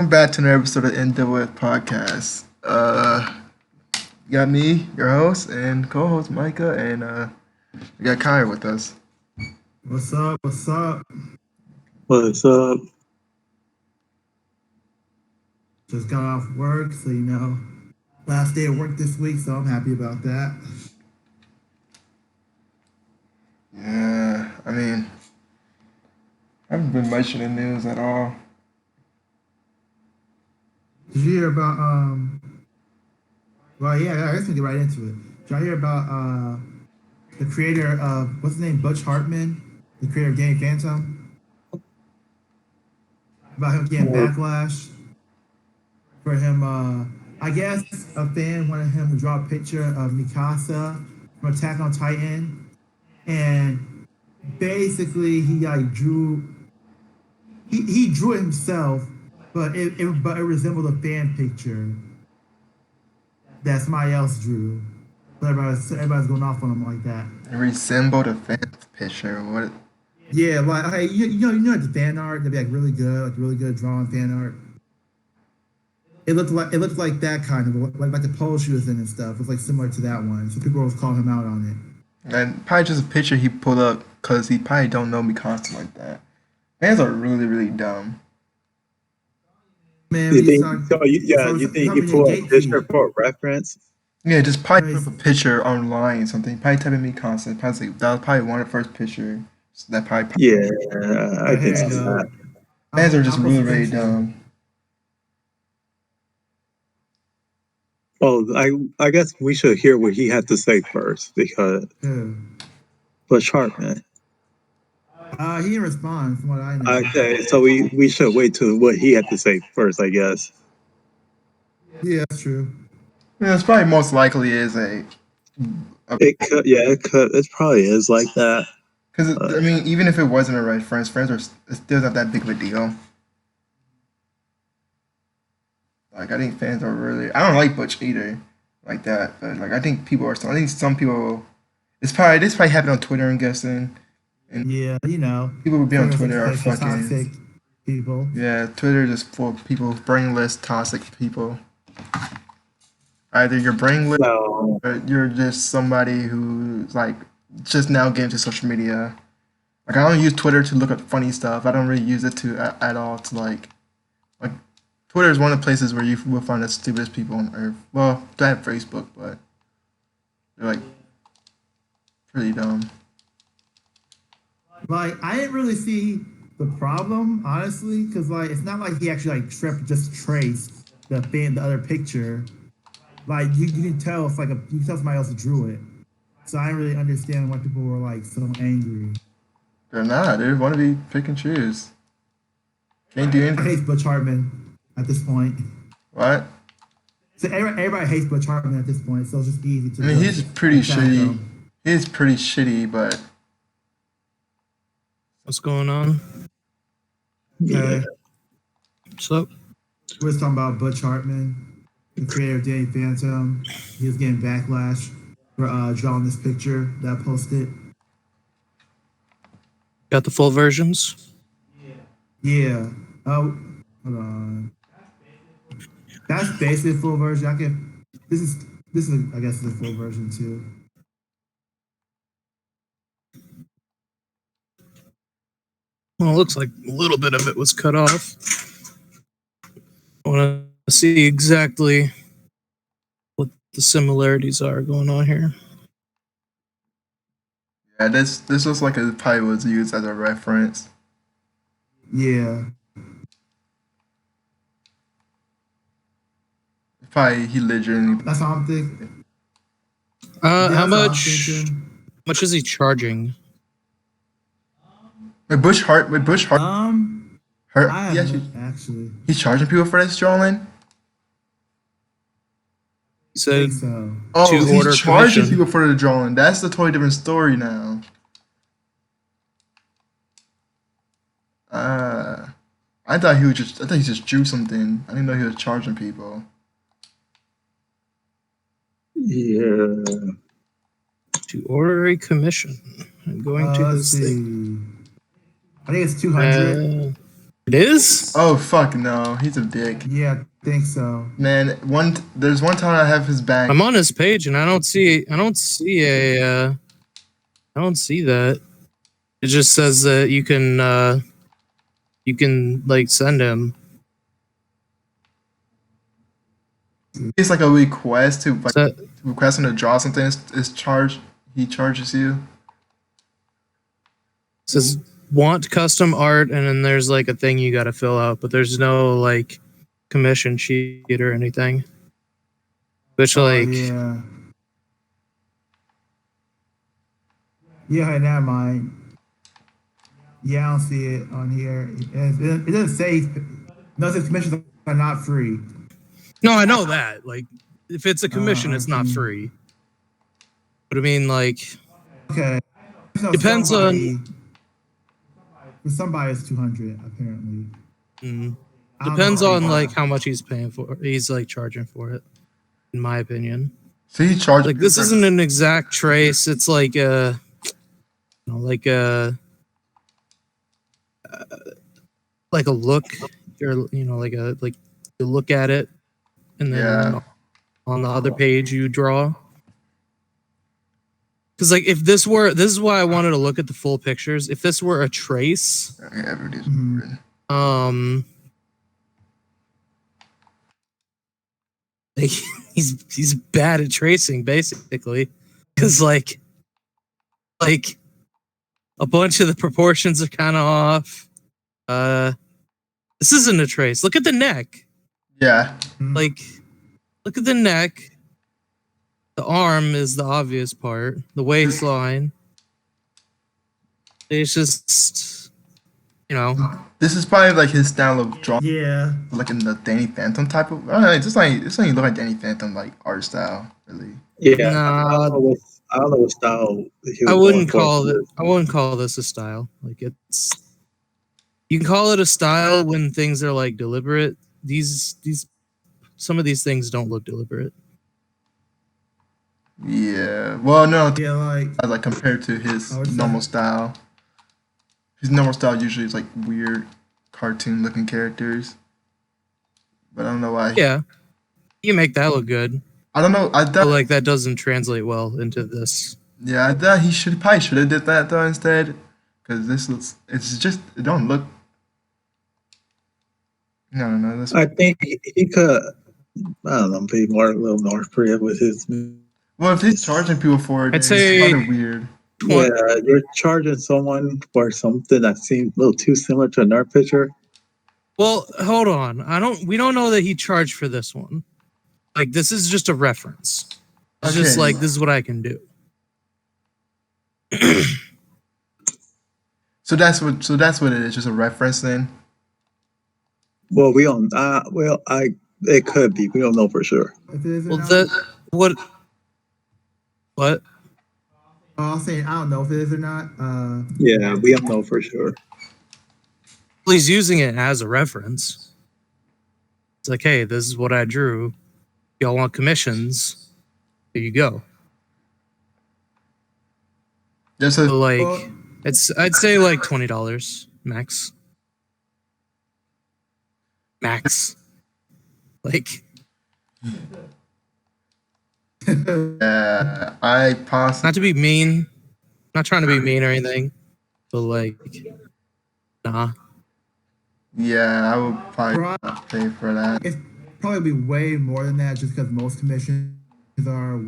Welcome back to another episode of NWF Podcast. You got me, your host, and co-host Micah, and we got Kyle with us. What's up? What's up? What's up? Just got off work, so last day of work this week, so I'm happy about that. Yeah, I haven't been much in the news at all. Did you hear about Well, yeah, I guess we can get right into it. Did y'all hear about the creator of what's his name, Butch Hartman, the creator of Danny Phantom? About him getting backlash for him. I guess a fan wanted him to draw a picture of Mikasa from Attack on Titan, and basically he drew. He drew it himself, but it resembled a fan picture that somebody else drew. So everybody's going off on him like that. It resembled a fan picture. What? Yeah, like okay, you know the fan art, they'd be like really good drawing fan art. It looked like that kind of like the pose she was in and stuff. It was like similar to that one. So people was calling him out on it. And probably just a picture he pulled up because he probably don't know Mikasa like that. Fans are really, really dumb. Man, You think he pulled a picture for a reference? Yeah, just probably put up a picture online or something. Probably type in Mikasa. Probably like, that was probably one of the first pictures that probably. Yeah, I can see that. Fans are just really, really dumb. Well, I guess we should hear what he had to say first because Butch Hartman. He didn't respond from what I know. Okay, so we should wait to what he had to say first, I guess. Yeah, that's true. Yeah, it's probably most likely is a. It could, it probably is like that. Because I mean, even if it wasn't a reference, friends are still not that big of a deal. Like I think fans are really. I don't like Butch either, like that. But like I think people are. I think some people. This probably happened on Twitter. I'm guessing. And yeah, people would be on Twitter are fucking toxic people. Yeah, Twitter is just full of people, brainless, toxic people. Either you're brainless or you're just somebody who's like just now getting to social media. Like I don't use Twitter to look up funny stuff. I don't really use it to at all to like Twitter is one of the places where you will find the stupidest people on earth. Well, I have Facebook, but they're like pretty dumb. Like I didn't really see the problem, honestly, because like it's not like he actually like just traced the other picture. Like you can tell it's like you can tell somebody else drew it. So I didn't really understand why people were like so angry. They're not. They want to be pick and choose. Can't do anything. I hate Butch Hartman at this point. What? So everybody hates Butch Hartman at this point, so it's just easy to. I mean, he's pretty shitty. He's pretty shitty, but. What's going on? Okay. What's up? We're talking about Butch Hartman, the creator of Danny Phantom. He was getting backlash for drawing this picture that I posted. Got the full versions? Yeah. Oh, hold on. That's basically the full version. This is I guess the full version too. Well, it looks like a little bit of it was cut off. I want to see exactly what the similarities are going on here. Yeah, this looks like it probably was used as a reference. Yeah. Probably he legitimately. That's all I'm thinking. How much is he charging? Butch Hart. Actually. He's charging people for this drawing. He said so. Oh, he's charging people for the drawing. That's a totally different story now. I thought he just drew something. I didn't know he was charging people. Yeah. To order a commission. I'm going to this thing. I think it's 200. It is? Oh fuck no, he's a dick. Yeah, I think so. Man, there's one time I have his back. I'm on his page and I don't see that. It just says that you can like send him. It's like a request to like So, request him to draw something is charged. He charges you. it says want custom art, and then there's like a thing you got to fill out, but there's no like commission sheet or anything. Which like Yeah. Yeah, never mind. Yeah, I don't see it on here. It doesn't say nothing. Commissions are not free. no, I know that. Like if it's a commission, I it's not see. free. But I mean, like Okay. So Depends on- for somebody it's 200 apparently. mm, I don't depends know on why. like how much he's paying for. He's like charging for it, in my opinion. So he charges Like this isn't an exact trace. It's like like a look. You're like you look at it, and then Yeah. on the other page you draw. Because like if this is why I wanted to look at the full pictures. If this were a trace, Yeah, everybody's Mhm. like, he's bad at tracing basically, because like a bunch of the proportions are kind of off. This isn't a trace. Look at the neck. Yeah. Like, look at the neck. The arm is the obvious part. The waistline. It's just, This is probably like his style of drawing, Yeah. like in the Danny Phantom type of. I don't know, it's like look like Danny Phantom like art style, really. Yeah, Nah. I don't know what style. He was I wouldn't going for. call this a style. Like it's, you can call it a style when things are like deliberate. Some of these things don't look deliberate. Yeah. Well, no, Yeah, like compared to his I would say- normal style. His normal style usually is like weird, cartoon looking characters. But I don't know why. Yeah, you make that look good, I don't know. I but thought. like that doesn't translate well into this. Yeah, I thought he probably should have did that though instead, because this looks. It's just it don't look. No. This. I think he could. I don't know, be a little more creative with his. Well, if he's charging people for it, I'd then say- it's kind of weird. Yeah, you're charging someone for something that seems a little too similar to an art picture. Well, hold on. We don't know that he charged for this one. Like this is just a reference. It's just Okay. like this is what I can do. So that's what it is. Just a reference then. Well, we don't. It could be. We don't know for sure. if it is or Well, not. what? Oh, I'm saying I don't know if it is or not. Yeah, we don't know for sure. Well, he's using it as a reference. It's like, hey, this is what I drew. Y'all want commissions? Here you go. Just So a like, Well- I'd say like $20 max. Max. Like, I possibly. not to be mean, not trying to be mean or anything, but like, nah. Yeah, I would probably not pay for that. It's probably be way more than that, just because most commissions are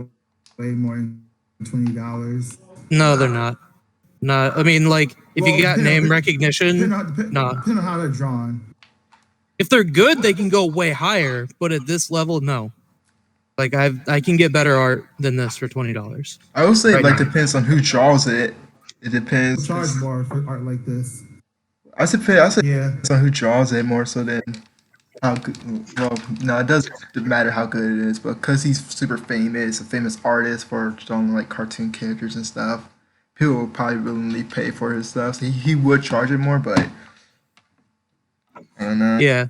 way more than $20. No, they're not. Not. I mean, like, if Well, you got depend- name depending recognition, nah. Depending on how they're drawn. If they're good, they can go way higher. But at this level, no. Like I can get better art than this for $20. I would say Right like now. depends on who draws it. It They'll depends. charge more for art like this. I say it Yeah. depends on who draws it more so than how good. Well, no, it doesn't matter how good it is, but because he's super famous, a famous artist for drawing like cartoon characters and stuff, people will probably willingly pay for his stuff. So he would charge it more, but I don't know. Yeah.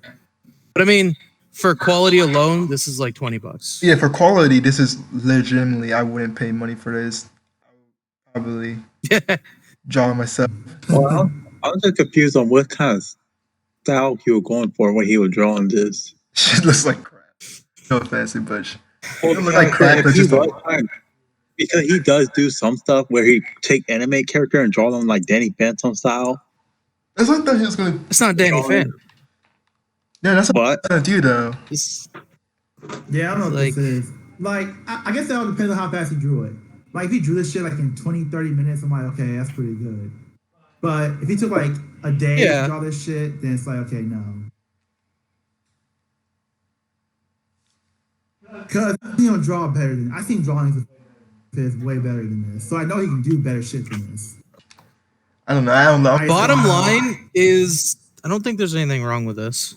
But I mean, for quality alone, this is like $20. Yeah, for quality, this is legitimately. I wouldn't pay money for this. I would probably draw it myself. Well, I'm just confused on what kind of style you were going for when he was drawing this. Shit looks like crap. No offense, but Well, it look like crap, if but he just was trying- because he does do some stuff where he take anime character and draw them like Danny Phantom style. that's what I thought he was gonna. It's not Danny Drawing- Phantom. Yeah, that's what But I'm gonna do though. It's Yeah, I don't know what Like- this is. Like, I guess that all depends on how fast he drew it. Like, if he drew this shit like in 20, 30 minutes, I'm like, okay, that's pretty good. But if he took like a day Yeah. to draw this shit, then it's like, okay, no. Because I see him draw better than I seen drawings of his way better than this. So I know he can do better shit than this. I don't know. bottom line is I don't think there's anything wrong with this.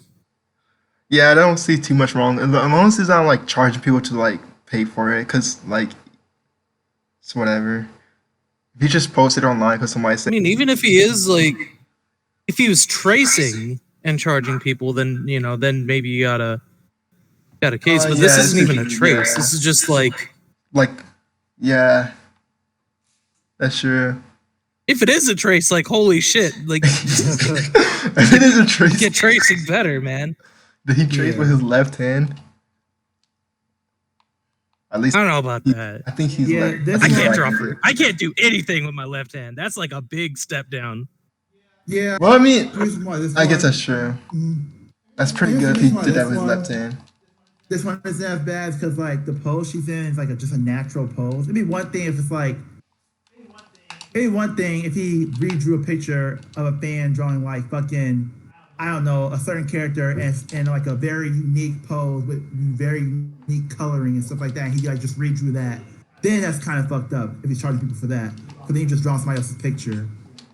Yeah, I don't see too much wrong. As long as he's not like charging people to like pay for it, cause like it's whatever. If you just post it online because somebody I said, mean, even if he is like, if he was tracing and charging people, then then maybe you got a case. But this yeah, isn't even a trace. yeah. This is just like, yeah, that's true. if it is a trace, like holy shit, like If it is a trace, get tracing better, man. did he trace with his left hand? At least I don't know about that. I think he's Yeah, like. this I is can't like- draw. I can't do anything with my left hand. That's like a big step down. Yeah. Well, I mean, Here's why this I guess one- that's true. Mhm. That's pretty Here's good the if he reason why did that this with his one- left hand. This one isn't as bad because like the pose she's in is like just a natural pose. It'd be one thing if it's like, maybe one thing if he redrew a picture of a fan drawing like fucking, I don't know, a certain character and like a very unique pose with very unique coloring and stuff like that. And he like just redrew that. Then that's kind of fucked up if he's charging people for that. Because then you just draw somebody else's picture,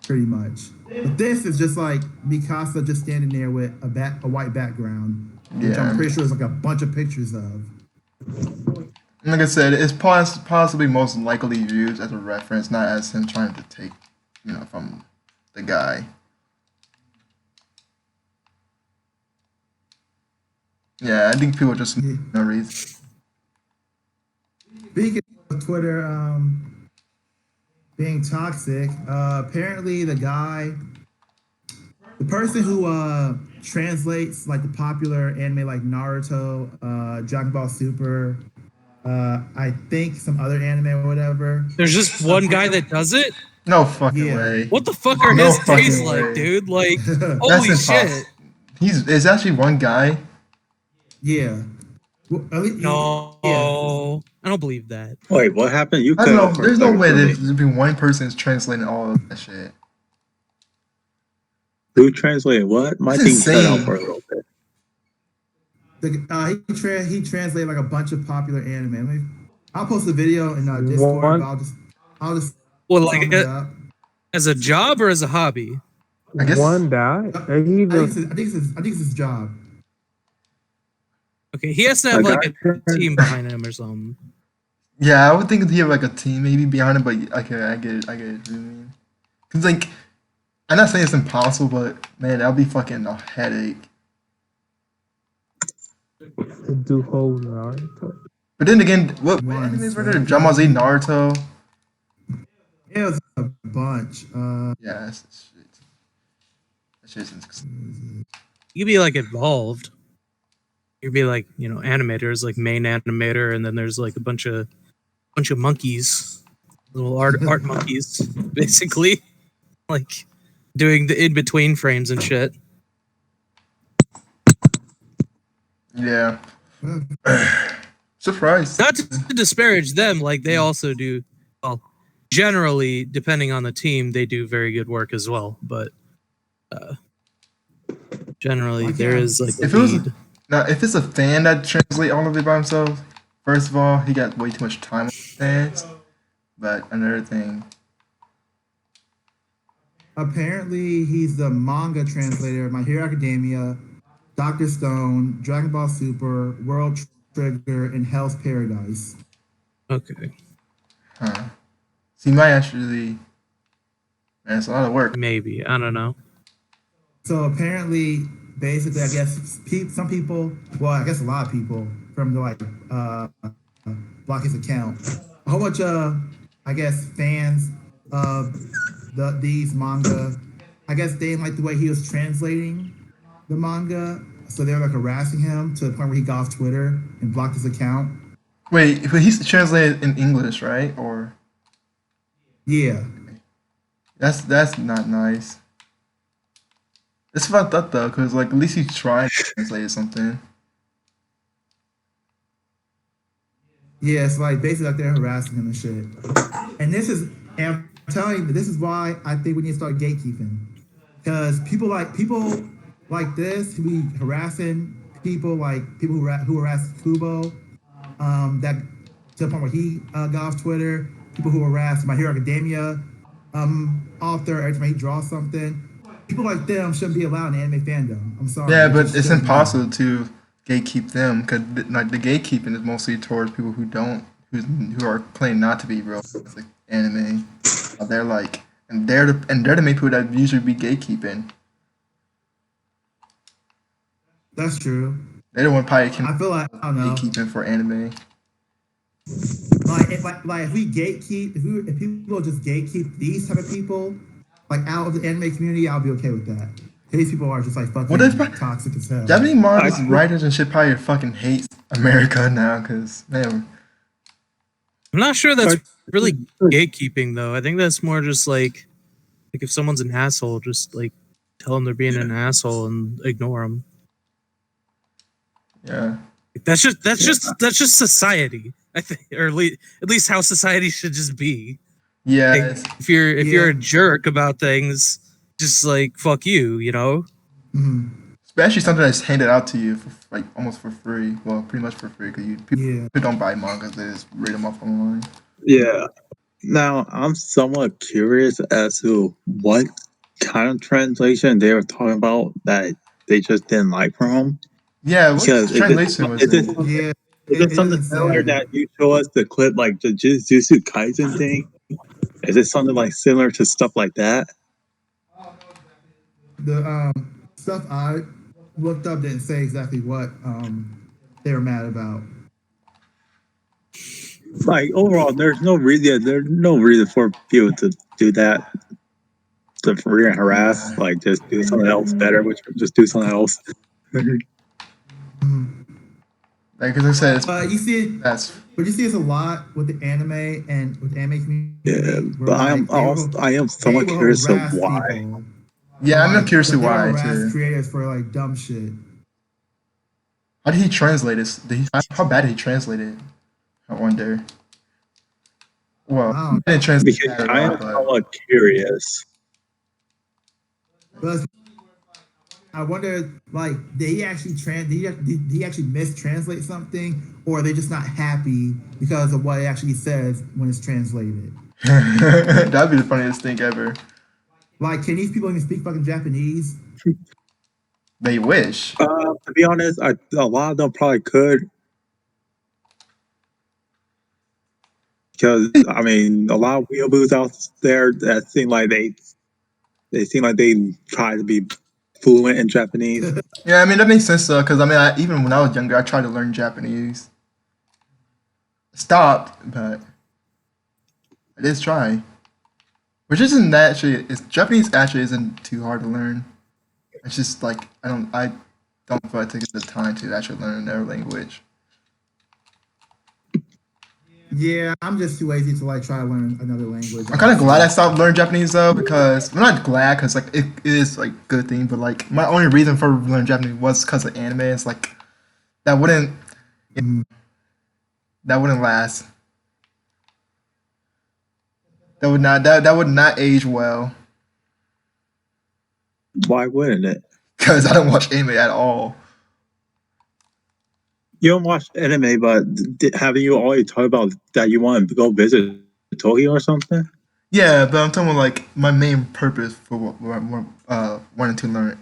pretty much. But this is just like Mikasa just standing there with a white background. Which Yeah. I'm pretty sure there's like a bunch of pictures of. Like I said, it's possibly most likely used as a reference, not as him trying to take, from the guy. Yeah, I think people just Yeah. no reason. Speaking of Twitter being toxic, apparently the person who translates like the popular anime like Naruto, Dragon Ball Super, I think some other anime or whatever. There's just one guy that does it. No fucking Yeah. way. What the fuck are No his fucking days way. like, dude? Like, That's holy impossible. shit! It's actually one guy. Yeah. Well, at least- No, Yeah. I don't believe that. wait, what happened? You I cut don't know. off for a There's no second way for me. there's been one person who's translating all of that shit. Who translated what? My That's thing cut insane. out for a little bit. He translated like a bunch of popular anime. I'll post a video in Discord. One- But I'll just Well, sum like it up. as a job or as a hobby? I guess- One died. I think it's his job. Okay, he has to have I like got a team behind him or something. Yeah, I would think he have like a team maybe behind him, but okay, I get it. What you mean? Cause like, I'm not saying it's impossible, but man, that'll be fucking a headache. Do whole Naruto. But then again, what One animes were there? second. Dragon Ball Z, Naruto. It was a bunch. Yeah, that's shit. That shit's insane. You could be like involved. You'd be like, animators, like main animator, and then there's like a bunch of monkeys, little art monkeys, basically, like doing the in between frames and shit. Yeah. Surprised. Not to disparage them, like they also do. Well, generally, depending on the team, they do very good work as well. But generally, Why there can't- is like a If it was- lead. Now, if it's a fan that translate all of it by himself, first of all, he got way too much time on his hands. But another thing, Apparently, he's the manga translator of My Hero Academia, Doctor Stone, Dragon Ball Super, World Trigger, and Hell's Paradise. Okay, huh? So he might actually. Man, it's a lot of work. maybe I don't know. So apparently, basically, I guess some people, well, I guess a lot of people from the block his account. A whole bunch of, I guess, fans of these manga. I guess they didn't like the way he was translating the manga, so they were like harassing him to the point where he got off Twitter and blocked his account. Wait, but he's translated in English, right? Or Yeah, that's not nice. It's fucked up though, cause like at least he tried to translate something. yeah, it's like basically like they're harassing him and shit. And and I'm telling you, this is why I think we need to start gatekeeping, because people like this who be harassing people, like people who harass Kubo, that to the point where he got off Twitter. People who harass My Hero Academia author every time he draws something. People like them shouldn't be allowed in anime fandom. I'm sorry. Yeah, They but just it's shouldn't be. impossible to gatekeep them because like the gatekeeping is mostly towards people who don't who are claiming not to be real like anime. They're like and they're the main people that usually be gatekeeping. That's true. They don't want probably can I feel like I don't know. gatekeeping for anime. Like if we gatekeep, if people just gatekeep these type of people, like out of the anime community, I'll be okay with that. These people are just like fucking What if toxic as hell. Japanese manga I- writers and shit probably fucking hate America now because man, I'm not sure that's really gatekeeping though. I think that's more just like if someone's an asshole, just like tell them they're being an asshole and ignore them. yeah. That's just society. I think, or at least how society should just be. Yeah, Like, if you're a jerk about things, just like fuck you, you know. especially something that's handed out to you for like almost for free. Well, pretty much for free because Yeah. people don't buy mangas; they just read them off online. Yeah. Now I'm somewhat curious as to what kind of translation they were talking about that they just didn't like from him. Yeah, what Because translation was is it? it Yeah. is it something doesn't similar say. that you show us the clip like the Jujutsu Kaisen thing? Is it something like similar to stuff like that? The stuff I looked up didn't say exactly what they were mad about. Like overall, there's no reason for people to do that. To harass, like just do something else better, which just do something else. Like, cause I said, You see it, that's but you see it's a lot with the anime and with the anime community. Yeah, where, but like, I am they somewhat will curious of harass why. people. yeah. I'm Like, curious to they will why harass too. creators for like dumb shit. How did he translate this? How bad did he translate it? I wonder. Well, I he didn't translate Because bad at I all, am but somewhat curious. But I wonder, like, did he actually mistranslate something, or are they just not happy because of what it actually says when it's translated? that'd be the funniest thing ever. Like, can these people even speak fucking Japanese? They wish. To be honest, a lot of them probably could. Because I mean, a lot of weeaboos out there that seem like they try to be fluent in Japanese. Yeah, I mean that makes sense though, because I mean, even when I was younger, I tried to learn Japanese. Stopped, but I did try. Which isn't actually, it's Japanese actually isn't too hard to learn. It's just like I don't feel like taking the time to actually learn their language. Yeah, I'm just too lazy to like try to learn another language. I'm kind of glad I stopped learning Japanese though, because I'm not glad because like it is like good thing, but like my only reason for learning Japanese was because of anime. It's like that wouldn't that wouldn't last. That would not age well Why wouldn't it? because I don't watch anime at all. You don't watch anime, but haven't you already talked about that you want to go visit Tokyo or something? Yeah, but I'm talking about like my main purpose for wanting to learn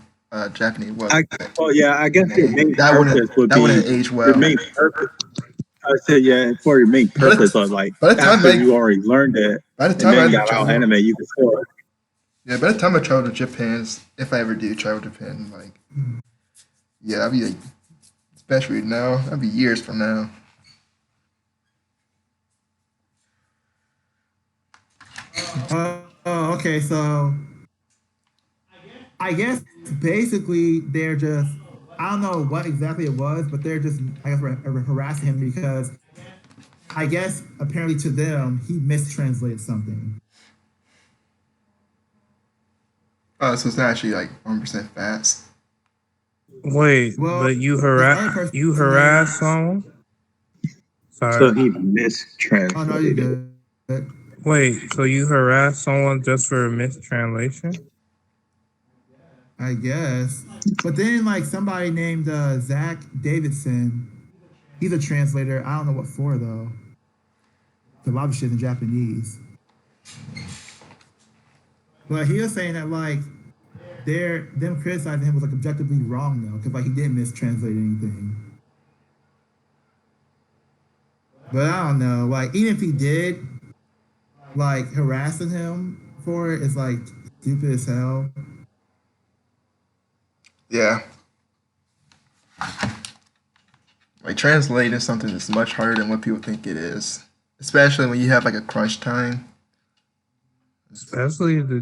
Japanese was I guess your main that purpose would that be wouldn't age well. your main purpose. I said, yeah, for your main By the- purpose, but like by the time, after like- you already learned it By the and time then I got out travel, anime, you can still. yeah, by the time I travel to Japan, if I ever do travel to Japan, like yeah, that'd be like especially now, that'd be years from now. Okay, so I guess Basically, they're just, I don't know what exactly it was, but they're just, I guess, harassing him because I guess apparently to them, he mistranslated something. So it's not actually like 1% fast. Wait, Well, but the other person you name- harass someone? So Sorry. he Oh, no, you mistranslated. good. Wait, so you harass someone just for a mistranslation? I guess. But then, like, somebody named Zach Davidson, he's a translator. I don't know what for, though. A lot of shit in Japanese. But he was saying that, like, them criticizing him was, like, objectively wrong, though, because, like, he didn't mistranslate anything. But I don't know. Like, even if he did, like, harassing him for it is, like, stupid as hell. Yeah. Like translating something is much harder than what people think it is, especially when you have like a crunch time. Especially the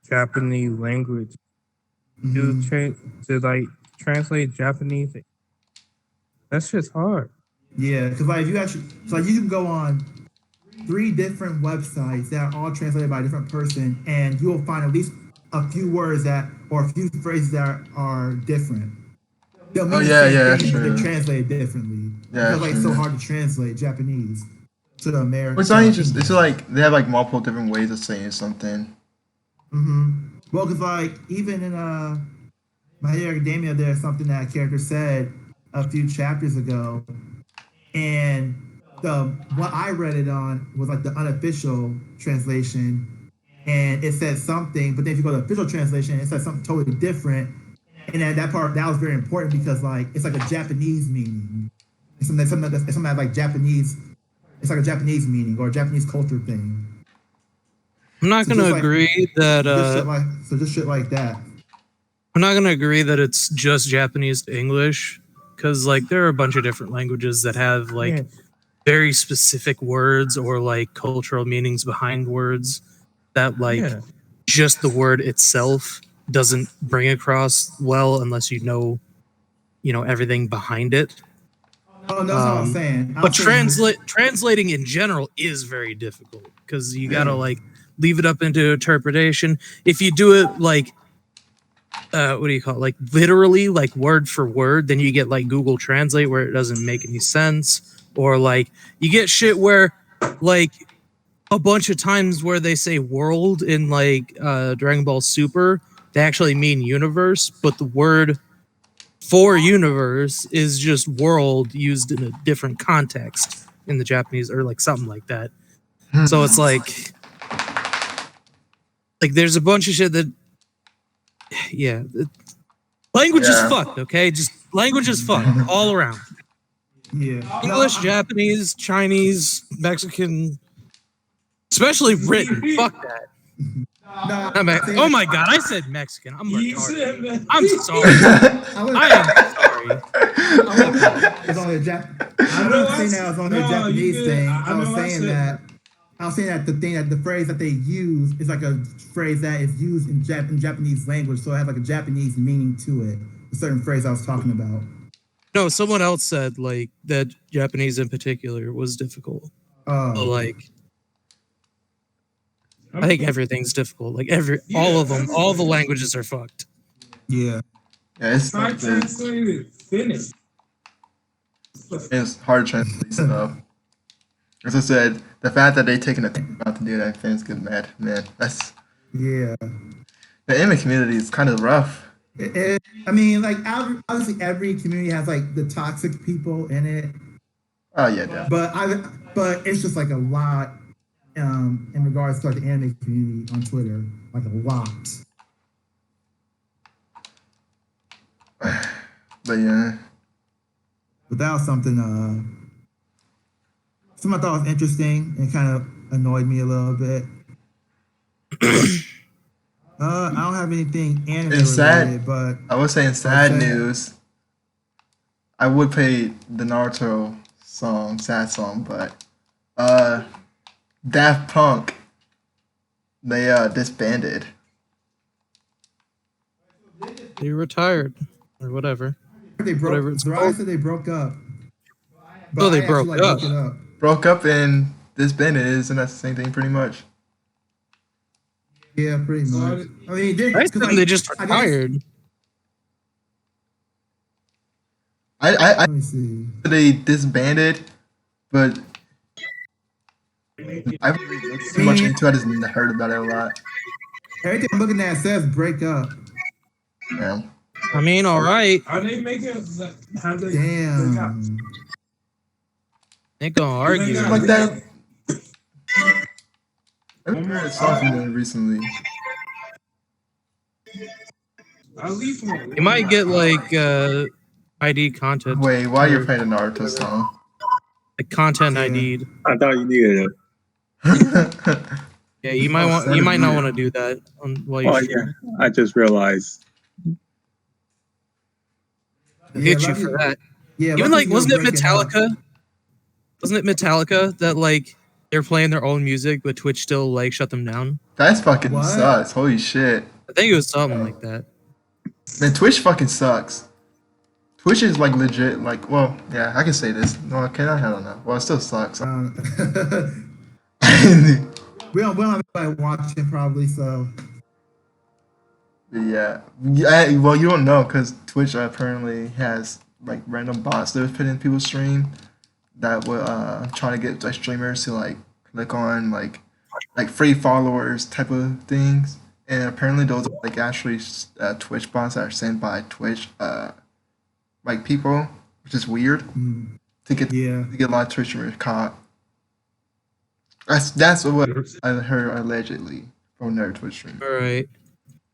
Japanese language. Mhm. To like translate Japanese, that's just hard. Yeah, because, like, if you actually, so, like, you can go on 3 different websites that are all translated by a different person, and you will find at least a few words or a few phrases that are different. They'll Oh mean the yeah, same yeah, thing, but they're true. translated differently. Yeah, Because, like, it's so true. hard to translate Japanese to the But it's not even just. It's English. like they have like multiple different ways of saying something. Well, because, like, even in My Hero Academia, there's something that a character said a few chapters ago, and the what I read it on was like the unofficial translation, and it said something, but then if you go to the official translation, it says something totally different. And then that part that was very important because, like, it's like a Japanese meaning. It's something like Japanese. It's like a Japanese meaning or a Japanese culture thing. I'm not So gonna just like agree that just shit like that. I'm not gonna agree that it's just Japanese to English, because like there are a bunch of different languages that have like Yeah. very specific words or like cultural meanings behind words that like Yeah. just the word itself doesn't bring across well unless you know everything behind it. Oh, no, that's not what I'm saying. But translating in general is very difficult because you gotta like leave it up into interpretation. If you do it like what do you call it? Like literally, like word for word, then you get like Google Translate where it doesn't make any sense, or like you get shit where like a bunch of times where they say world in like Dragon Ball Super, they actually mean universe, but the word for universe is just world used in a different context in the Japanese or like something like that. So it's like there's a bunch of shit that yeah, language is Yeah. fucked, okay? Just language is fucked all around. Yeah. English, Japanese, Chinese, Mexican, especially written. Fuck that. No, Oh my god, I said Mexican. I'm retarded. I'm sorry. I was, I am sorry. it's only a I wasn't saying that it was only a Japanese thing. I was saying that the phrase that they use is like a phrase that is used in Japanese language, so it has like a Japanese meaning to it. A certain phrase I was talking about. No, someone else said like that Japanese in particular was difficult. So, like I think everything's difficult. Like all of them, all the languages are fucked. Yeah. Yeah, it's Finish. it's hard to translate stuff. As I said, the fact that they taking the time out to do that, fans get mad. Man, that's Yeah. the anime community is kind of rough. I mean, like, obviously every community has like the toxic people in it, Oh yeah, definitely. but it's just like a lot in regards to like the anime community on Twitter, like a lot. But yeah, But that was something I thought was interesting and kind of annoyed me a little bit. I don't have anything anime it's sad. related, but I was saying sad Okay. news. I would play the Naruto song, sad song, but Daft Punk they disbanded. They retired or whatever. They broke. Whatever it's Soraya called. said they broke up. But Oh, they I actually, broke up. looked it up. Broke up and disbanded, isn't that the same thing pretty much? Yeah, pretty much. I mean, I assume they just I guess- retired. I Let me see. they disbanded, but I haven't really looked too much into it. I just heard about it a lot. Everything I'm looking at says break up. Yeah. I mean, all right. Are they making have they Damn. Ain't gonna argue. Yeah. Like that. I haven't heard a song from them recently. at least one? You might get like ID content. Wait, why are you or, playing a Naruto song? like content Yeah. ID'd. I thought you needed it. Yeah, you might want. You might not want to do that on while you Oh stream. yeah, I just realized. They'll hit you lucky- for that. Yeah, Even lucky like, wasn't it breaking up. Metallica? Wasn't it Metallica that like they're playing their own music, but Twitch still like shut them down? That's fucking What? sucks. Holy shit. I think it was something like that. Man, Twitch fucking sucks. Twitch is like legit, like, well, yeah, I can say this. No, I can't. I don't know. Well, it still sucks. we don't have anybody watching probably, so Yeah. Well, you don't know because Twitch apparently has like random bots that put in people's stream that will try to get like streamers to like click on like free followers type of things. And apparently those are like actually Twitch bots that are sent by Twitch like people, which is weird to get yeah. a lot of Twitch streamers caught. That's what I heard allegedly from their Twitch stream. All right.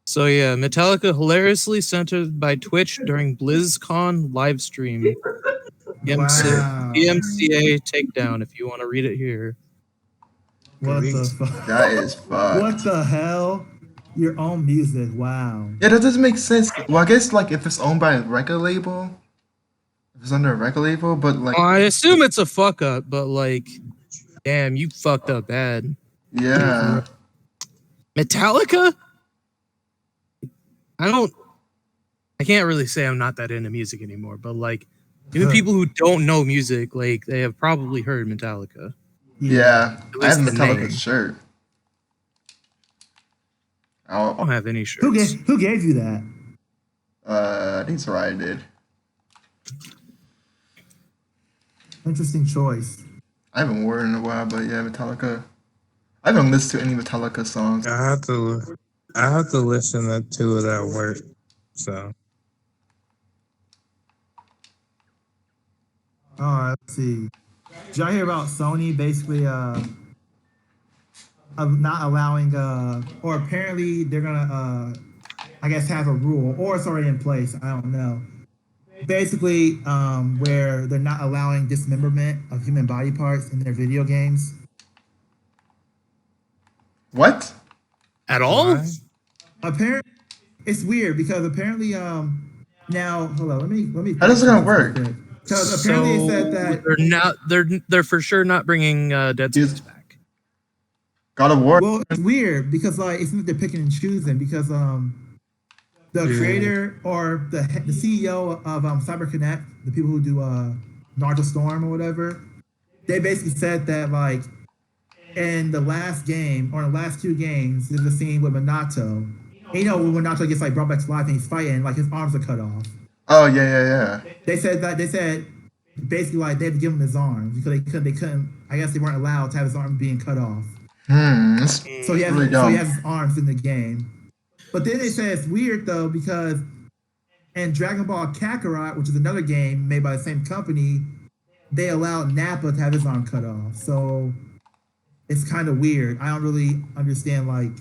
So yeah, Metallica hilariously censored by Twitch during BlizzCon live stream. Wow. EMCA takedown. If you want to read it here. What the fuck? That is fucked. What the hell? Your own music. Wow. Yeah, that doesn't make sense. Well, I guess like if it's owned by a record label, if it's under a record label, but like I assume it's a fuck up, but like, damn, you fucked up bad. yeah, Metallica? I can't really say I'm not that into music anymore, but like, even people who don't know music, like, they have probably heard Metallica. yeah. I have a least the Metallica name. shirt. I don't have any shirts. Who gave you that? I think Soraya did. Interesting choice. I haven't worn it in a while, but yeah, Metallica. I haven't listened to any Metallica songs. I have to listen to two of that work. So Let's see. Did y'all hear about Sony basically of not allowing or apparently they're gonna I guess have a rule or it's already in place, I don't know. Basically, where they're not allowing dismemberment of human body parts in their video games. What? At all? why? Apparently, it's weird because apparently, now hold on, let me. How does it gonna work? Because apparently it said that. they're for sure not bringing Dead Space back. God of War. Well, it's weird because like it's not they're picking and choosing because the creator or the CEO of CyberConnect, the people who do Naruto Storm or whatever, they basically said that like in the last game or in the last two games, there's a scene with Minato. And, you know when Minato gets like brought back to life and he's fighting, like his arms are cut off. Oh yeah. They said basically like they had to give him his arms because they couldn't. I guess they weren't allowed to have his arms being cut off. That's So he has really so dumb. he has his arms in the game. But then they say it's weird though because in Dragon Ball Kakarot, which is another game made by the same company, they allowed Nappa to have his arm cut off. So it's kind of weird. I don't really understand like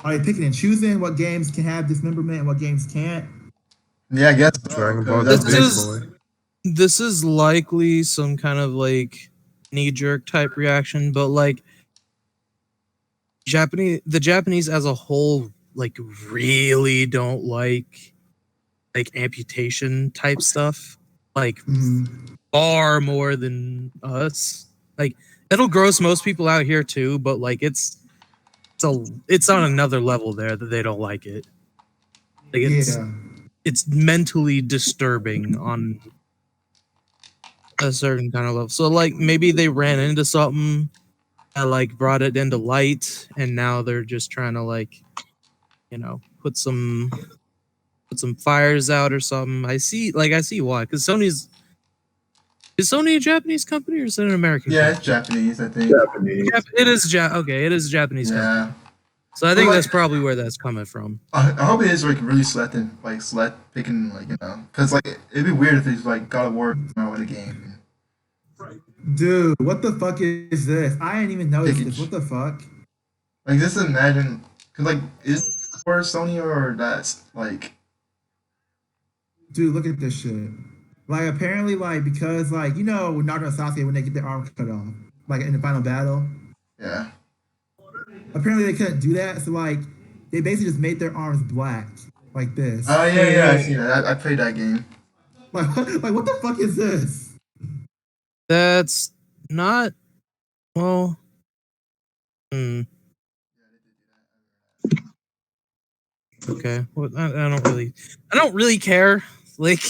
are they picking and choosing what games can have dismemberment and what games can't? Yeah, I guess. so, Dragon 'cause Ball that's This Big is- Boy. This is likely some kind of like knee-jerk type reaction, but like the Japanese as a whole like really don't like amputation type stuff, like far more than us. Like it'll gross most people out here too, but like it's on another level there that they don't like it. Like it's Yeah. it's mentally disturbing on a certain kind of level. So like maybe they ran into something that like brought it into light, and now they're just trying to like, you know, put some fires out or something. I see why, because is Sony a Japanese company or is it an American Yeah, company? it's Japanese, I think. Japanese. It is okay, it is a Japanese company. Yeah. So I think that's probably where that's coming from. I hope it is like really selecting, like select picking, like because like it'd be weird if it's like God of War in a game. Dude, what the fuck is this? I didn't even notice this. Pickage. What the fuck? Like just imagine, cause like is for Sony or that's like Dude, look at this shit. Like apparently, like because like you know Naruto and Sasuke when they get their arms cut off, like in the final battle. yeah. Apparently they couldn't do that, so like they basically just made their arms black, like this. Oh yeah, I see that. I played that game. Like what the fuck is this? That's not well. Hmm. Okay. Well, I don't really care. Like,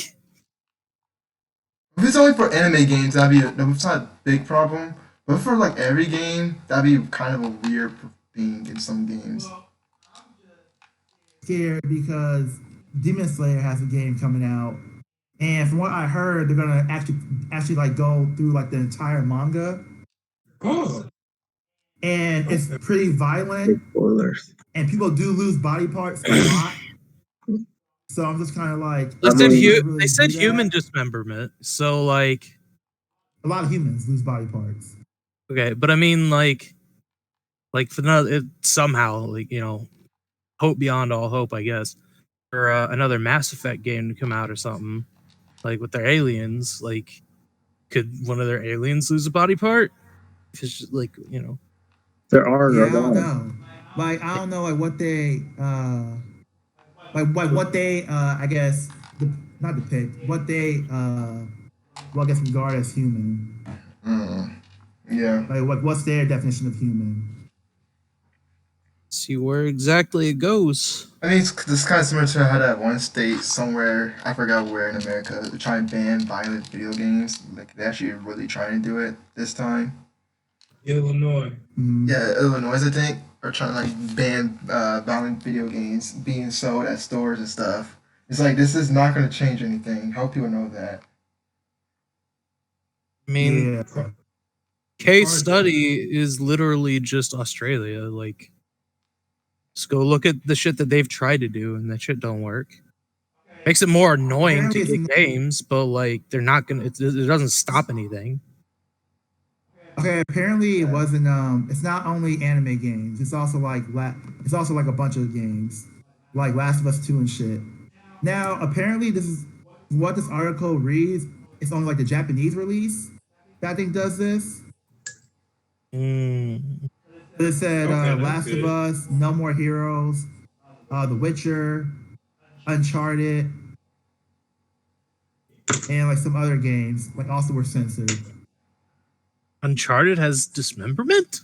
If it's only for anime games, it's not a big problem. But for like every game, that'd be kind of a weird thing in some games. Scared because Demon Slayer has a game coming out, and from what I heard, they're gonna actually like go through like the entire manga, Oh, and it's pretty violent, Spoilers. and people do lose body parts a lot. So I'm just kind of like, they I said mean- really they said do that. human dismemberment. So like, A lot of humans lose body parts. okay, but I mean like for another somehow like hope beyond all hope, I guess, for another Mass Effect game to come out or something like with their aliens. Like, could one of their aliens lose a body part? Because like There are Yeah, I a don't lot. know. Like I don't know, like what they like what they I guess not depict what they well I guess regard as human. Yeah. Like what's their definition of human? see where exactly it goes. I mean, it's kind of similar to how that one state somewhere, I forgot where in America, they're trying to ban violent video games. Like, they're actually really trying to do it this time. Illinois. Mhm. Yeah, Illinois, I think, are trying to like ban violent video games being sold at stores and stuff. It's like, this is not going to change anything. Hope people know that. I mean, Yeah. case study is literally just Australia. Like, just go look at the shit that they've tried to do, and that shit don't work. Makes it more annoying to Apparently get it's games, but like they're not gonna. It doesn't stop anything. Okay, apparently it wasn't it's not only anime games. It's also like it's also like a bunch of games. Like Last of Us 2 and shit. Now, apparently this is what this article reads. It's only like the Japanese release that I think does this. Mm. It said Okay, that's Last good. of Us, No More Heroes, The Witcher, Uncharted, and like some other games like also were censored. Uncharted has dismemberment.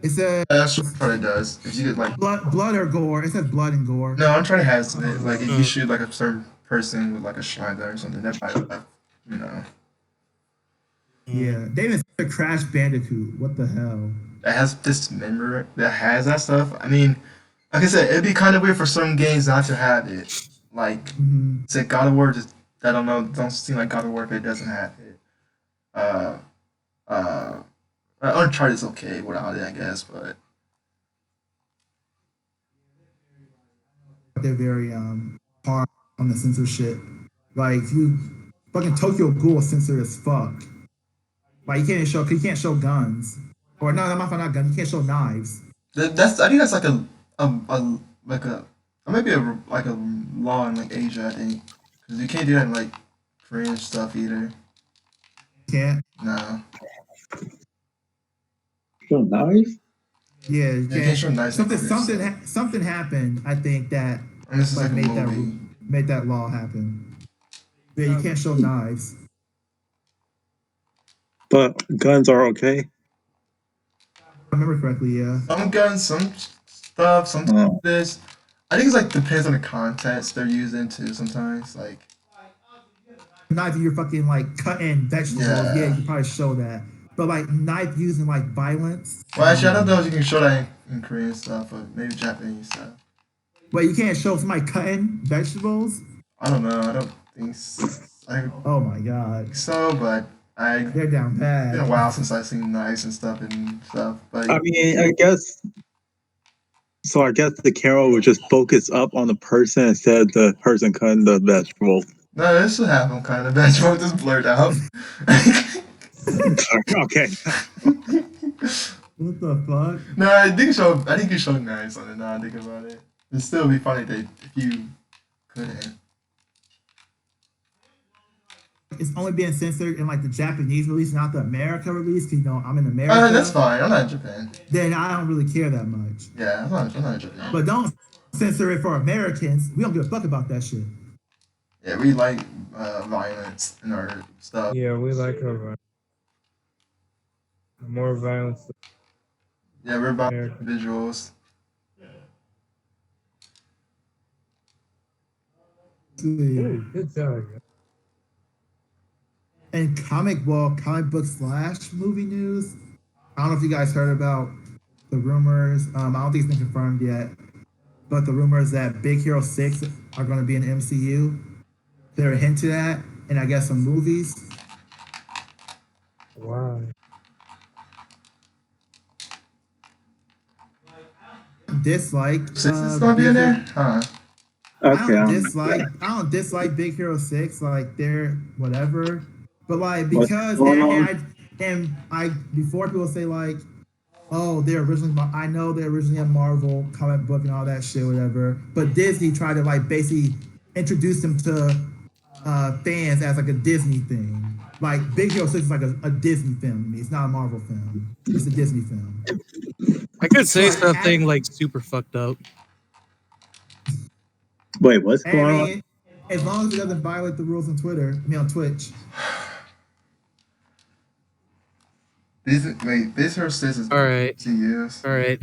It said That's what it does. If you get like, blood or gore. It says blood and gore. no, I'm trying to have it. Like, if you shoot like a certain person with like a shotgun or something, that might have, you know, Yeah, they even said Crash Bandicoot. What the hell? that has dismember that has that stuff. I mean, like I said, it'd be kind of weird for some games not to have it. Like, Mm-hmm. say God of War, just I don't know, don't seem like God of War if it doesn't have it. Uh, uh, Uncharted is okay without it, I guess, but They're very hard on the censorship. Like if you fucking Tokyo Ghoul is censored as fuck. Like you can't show guns. Or no, not guns. You can't show knives. that's I think that's like a like a maybe a like a law in like Asia, I think, because you can't do that in like Korean stuff either. You can't. No, So nice. Yeah, you you can't can't. show knives. in Korean stuff. Something happened. I think that And this is like like a made movie. made that law happen. Yeah, you can't show knives. But guns are okay. If I remember correctly, yeah. Some guns, some stuff. Sometimes Oh. this. I think it's like depends on the context they're using too. Sometimes like Knife you're fucking like cutting vegetables, Yeah. yeah, you can probably show that. But like knife using like violence. well actually I don't know if you can show that in Korean stuff or maybe Japanese stuff. But you can't show somebody cutting vegetables. I don't know. I don't think I think Oh my god, so, but I they're down bad. been a while since I've seen knives and stuff and stuff. But I mean, I guess. So I guess the camera would just focus up on the person instead of the person cutting the vegetable. no, this should have them kind of vegetable just blurred out. Okay. What the fuck? No, I think you showed knives on it now I think about it. It'd still be funny if you couldn't. It's only being censored in like the Japanese release, not the America release. 'Cause, you know, I'm in America. That's fine. I'm not in Japan. Then I don't really care that much. Yeah, I'm not in Japan. But don't censor it for Americans. We don't give a fuck about that shit. Yeah, we like violence in our stuff. Yeah, we like her. More violence. Yeah, we're about America. visuals. Ooh, good job. And comic book slash movie news. I don't know if you guys heard about the rumors. I don't think it's been confirmed yet, but the rumors that Big Hero 6 are going to be in the MCU. They're hinted at, and I guess some movies. Wow. Dislike. Six is gonna be in there? Huh. Okay. I don't dislike Big Hero 6. Like they're whatever, but like What's because going on? and I before people say like, oh, they're originally I know they're originally a Marvel comic book and all that shit, whatever. But Disney tried to like basically introduce them to fans as like a Disney thing. Like Big Hero 6 is like a Disney film to me. It's not a Marvel film. It's a Disney film. I could say Like, something like super fucked up. Wait, what's And I going on? mean, as long as it doesn't violate the rules on Twitter, I mean on Twitch. This her says is All right. 2 years. All right.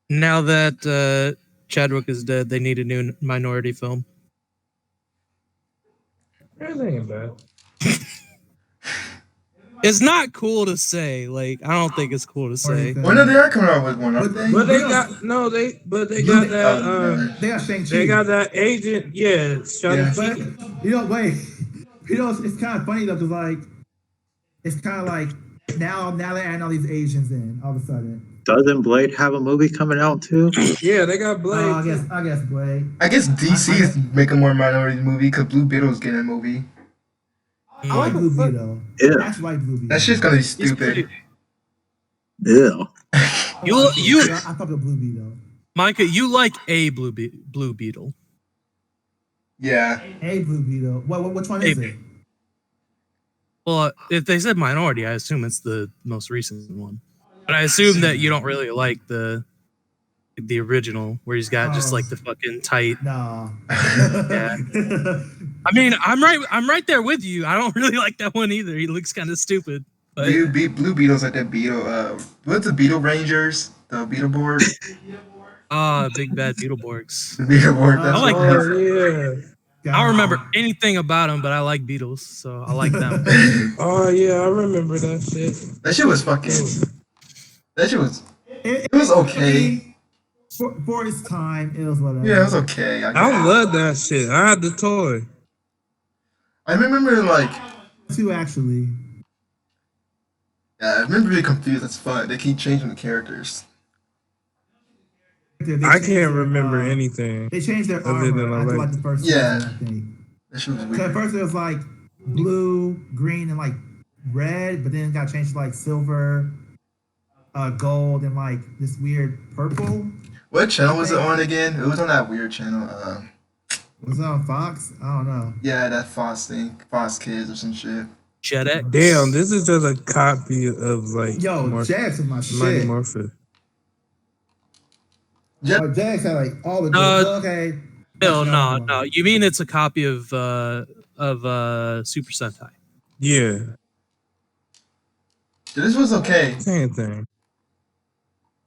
Now that Chadwick is dead, they need a new Minority film. That ain't bad. It's not cool to say. Like, I don't think it's cool to say. When are they coming out with one? Aren't they? But they got no, they got that They got Shang-Chi. they got that agent, yeah, Yeah. But wait, it's kind of funny though, because like, it's kind of like now they're adding all these Asians in all of a sudden. Doesn't Blade have a movie coming out too? Yeah, they got Blade. I guess Blade. I guess DC is making more minority movie because Blue Beetle's getting a movie. I like Blue Beetle. Yeah. I actually like Blue Beetle. That shit's gonna be He's pretty- stupid. Ew. You, I fuck with Blue Beetle. Micah, you like a Blue Beetle. Yeah. Hey, Blue Beetle. Which one is it? Well, if they said minority, I assume it's the most recent one. But I assume that you don't really like the original, where he's got just like the fucking tight. Nah. Yeah. I mean, I'm right there with you. I don't really like that one either. He looks kind of stupid. But Blue Beetle's like that Beetle. What's the Beetle Rangers? The Beetleborg? Big bad Beetleborgs. The Beetleborg. That's I like what it Oh is. yeah. I don't remember anything about them, but I like Beatles, so I like them. Oh yeah, I remember that shit. That shit was fucking. That shit was. It was okay. For its time, it was whatever. Yeah, it was okay. I love that shit. I had the toy. I remember like. Two actually. Yeah, I remember being confused as fuck. They keep changing the characters. They I changed can't their, remember uh, anything. They changed their Other than armor I after like- like the first Yeah. season, I think. That shit was 'Cause at weird. first it was like blue, green, and like red, but then it got changed to like silver, gold, and like this weird purple. What channel was it on again? It was on that weird channel. Was it on Fox? I don't know. Yeah, that Fox thing, Fox Kids or some shit. JetX. Damn, this is just a copy of like Yo, Jax is my Mighty shit. Morphin. Jax had like all the okay. No. You mean it's a copy of Super Sentai? Yeah, This was okay. same thing.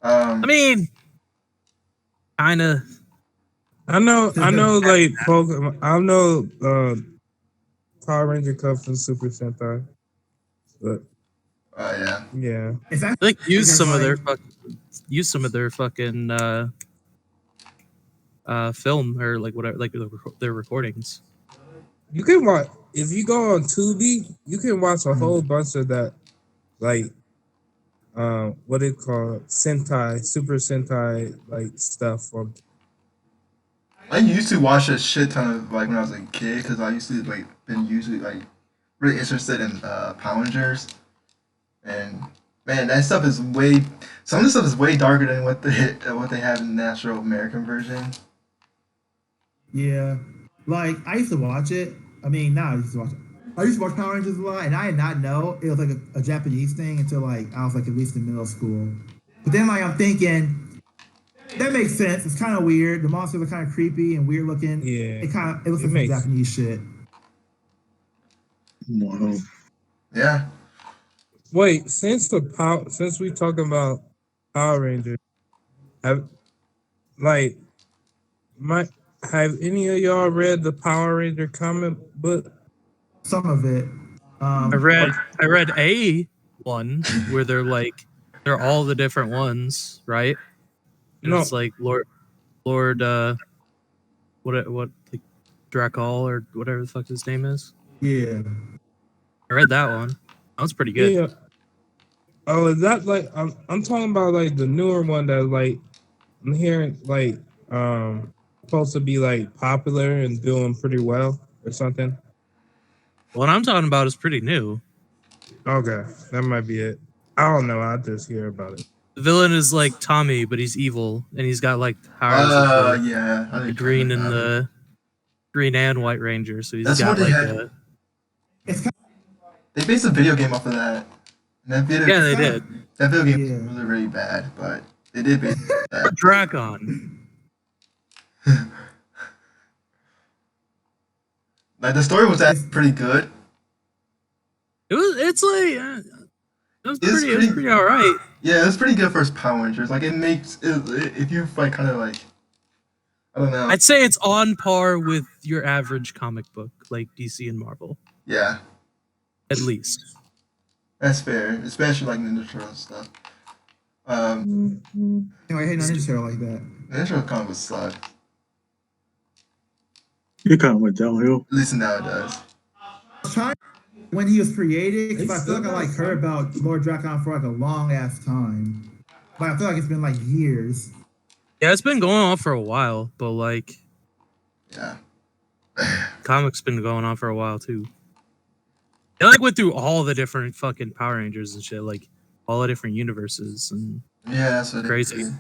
I mean, kind of. I know, like Pokemon. I know Power Ranger comes from Super Sentai, but Oh yeah. yeah, It's I actually think use some of their like, fucking film or like whatever, like their recordings. you can watch if you go on Tubi. You can watch a whole bunch of that, like what it called Sentai, Super Sentai like stuff from. I used to watch a shit ton of like when I was a kid because I used to like been usually like really interested in Power Rangers, and man, that stuff is way some of the stuff is way darker than what they have in the natural American version. yeah, like I used to watch it. I mean, now I used to watch it. I used to watch Power Rangers a lot, and I did not know it was like a Japanese thing until like I was like at least in middle school. But then like I'm thinking that makes sense. It's kind of weird. The monsters are kind of creepy and weird looking. Yeah, It looks it like some makes- Japanese shit. Wow. Yeah. Wait, since we talking about Power Rangers, have like my have any of y'all read the Power Ranger comic book? Some of it. I read a one where they're all the different ones, right? And No. it's like Lord what like Drakal or whatever the fuck his name is. Yeah. I read that one. That was pretty good. Yeah. Oh, is that like I'm talking about like the newer one that like I'm hearing like supposed to be like popular and doing pretty well or something. What I'm talking about is pretty new. Okay, that might be it. I don't know. I just hear about it. The villain is like Tommy, but he's evil and he's got like powers of Yeah. I the think green and the Green and White Ranger. So he's That's got what they like had. It's kind They based a video game off of that. And that video, yeah, they did. That video game Yeah. was really, really bad, but they did base it off that. Dracon. Like the story was actually pretty good. It's like it was pretty all right. Yeah, it was pretty good for its Power Rangers. Like it makes if you like kind of like I don't know. I'd say it's on par with your average comic book, like DC and Marvel, Yeah, at least. that's fair, especially like Ninja Turtles stuff. Anyway, hey, no Ninja Turtle like that. Ninja Turtles comic books suck. You kind of went downhill. At least now it does. I was trying when he was created because I feel like I like heard about Lord Dracon for like a long ass time. But I feel like it's been like years. Yeah, it's been going on for a while, but like Yeah. comics been going on for a while too. They like went through all the different fucking Power Rangers and shit, like all the different universes and Yeah, that's what Crazy. It is.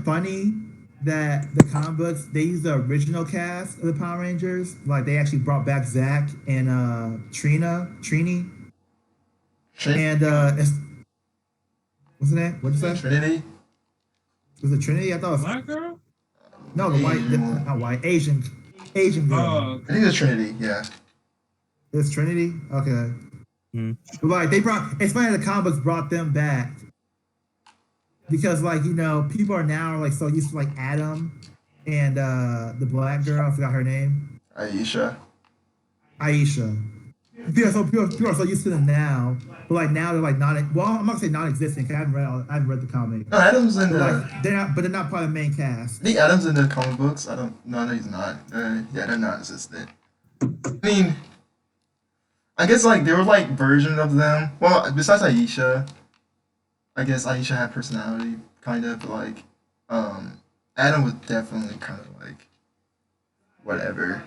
Funny that the comic books they use the original cast of the Power Rangers. Like they actually brought back Zach and Trini, and it's what's the name? What'd you say? Trinity. Was it Trinity? I thought it was Black girl? no the white, not white, Asian girl. Oh, I think it's Trinity. Yeah. It's Trinity. Okay. Hmm. But like they brought, it's funny the comic books brought them back because like people are now like so used to like Adam and the black girl. I forgot her name. Aisha. People are so used to them now, but like now they're like not. Well, I'm not gonna say non-existent because I haven't read the comic. No, Adam's in But the. like they're not part of the main cast. I think Adam's in the comic books. I don't. No, he's not. Yeah, they're not existent. I mean, I guess like there were like versions of them. Well, besides Aisha, I guess Aisha had personality, kind of. But like, Adam was definitely kind of like, whatever.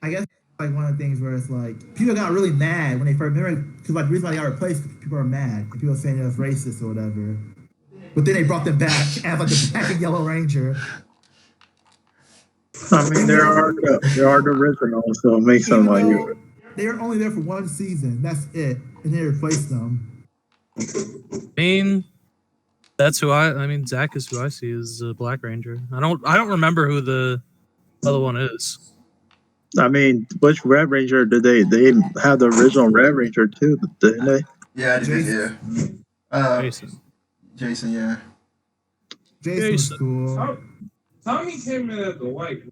I guess like one of the things where it's like people got really mad when they first remember because like the reason why they got replaced, people are mad. And people are saying it was racist or whatever. But then they brought them back as like the Black and Yellow Ranger. I mean, there are the originals, so it makes them like you. They were only there for one season. That's it, and they replaced them. I mean, Zach is who I see as a Black Ranger. I don't remember who the other one is. I mean, which Red Ranger did they have the original Red Ranger too, didn't they? Yeah, I did. Yeah. Jason. Jason, yeah. Jason was Jason. cool. Tommy came in as the white.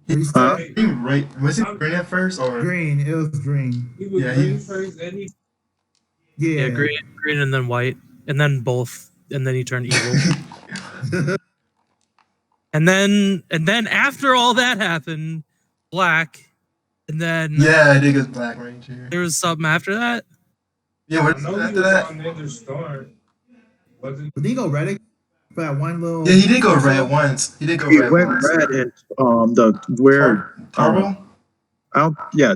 What you Huh? said? Was it green at first or? Green. It was green. He was Yeah, green first, and he Yeah, green and then white, and then both, and then he turned evil. and then after all that happened, black, and then Yeah, I think it's Black Ranger. there was something after that. Yeah, I what know he after was that? on Ninja Storm. Wasn't But did he go red for that one little? Yeah, he did go red once. He did go He red went once. red in the weird Turbo?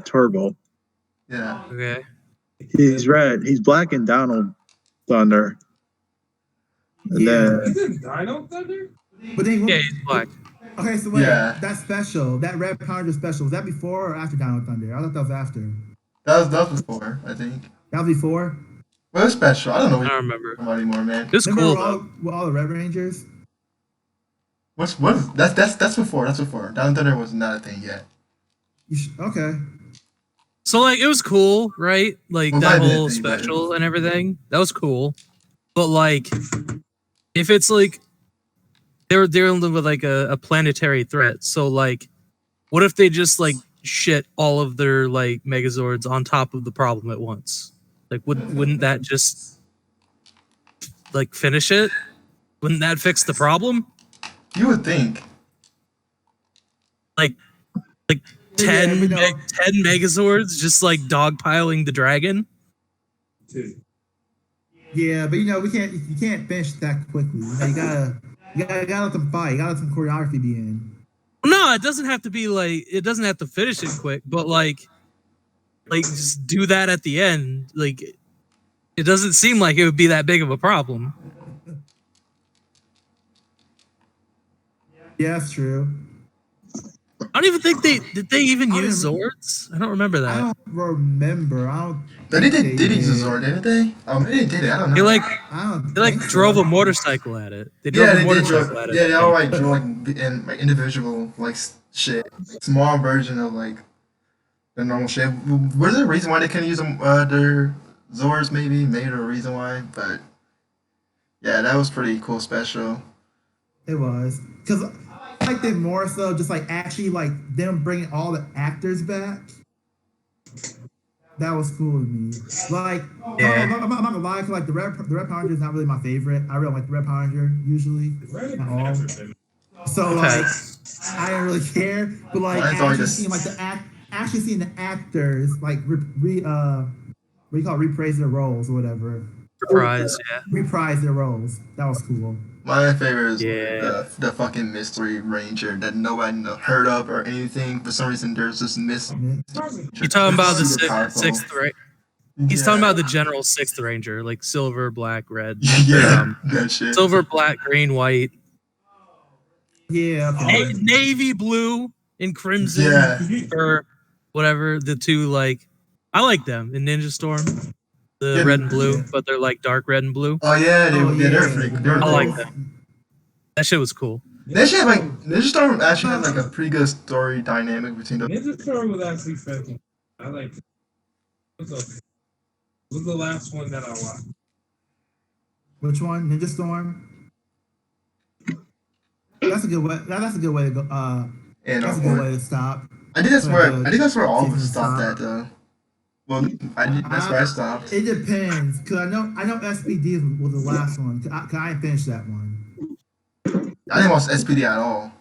Turbo. Yeah. Okay. He's red. He's black in Donald Thunder. And Yeah. he's in Dino Thunder? But then Yeah, he's black. Okay, so wait, Yeah. that special, that Red Power Ranger special, was that before or after Dino Thunder? I thought that was after. That was before, I think. That was before. Well, it's special. I don't know I don't remember. what anymore, man. It was Remember cool all, though. with all the Red Rangers? That's before. That's before. Down Thunder was not a thing yet. Okay. So like it was cool, right? Like Well, that I did whole think that it special was- and everything. That was cool. But like if it's like they're dealing with like a planetary threat. So like what if they just like shit all of their like Megazords on top of the problem at once? Like wouldn't that just like finish it? Wouldn't that fix the problem? You would think. Like Yeah, 10 we know. 10 Megazords just like dogpiling the dragon? Too. Yeah, but you can't finish that quickly. You gotta let them fight. You gotta let some choreography be in. No, it doesn't have to be like it doesn't have to finish it quick, but like just do that at the end. Like it doesn't seem like it would be that big of a problem. Yeah, that's true. I don't even think did they even I don't use remember. Zords? I don't remember I that. don't remember. I don't. They did think use the Zord, didn't they? Maybe they did it. I don't know. They like I don't. they like think so. drove a motorcycle at it. They drove Yeah, a they did. motorcycle at it. Yeah, they all like drew like in like individual like shit, small version of like the normal shit. Was there a reason why they couldn't use them? Their Zords maybe a reason why, but yeah, that was pretty cool special. It was because I liked it more so just like actually like them bringing all the actors back. That was cool to me. Like, Yeah. I'm not gonna lie, 'cause, like the Red Power Ranger is not really my favorite. I really like the Red Power Ranger usually. Red At all. Panther. So Okay. like, I didn't really care. But like, Mine's always actually just- seeing like actually seeing the actors like what do you call it? Reprise their roles or whatever. Surprise, yeah. Reprise their roles. That was cool. My favorite is Yeah. the fucking mystery ranger that nobody heard of or anything. For some reason, there's this mystery. You talking about the Super powerful. sixth right? He's talking about the general sixth ranger, like silver, black, red. Yeah, that shit. Silver, black, green, white, Yeah. Okay. navy blue, and crimson, Yeah. or whatever. The two like, I like them in Ninja Storm, the Yeah. red and blue, but they're like dark red and blue. Oh yeah, Oh, they're yeah. pretty. They're I cool. like them. That shit was cool. They should have like Ninja Storm actually had like a pretty good story dynamic between them. Ninja Storm was actually fucking. I liked it. It was okay. It was the last one that I watched. Which one? Ninja Storm. That's a good way. That's a good way to go. And That's a good way to stop. I think that's where all of us Season stopped stop. at though. Well, that's where I stopped. It depends, cause I know SPD was the last one. 'Cause I didn't finish that one. I didn't watch SPD at all.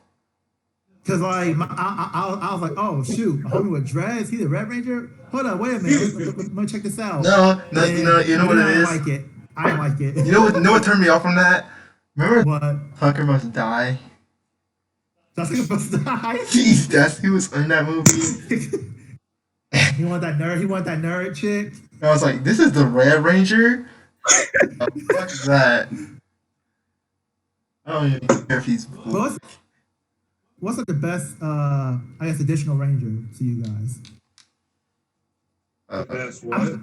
Cause like I was like, oh shoot, a homie with dreads, he the Red Ranger. Hold on, wait a minute, let me check this out. No, And you know what it I didn't is. like it. I didn't like it. You know what turned me off from that? Remember What? Tucker Must Die? That's supposed to die. Jeez, that's who was in that movie. He want that nerd. He want that nerd chick. I was like, this is the Red Ranger? What's that? I don't even care if he's But what's like the best? I guess additional ranger to you guys. That's what.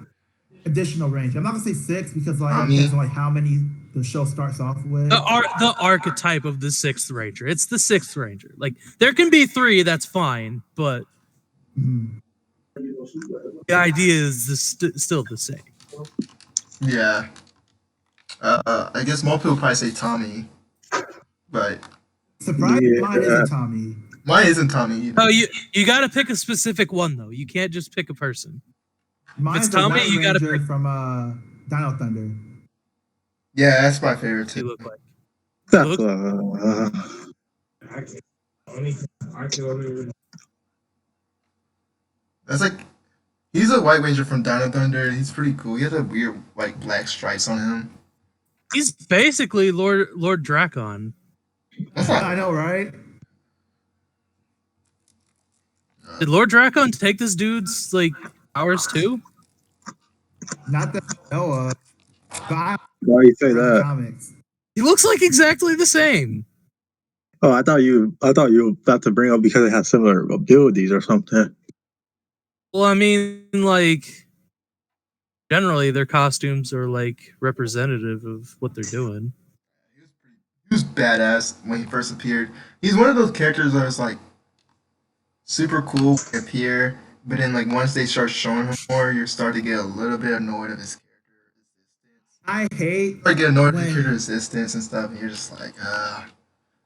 Additional ranger. I'm not gonna say 6 because like I it mean- depends on like how many the show starts off with. The archetype of the sixth ranger. It's the sixth ranger. Like there can be 3, that's fine, but Mhm. the idea is still the same. Yeah. I guess most people probably say Tommy, but Surprisingly, mine Yeah. isn't Tommy. mine isn't Tommy either. Oh, you got to pick a specific one though. You can't just pick a person. Mine's the Tommy, White you gotta Ranger pick- from Dino Thunder. Yeah, that's my favorite You too. look like. That's I can only. I can only. That's like he's a White Ranger from Dino Thunder. He's pretty cool. He has a weird like black stripes on him. He's basically Lord Dracon. That's not I know, right? Did Lord Dracon take this dude's like powers too? Not that I know of. But I why you say read the that? comics. He looks like exactly the same. Oh, I thought you were about to bring up because it has similar abilities or something. Well, I mean, like generally their costumes are like representative of what they're doing. He was badass when he first appeared. He's one of those characters that is like super cool when he appear, but then like once they start showing him more, you start to get a little bit annoyed of his character existence. I hate Start to get annoyed of his when- character existence and stuff, and you're just like,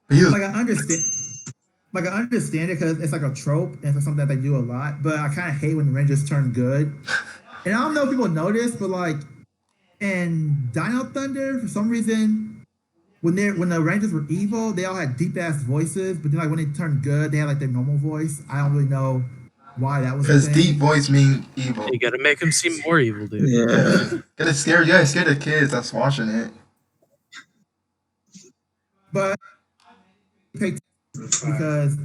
But he was like I understand. Like I understand it because it's like a trope and it's something that they do a lot. But I kind of hate when the Rangers turn good. And I don't know if people notice, but like in Dino Thunder, for some reason, when the Rangers were evil, they all had deep ass voices. But then like when they turned good, they had like their normal voice. I don't really know why that was. because a thing. deep voice mean evil. You got to make him seem more evil, dude. Yeah. Gotta scare, you gotta scare the kids that's watching it. But because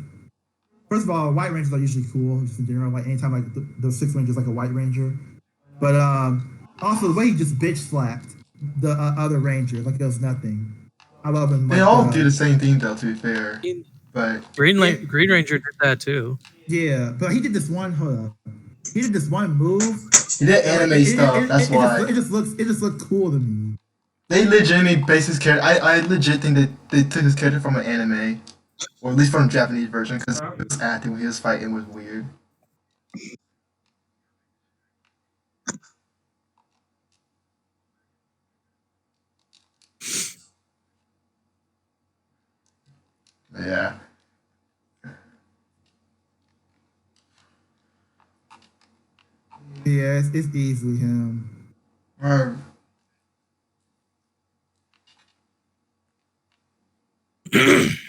first of all, White Rangers are usually cool just in general. Like anytime like the Six Rangers like a White Ranger, but also the way he just bitch slapped the other Ranger like it was nothing. I love him. They like, all do the same thing though, to be fair. But Green Ranger did that too. Yeah, but he did this one. Hold up. He did this one move. he did anime stuff, that's why. It just looked cool to me. They legitimately based his character. I legit think that they took his character from an anime, or at least from the Japanese version, because his acting when he was fighting was weird. Yeah. Yeah, it's easily him. Or,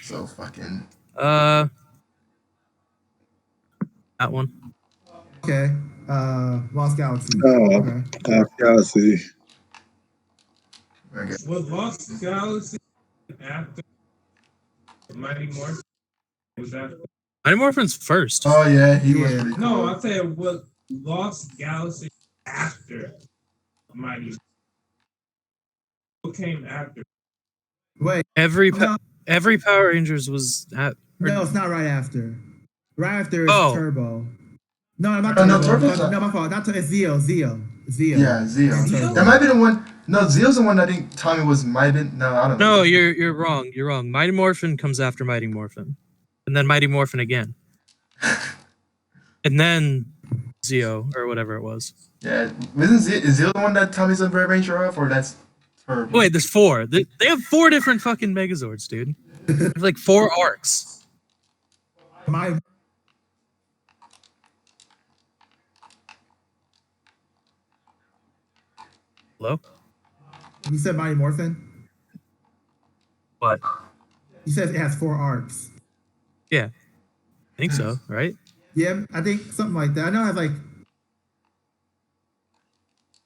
so fucking. That one. Okay. Lost Galaxy. Oh. Okay. Galaxy. Okay. Was Lost Galaxy after Mighty Morphin? Was that? Mighty Morphin's first. Oh yeah, he was Yeah. pretty cool. No, I said was Lost Galaxy after Mighty Morphin? What came after? Wait. Every Power Rangers was at. No, it's not right after. Right after is Oh. Turbo. No, not Oh, no, Turbo. Turbo's not- No, my fault. Not Turbo. It's Zeo. Yeah, Zeo. Zeo? That might be the one. No, Zeo's the one I think Tommy was might have been. No, I don't know. No, you're wrong. You're wrong. Mighty Morphin comes after Mighty Morphin, and then Mighty Morphin again, and then Zeo or whatever it was. Yeah, is Zeo the one that Tommy's a Red Ranger of, or that's her? Wait, there's four. They have four different fucking Megazords, dude. There's like 4 arcs. My Hello? you said Mighty Morphin? What? You said it has 4 arcs. Yeah, I think so. Right? Yeah, I think something like that. I know it has like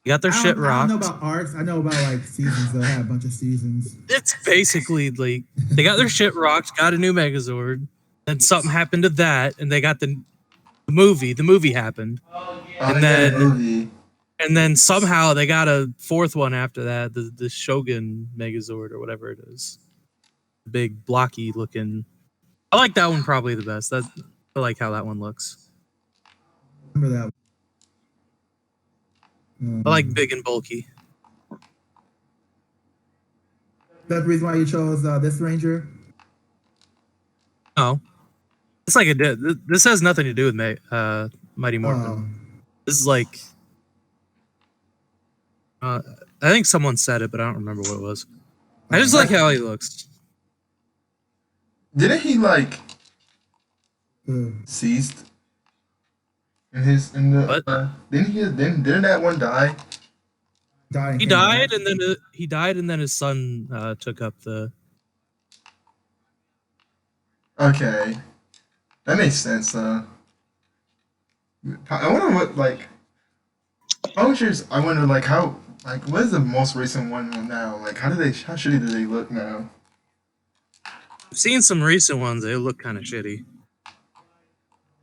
You got their I shit don't know rocked. about arcs. I know about like seasons. They had a bunch of seasons. It's basically like they got their shit rocked, got a new Megazord, then something happened to that, and they got the movie. The movie happened, and and then- movie. and then somehow they got a 4th one after that, the Shogun Megazord or whatever it is. Big blocky looking. I like that one probably the best. I like how that one looks. Remember that? I like big and bulky. That's the reason why you chose this Ranger. Oh, it's like this has nothing to do with Mighty Morphin. Oh, This is like I think someone said it, but I don't remember what it was. I just like how he looks. Didn't he like Uh, ceased in the What? didn't that one die? died and He came died, back. and then his son took up the. Okay, that makes sense. I wonder what like Punisher's. I wonder like how like what is the most recent one now? Like how shitty do they look now? I've seen some recent ones. They look kind of shitty.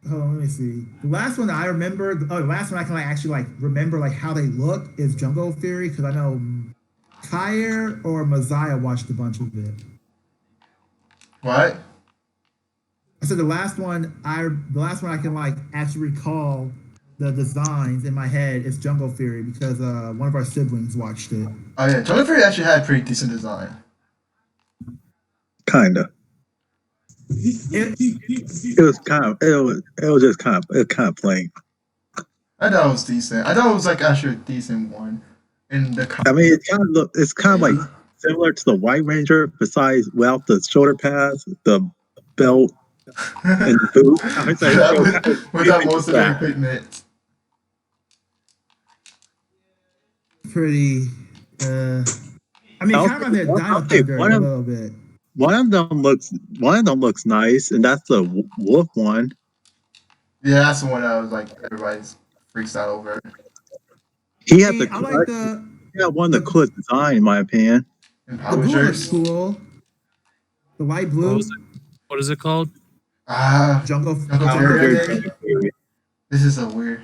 Hold on, let me see. The last one that I remember, the last one I can like actually like remember like how they look is Jungle Fury because I know Kyer or Messiah watched a bunch of it. What? I said the last one I can like actually recall the designs in my head is Jungle Fury because one of our siblings watched it. Oh yeah, Jungle Fury actually had pretty decent design. Kinda. It, It was just kind of plain. I thought it was decent. I thought it was like actually a decent one. In the I mean, it's kind of like similar to the White Ranger, besides without the shoulder pads, the belt, and the boot. I would say without most of the equipment. pretty. I mean, kind of like Dino Thunder a little bit. One of them looks nice, and that's the wolf one. Yeah, that's the one that was like everybody's freaks out over. He had I like the one of the coolest design, in my opinion. And the Power blue looks Rangers. cool. The light What blue was it? What is it called? Jungle Jungle Fury. Fury. This is a weird.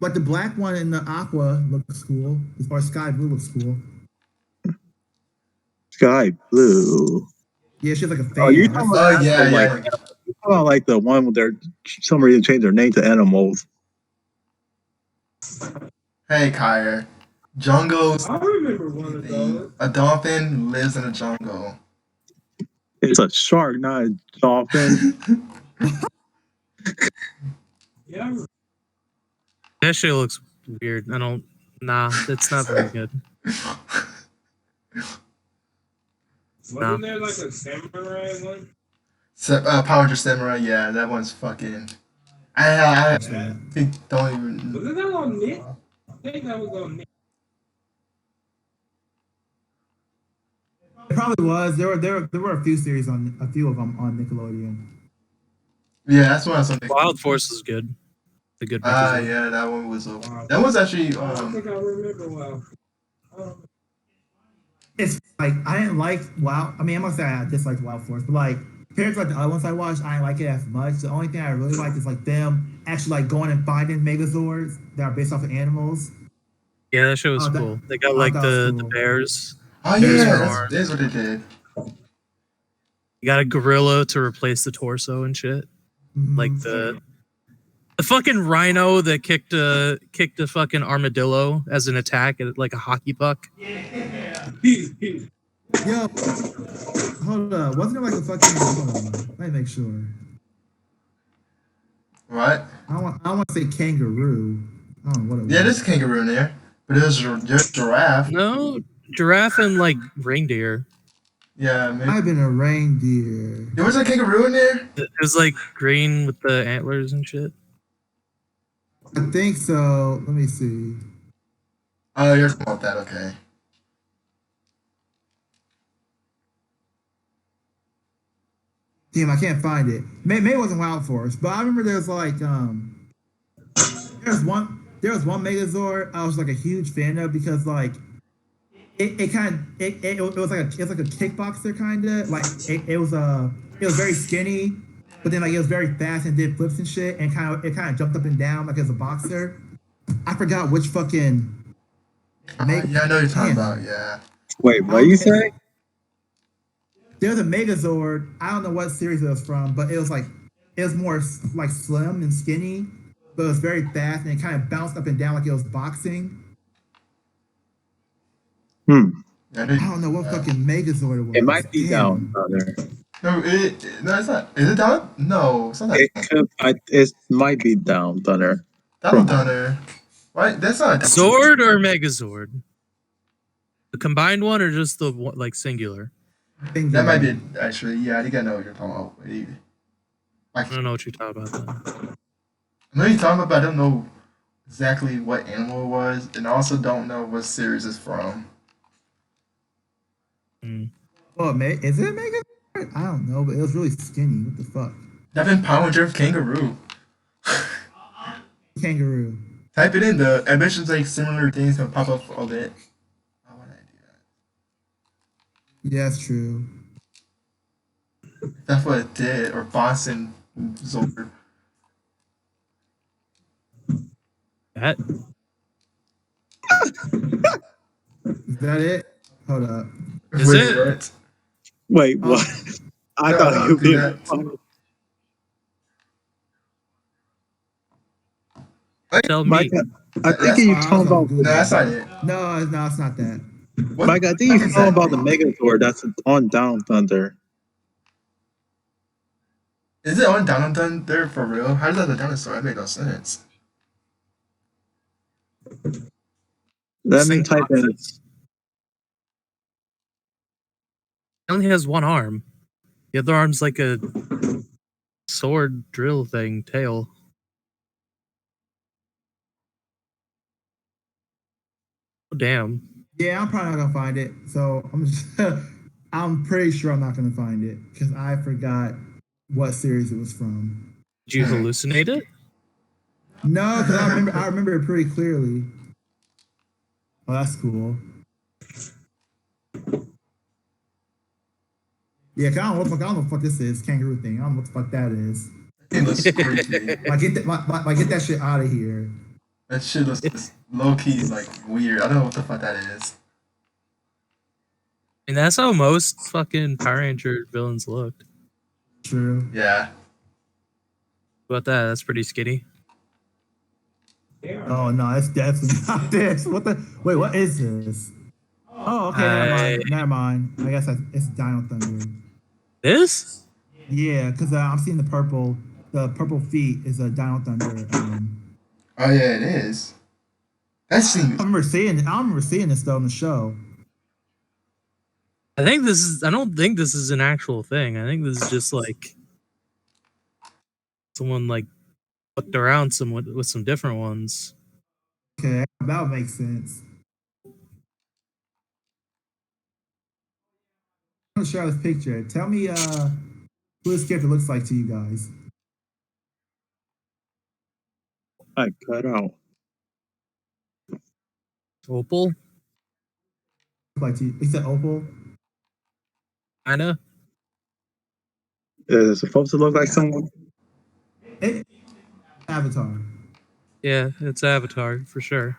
But the black one in the aqua looks cool. Or sky blue looks cool. Sky blue. Yeah, she's like a fan. Oh, you talking about yeah, like, yeah. you talking about like the one where some reason changed their name to animals. Hey, Kyer. Jungles. I remember one of those. A dolphin lives in a jungle. It's a shark, not a dolphin. Yeah, That shit looks weird. I don't. Nah, it's not very good. wasn't there like a samurai one? Power Rangers Samurai, yeah, that one's fucking. I think don't even. Wasn't that on Nick? I think that was on Nick. It probably was. There were a few series on a few of them on Nickelodeon. Yeah, that's what I was thinking. Wild Force is good. The good. Megazord. Yeah, that one was. That was actually. I don't think I remember well. It's like I didn't like Wild. I mean, I'm gonna say I disliked Wild Force, but like compared to like the other ones I watched, I didn't like it as much. The only thing I really liked is like them actually like going and finding Megazords that are based off of animals. Yeah, that show was cool. They got like the bears. Oh yeah, that's what they did. You got a gorilla to replace the torso and shit. Mhm. Like the fucking rhino that kicked a fucking armadillo as an attack at like a hockey puck. Yo, hold up. Wasn't it like a fucking? Hold on. Let me make sure. What? I want to say kangaroo. I don't know what it was. Yeah, there's a kangaroo in there, but there's just giraffe. No, giraffe and like reindeer. Yeah, maybe. I've been a reindeer. There was a kangaroo in there. It was like green with the antlers and shit. I think so. Let me see. Oh, you're talking about that. Okay. Damn, I can't find it. Maybe it wasn't Wild Force, but I remember there was like there was one Megazord I was like a huge fan of because like it was like a kickboxer kind of like it was very skinny, but then like it was very fast and did flips and shit and it kind of jumped up and down like as a boxer. I forgot which fucking. Yeah, I know what you're talking about. Yeah. Wait, what you say? There's a Megazord. I don't know what series it was from, but it was more like slim and skinny, but it was very fast and it kind of bounced up and down like it was boxing. Yeah, I don't know what fucking Megazord it was. It might be Damn. down there. No, it's not. Is it down? No, it's not that. It might be down there. Down there. Right? That's not. Zord or Megazord? The combined one or just the one, like singular? That might be actually. Yeah, I think I know what you're talking about. Wait. I don't know what you're talking about then. I know you're talking about, but I don't know exactly what animal it was, and I also don't know what series it's from. Hmm. Oh, is it a mega? I don't know, but it was really skinny. What the fuck? Devin Power Drift Kangaroo. Kangaroo. Type it in. The ambitions like similar things can pop up of it. Why would I do that? Yeah, that's true. That's what it did. Or Boston Zord. That Is that it? Hold up. Is Wait, it? what? Wait, Oh. what? I No, thought you do did. that. tell me. Micah, I think That's, you I was talking on about. no, Google. that's not it. No, it's not that. What Micah, I the think fuck you is talking that about the thing? Megazord that's on Down Thunder. Is it on Down Thunder for real? How does that a dinosaur? That made no sense. Let me Thing type in. opposites? He only has one arm. The other arm's like a sword drill thing, tail. Oh, damn. Yeah, I'm probably not gonna find it. So I'm just I'm pretty sure I'm not gonna find it because I forgot what series it was from. Did you hallucinate it? No, because I remember it pretty clearly. Oh, that's cool. Yeah, 'cause I don't know what the fuck this is. Kangaroo thing. I don't know what the fuck that is. It looks freaky. Get that shit out of here. That shit looks just low key like weird. I don't know what the fuck that is. And that's how most fucking Power Ranger villains looked. True. Yeah. What about that? That's pretty skinny. Oh no, it's definitely not this. What the? Wait, what is this? Oh, okay, never mind. Never mind. I guess it's Dino Thunder. This? Yeah, because I'm seeing the purple. The purple feet is a Dino Thunder. Oh yeah, it is. That seems. I remember seeing this though in the show. I don't think this is an actual thing. I think this is just like someone like looked around some with some different ones. Okay, that would make sense. I'm gonna share this picture. Tell me who this character looks like to you guys. I cut out. Opal, Like to you. He said Opal. kinda. Is it supposed to look like someone? It, Avatar. Yeah, it's Avatar for sure.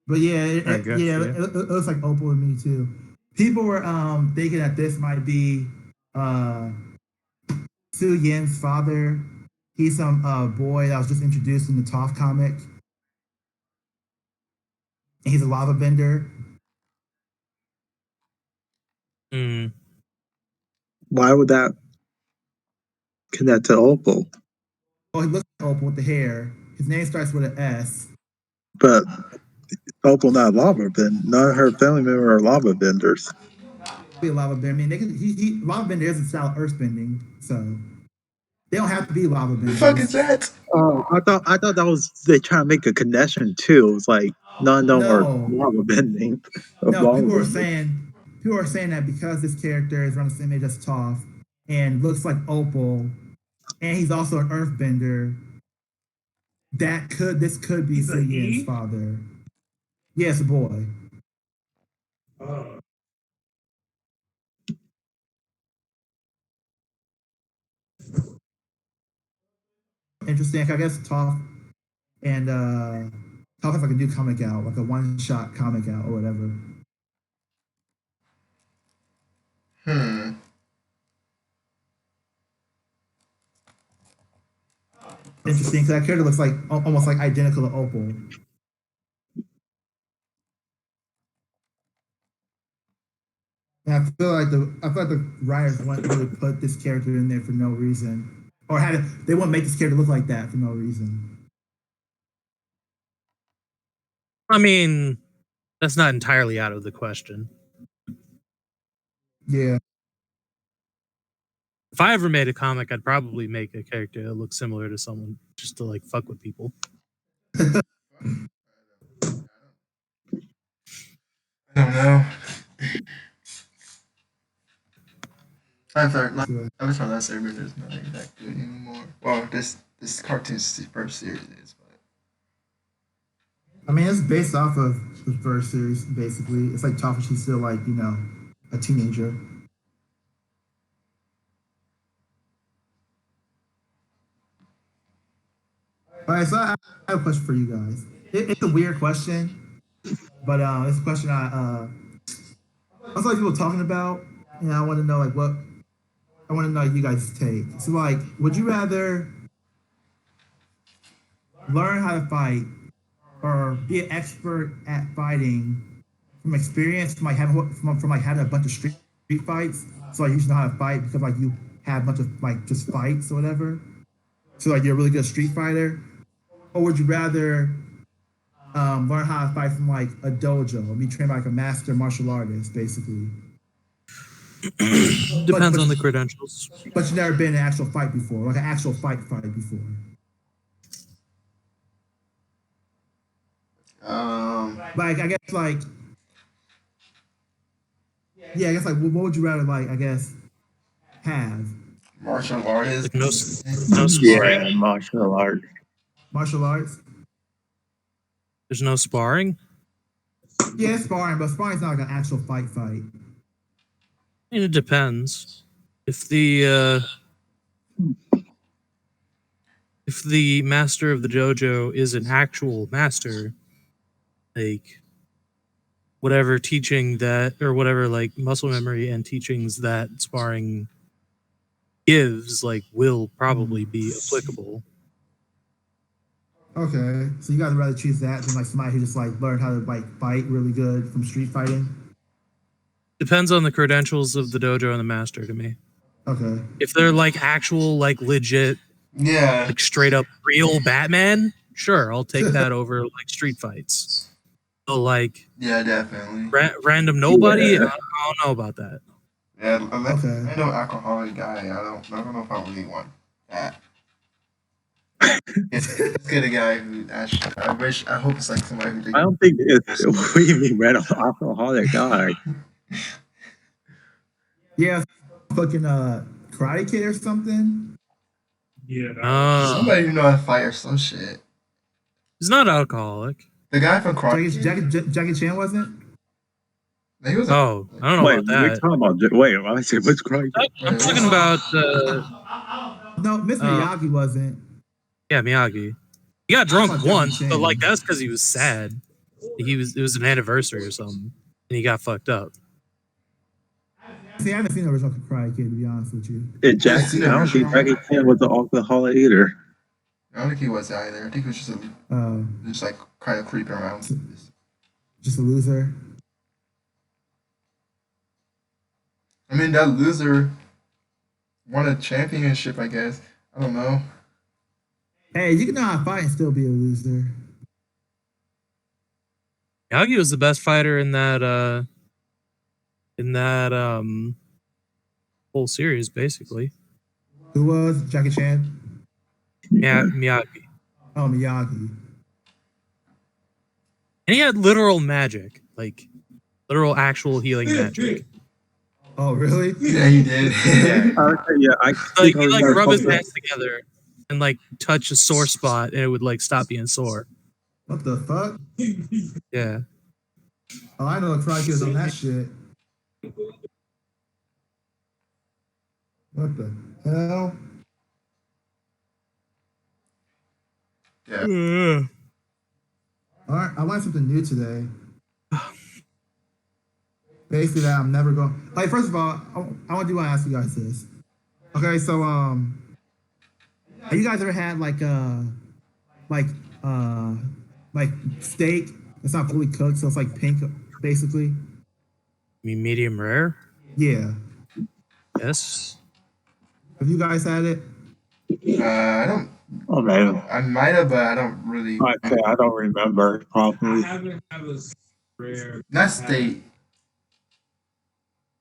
But yeah, I guess, yeah, yeah. it looks like Opal to me too. People were thinking that this might be Su Yin's father. He's some boy that was just introduced in the Toph comic. And he's a lava bender. Hmm. Why would that connect to Opal? Oh, he looks like Opal with the hair. His name starts with an S. But Opal not lava bend. None of her family members are lava benders. Be a lava bender. I mean, lava bender is a style of earth bending, so they don't have to be lava What the benders. fuck is that? Oh, I thought that was they trying to make a connection too. It was like none of them are No. lava bending. No, people are saying that because this character is around the same age as Toph and looks like Opal, and he's also an earthbender, this could be He's a Su Yin's he? father. Yes, a boy. Oh, Interesting. I guess Toph and Toph has like a new comic out, like a one-shot comic out or whatever. Hmm. Interesting, because that character looks like almost like identical to Opal. And I feel like the writers wouldn't really put this character in there for no reason, or they wouldn't make this character look like that for no reason. I mean, that's not entirely out of the question. Yeah. If I ever made a comic, I'd probably make a character that looks similar to someone just to like fuck with people. I don't know. Avatar Last Airbender is not that good anymore. Well, this cartoon's first series is, but I mean, it's based off of the first series, basically. It's like Takachi's still like, a teenager. All right, so I have a question for you guys. It's a weird question, but it's a question I saw people talking about, and I want to know I want to know you guys' take. So, like, would you rather learn how to fight or be an expert at fighting from experience, from like having a bunch of street fights? So like you should know how to fight because like you have a bunch of like just fights or whatever. So like you're a really good street fighter, or would you rather learn how to fight from like a dojo or be trained by like a master martial artist, basically? Depends on the credentials. But you've never been in an actual fight before, like an actual fight before. Like I guess like yeah, I guess like what would you rather like I guess have martial artists. Like no sparring. Yeah, martial art. martial arts? There's no sparring. Yeah, sparring, but sparring's not like an actual fight. I mean, it depends. If the master of the dojo is an actual master, like whatever teaching that or whatever like muscle memory and teachings that sparring gives, like will probably be applicable. Okay, so you guys would rather choose that than like somebody who just like learned how to like fight really good from street fighting? Depends on the credentials of the dojo and the master to me. Okay. If they're like actual, like legit, Yeah. like straight up real Batman, sure, I'll take that over like street fights. So like Yeah, definitely. random nobody, Yeah. I don't know about that. Yeah, Okay. I know alcoholic guy. I don't know if I really want that. Let's get a guy who actually. I hope it's like somebody who. I don't think it's we even read an alcoholic guy. Yeah, fucking Karate Kid or something. Yeah. Somebody who know how to fight or some shit. He's not alcoholic. The guy from Karate. Jackie Chan wasn't. He was. Oh, I don't know Wait, about we're that. talking about. Wait, I said what's crazy? I'm talking about No, Mr. Miyagi wasn't. yeah, Miyagi. He got drunk Jackie once, Chan. but like that's because he was sad. It was an anniversary or something, and he got fucked up. See, I haven't seen the original Karate Kid to be honest with you. I don't think Jackie Chan was an alcoholic either. I don't think he was either. I think he was just like kind of creeping around. Just a loser. I mean, that loser won a championship. I guess. I don't know. Hey, you can know how to fight and still be a loser. Miyagi was the best fighter in that whole series, basically. Who was Jackie Chan? Yeah, Miyagi. Oh, Miyagi. And he had literal magic, like literal actual healing magic. Oh, really? Yeah, he did. I Like think I he like remember rub his something- hands together and like touch a sore spot, and it would like stop being sore. What the fuck? Yeah. Oh, I know Karate Kid was on that shit. What the hell? Yeah. All right, I learned something new today. Basically, that I'm never going. Like, first of all, I do want to ask you guys this. Okay, so have you guys ever had like steak that's not fully cooked, so it's like pink, basically? You mean medium rare? Yeah. Yes. Have you guys had it? I don't Oh man, I might have, but I don't really. okay, I don't remember I properly. haven't have a rare. Not state.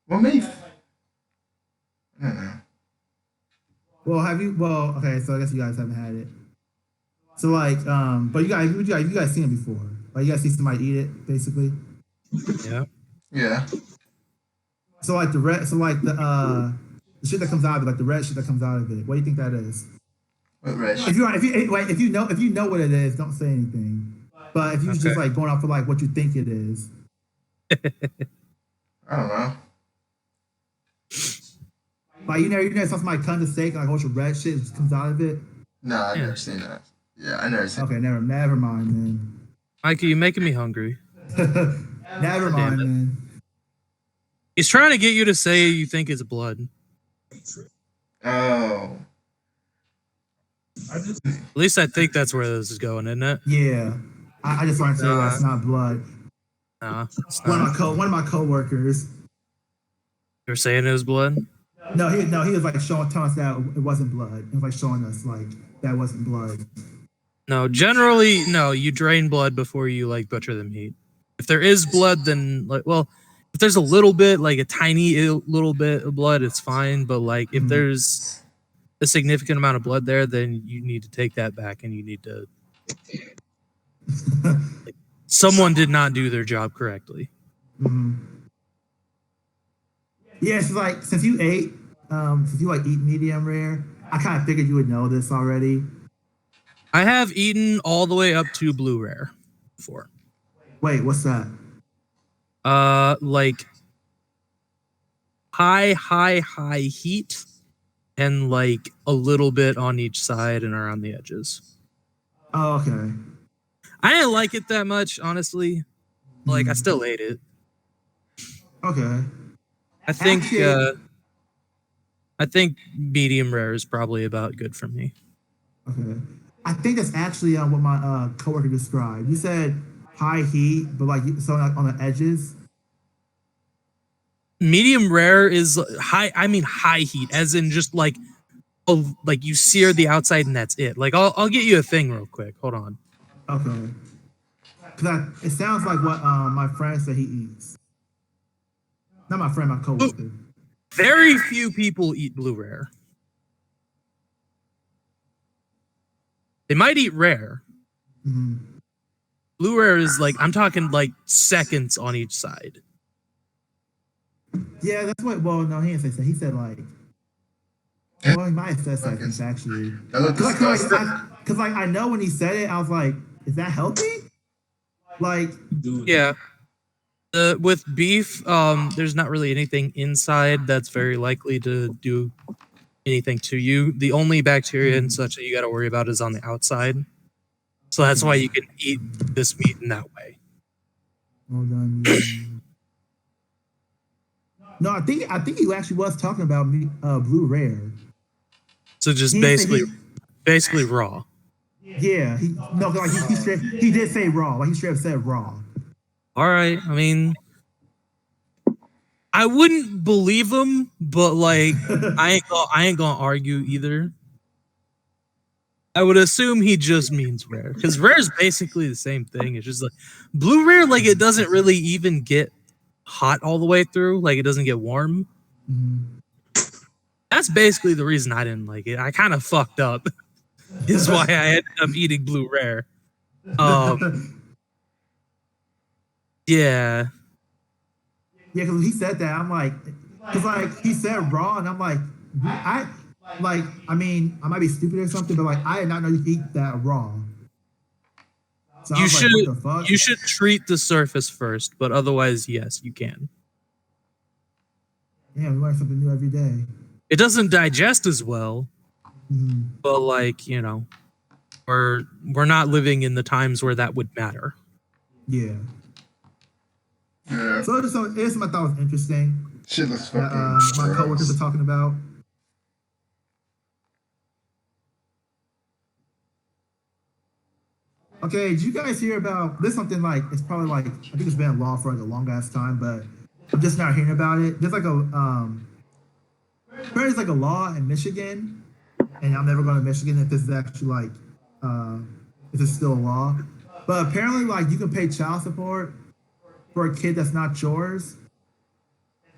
Well, maybe. I don't know. Well, have you? Well, okay. So I guess you guys haven't had it. So like, but you guys seen it before? Like you guys see somebody eat it, basically. Yeah. Yeah. So like the shit that comes out of it, like the red shit that comes out of it. What do you think that is? What Rich? If you know what it is, don't say anything. But if you just Okay. like going off of like what you think it is, I don't know. like you never saw somebody cut the steak, like a bunch of red shit just comes out of it. No, I've Yeah. never seen that. Yeah, I never seen. Okay, never mind Mikey, you're making me hungry. then. Never mind it. then. He's trying to get you to say you think it's blood. Oh. I just At least I think that's where this is going, isn't it? Yeah, I just want to say that's not blood. Nah, it's One not. of my coworkers. You're saying it was blood? No, he was like telling us that it wasn't blood. He was like showing us like that wasn't blood. No, generally, no. You drain blood before you like butcher the meat. If there is blood, then like, well, if there's a little bit, like a tiny little bit of blood, it's fine. But like, if Mhm. there's a significant amount of blood there, then you need to take that back, and you need to. Someone did not do their job correctly. Mhm. Yeah, it's like since you like eat medium rare, I kind of figured you would know this already. I have eaten all the way up to blue rare before. Wait, what's that? Like high heat, and like a little bit on each side and around the edges. Oh, okay. I didn't like it that much, honestly. Like I still ate it. Okay. I think Actually- I think medium rare is probably about good for me. Okay. I think that's actually what my coworker described. You said high heat, but like so like on the edges. Medium rare is high. I mean high heat, as in just like like you sear the outside and that's it. Like I'll get you a thing real quick. Hold on. Okay. Cause it sounds like what my friend said he eats. Not my friend, my coworker. Very few people eat blue rare. They might eat rare. Mhm. Blue rare is like I'm talking like seconds on each side. Yeah, that's what. Well, no, he didn't say. He said like. Well, he might have said seconds actually. That looked disgusting. Cause like I know when he said it, I was like, "Is that healthy?" Like, do Yeah. With beef, there's not really anything inside that's very likely to do anything to you. The only bacteria and such that you got to worry about is on the outside. So that's why you can eat this meat in that way. well done. No, I think he actually was talking about me, blue rare. So just He didn't say basically raw. Yeah, he did say raw. Like he straight up said raw. All right. I mean, I wouldn't believe him, but like I ain't gonna argue either. I would assume he just means rare, because rare is basically the same thing. It's just like blue rare, like it doesn't really even get hot all the way through, like it doesn't get warm. Mhm. That's basically the reason I didn't like it. I kind of fucked up. Is why I ended up eating blue rare. Yeah. Yeah, because he said that, I'm like, because like he said raw, and I'm like, I mean, I might be stupid or something, but like I did not know you could eat that raw. So I You was should like, what the fuck? you should treat the surface first, but otherwise, yes, you can. Yeah, we learn something new every day. It doesn't digest as well, Mhm. but like, you know, we're not living in the times where that would matter. Yeah. Yeah. So it's something I thought was interesting Shit looks that fucking. my coworkers gross. are talking about. Okay, did you guys hear about this? Something like it's probably like I think it's been in law for like a long ass time, but I'm just not hearing about it. There's like a there's like a law in Michigan and I'm never going to Michigan if this is actually like if it's still a law. But apparently, like you can pay child support for a kid that's not yours,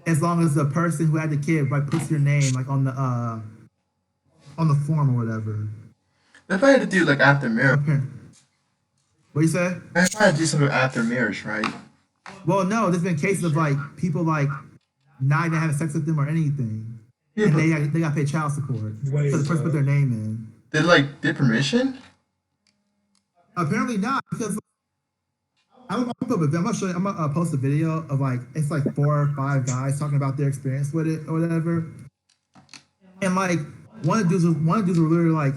as long as the person who had the kid like puts your name like on the form or whatever. They probably had to do like after marriage. What do you say? They probably had to do something after marriage, right? Well, no, there's been cases of like people like not even having sex with them or anything, Yeah, and but they got to pay child support Wait, so the person put their name in. they like did permission. Apparently not, because I'm gonna show you. I'm gonna post a video of like it's like 4 or 5 guys talking about their experience with it or whatever. And like one of the dudes were literally like,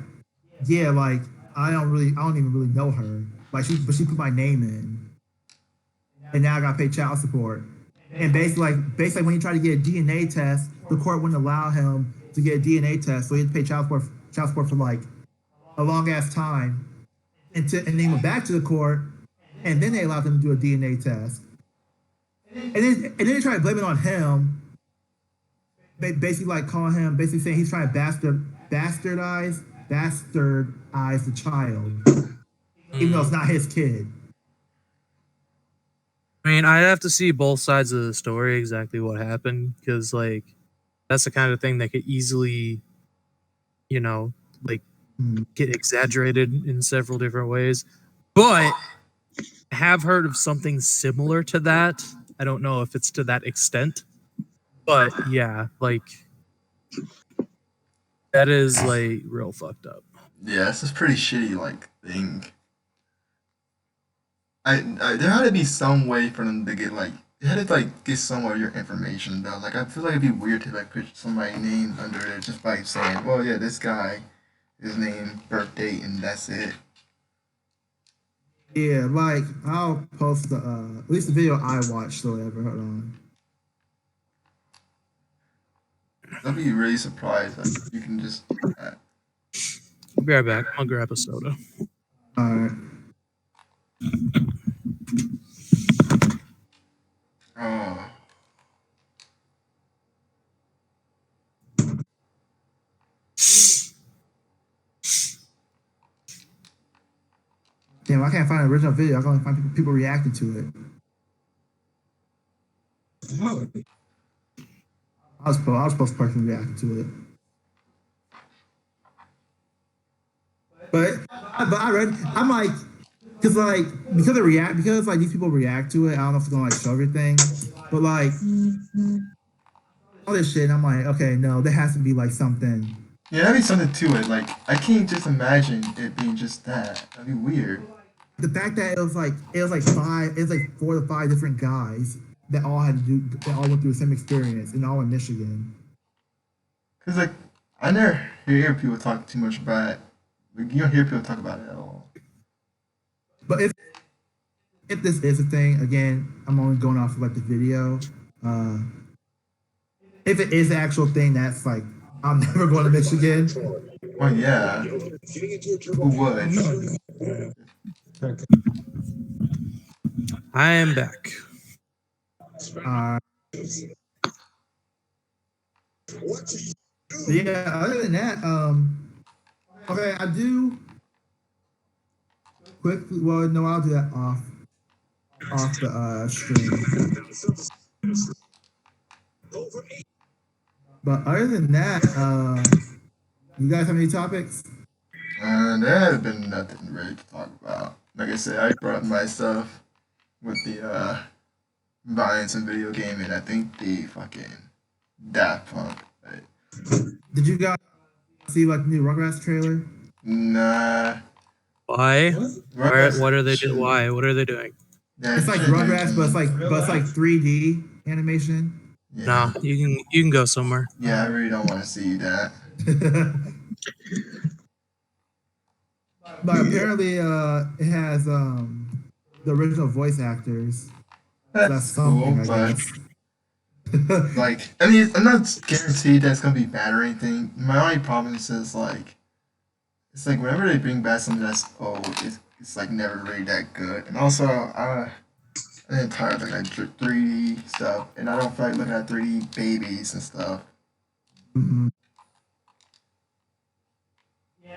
yeah, like I don't even really know her. Like she put my name in, and now I gotta pay child support. And basically when he tried to get a DNA test, the court wouldn't allow him to get a DNA test, so he had to pay child support for like a long ass time, and then he went back to the court, and then they allowed him to do a DNA test, and then they tried to blame it on him, basically like calling him, basically saying he's trying to bastardize the child, even though it's not his kid. I mean, I have to see both sides of the story, exactly what happened, because like that's the kind of thing that could easily, you know, like get exaggerated in several different ways. But I have heard of something similar to that. I don't know if it's to that extent, but yeah, like that is like real fucked up. Yeah, it's a pretty shitty like thing. There had to be some way for them to get like they had to like get some of your information though. Like I feel like it'd be weird to like put somebody's name under it just by saying, well, yeah, this guy, his name, birth date, and that's it. Yeah, like I'll post the at least the video I watched or whatever. Hold on. I'd be really surprised like you can just do that. I'll be right back. I'll grab a soda. All right. Oh. Damn, I can't find an original video. I can only find people reacting to it. oh, I was supposed to personally react to it. But I read, I'm like, because like these people react to it. I don't know if it's gonna like show everything, but like all this shit. I'm like, okay, no, there has to be like something. Yeah, that'd be something to it. Like I can't just imagine it being just that. That'd be weird. The fact that it was like 4 to 5 different guys that all went through the same experience and all in Michigan. Cause like I never hear people talk too much about it. Like, you don't hear people talk about it at all. But if this is a thing, again, I'm only going off of like the video. If it is the actual thing, that's like I'm never going to Michigan. Well, yeah. Who would? no. Okay. I am back. Uh, yeah. Other than that, okay, I do. Quickly, well, no, I'll do that off the stream. But other than that, you guys have any topics? There has been nothing really to talk about. Like I said, I brought my stuff with the buying some video game, and I think the fucking Daft Punk. But Did you guys see like the new Rugrats trailer? nah. Why? Rugrats- What are they doing? Why? What are they doing? Yeah, It's like Rugrats, but it's like 3D animation. yeah. No, you can go somewhere. Yeah, I really don't want to see that. But apparently, it has the original voice actors. That's, That's cool, something, I but guess. like, I mean, I'm not guaranteed that it's gonna be bad or anything. My only problem is just like, it's like whenever they bring back something that's old, it's like never really that good. And also, I'm tired of like 3D stuff, and I don't feel like looking at 3D babies and stuff. Mhm.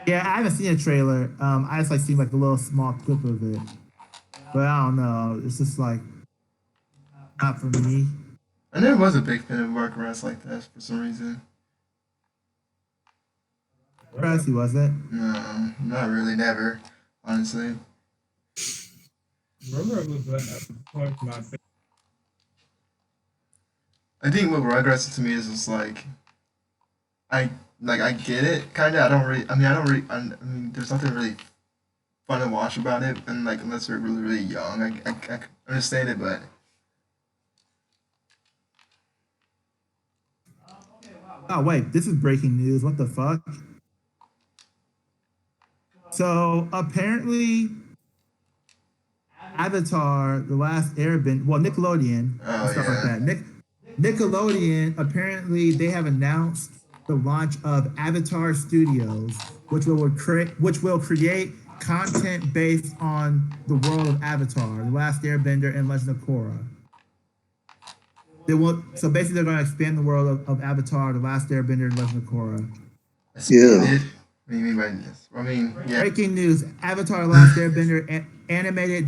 Yeah, I haven't seen a trailer. I just like seen like a little small clip of it, but I don't know. It's just like not for me. I never was a big fan of workarounds like that for some reason. He wasn't. No, not really, never, honestly. Remember it was point my favorite. I think what Rugrats to me is just like I I get it kind of. I don't really. I mean, there's nothing really fun to watch about it, and like unless you're really young, I understand it, but Oh wait, this is breaking news. What the fuck? So apparently, Avatar: The Last Airbender. Well, Nickelodeon. oh Let's start with yeah, that. Nickelodeon. Apparently, they have announced the launch of Avatar Studios, which will create content based on the world of Avatar: The Last Airbender and Legend of Korra. So basically they're going to expand the world of Avatar: The Last Airbender and Legend of Korra. Yeah. expanded. What do you mean by this? I mean, yeah, Breaking news: Avatar: The Last Airbender animated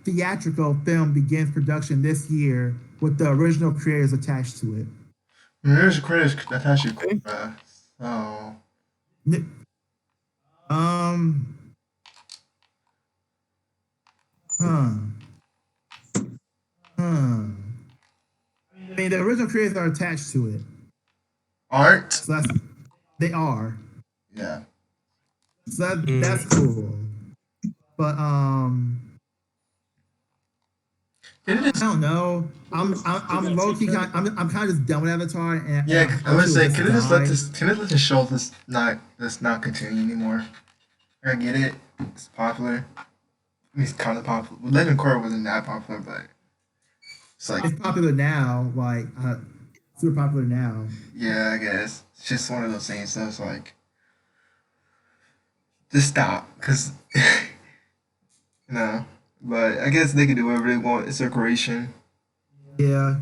theatrical film begins production this year with the original creators attached to it. there's a credit attached to Okay. Korra, so Ni- Um. Huh. Huh. I mean, the original creators are attached to it, art, so they are. yeah. So Mm. that's cool. But It I is, don't know. I'm low key kind. I'm kind of just done with Avatar, and yeah. I I wish would it say, would just die. can it let this show this not continue anymore? I get it. It's popular. I mean, it's kind of popular. Legend of Korra wasn't that popular, but it's like, It's popular now, like super popular now. yeah, I guess it's just one of those things. So it's like, just stop, cause you know. But I guess they can do whatever they want. It's their creation. Yeah.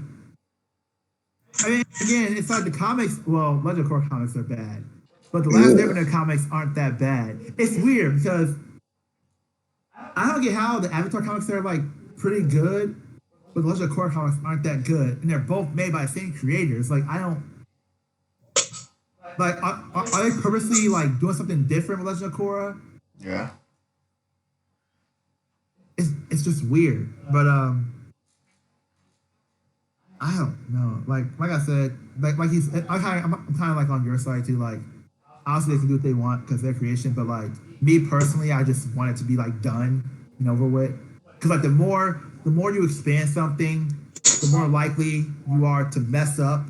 I mean, again, it's like the comics. Well, Legend of Korra comics are bad, but the Last Yeah. Airbender comics aren't that bad. It's weird because I don't get how the Avatar comics are like pretty good, but the Legend of Korra comics aren't that good, and they're both made by the same creators. Like I don't like. Are they purposely like doing something different with Legend of Korra? Yeah. It's just weird. But I don't know. Like I said, like he's I'm kind of like on your side too. Like obviously they can do what they want because they're creation, but like me personally, I just want it to be like done and over with. Because like the more you expand something, the more likely you are to mess up